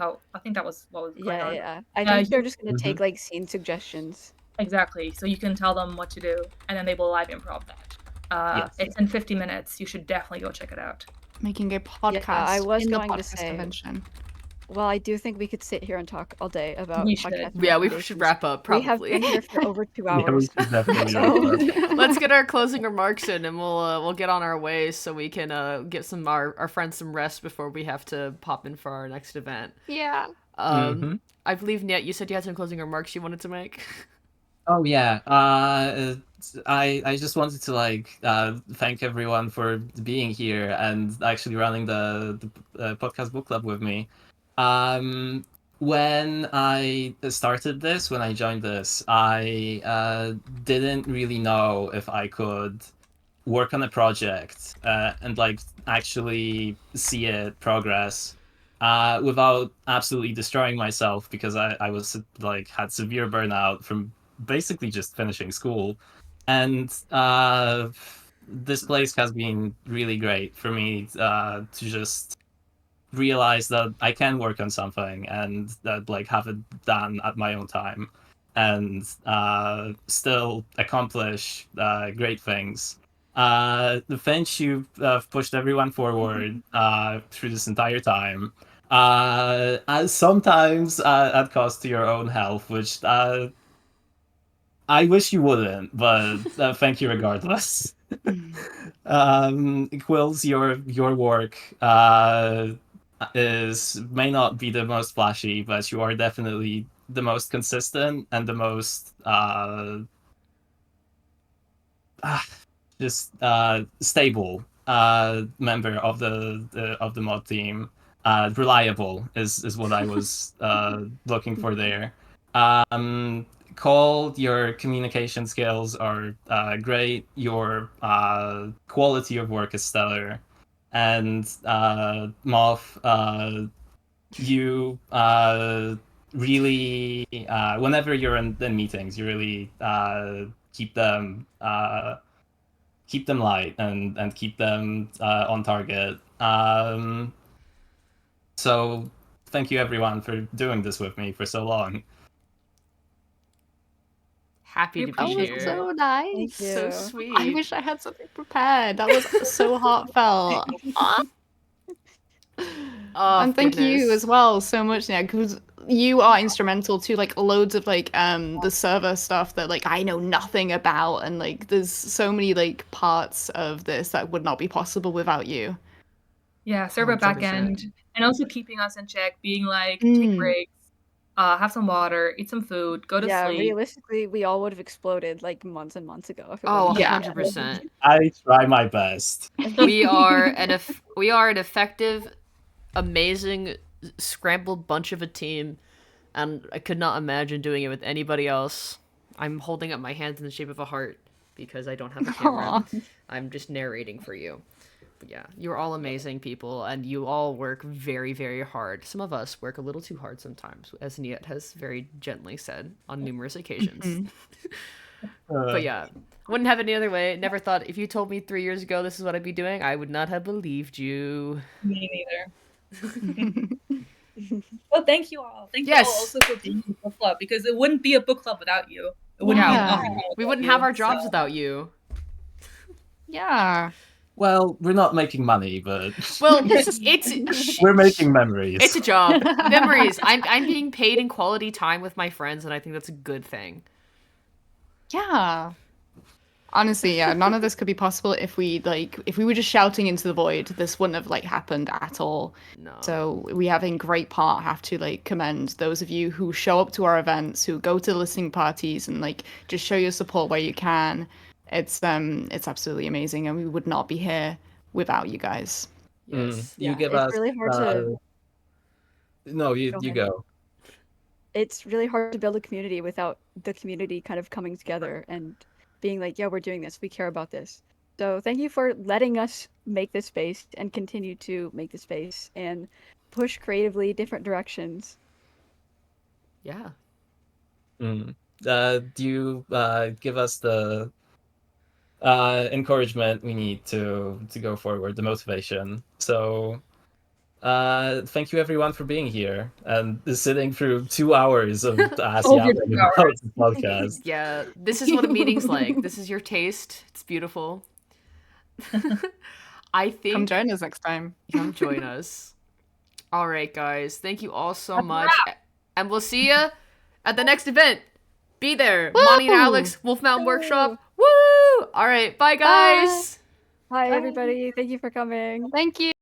was what was going on. Yeah. I think they're just going to take like scene suggestions. Exactly. So you can tell them what to do, and then they will live improv that. Yes. It's in 50 minutes. You should definitely go check it out. Making a podcast. Yeah, I was in the going to podcast say. Convention. Well, I do think we could sit here and talk all day about We should. podcast Yeah, we recommendations. should wrap up, probably. We have been here for over 2 Yeah, we hours. should definitely So- wrap up. Let's get our closing remarks in, and we'll get on our way so we can get our friends some rest before we have to pop in for our next event. Yeah. I believe, Niet, you said you had some closing remarks you wanted to make. Oh yeah, I just wanted to thank everyone for being here and actually running the podcast book club with me. When I started this, when I joined this, I didn't really know if I could work on a project and actually see it progress without absolutely destroying myself, because I was had severe burnout from basically just finishing school. And this place has been really great for me to just realize that I can work on something and that have it done at my own time and still accomplish great things. The Finch, you've pushed everyone forward through this entire time. Sometimes at cost to your own health, which I wish you wouldn't, but thank you regardless. Quills, your work may not be the most flashy, but you are definitely the most consistent and the most stable member of the mod team. Reliable is what I was looking for there. Cole, your communication skills are great. Your quality of work is stellar. And Moth, you really, whenever you're in meetings, you really keep them light and keep them on target. So thank you everyone for doing this with me for so long. Happy to That be was here. so nice. Thank So you. sweet. I wish I had something prepared. That was so heartfelt. Oh, And thank you goodness. as well so much, Nia, because you are instrumental to loads of the server stuff that I know nothing about, and there's so many parts of this that would not be possible without you. Yeah, server 100%. backend, and also keeping us in check, being take breaks, have some water, eat some food, go to sleep. Realistically, we all would have exploded months and months ago. If it Oh, wasn't Yeah. 100%. I try my best. We are an effective, amazing, scrambled bunch of a team, and I could not imagine doing it with anybody else. I'm holding up my hands in the shape of a heart because I don't have a camera. Aw. I'm just narrating for you. But yeah, you're all amazing people, and you all work very, very hard. Some of us work a little too hard sometimes, as Niet has very gently said on numerous occasions. But yeah, wouldn't have it any other way. Never thought, if you told me 3 years ago this is what I'd be doing, I would not have believed you. Me neither. Well, thank you all. Thank Yes. you all also for being in the book club, because it wouldn't be a book club without you. It wouldn't be Yeah. an AuFiCon We without wouldn't you, have our jobs so- without you. Yeah. Well, we're not making money, but Well, it's we're making memories. it's a job. Memories. I'm being paid in quality time with my friends, and I think that's a good thing. Yeah. Honestly, yeah, none of this could be possible if we were just shouting into the void. This wouldn't have like happened at all. No. So we have in great part have to like commend those of you who show up to our events, who go to the listening parties and like just show your support where you can. It's absolutely amazing, and we would not be here without you guys. Yes. You Yeah, give it's us. really hard to No, you Go you ahead. go. it's really hard to build a community without the community kind of coming together and being like, yeah, we're doing this, we care about this. So thank you for letting us make this space and continue to make this space and push creatively different directions. Yeah. Do you give us the encouragement we need to go forward, the motivation? So thank you everyone for being here and sitting through 2 hours of us Over yapping 2 about hours. the podcast. Yeah. This is what a meeting's like. This is your taste. It's beautiful. I think Come join us next time. Come join us. All right, guys. Thank you all so That's a much. And we'll see you at the next event. Be there. Monty and Woo! Alex, Wolf Mountain Workshop. Woo! All right. Bye, guys. Hi Bye. everybody. Thank you for coming. Thank you.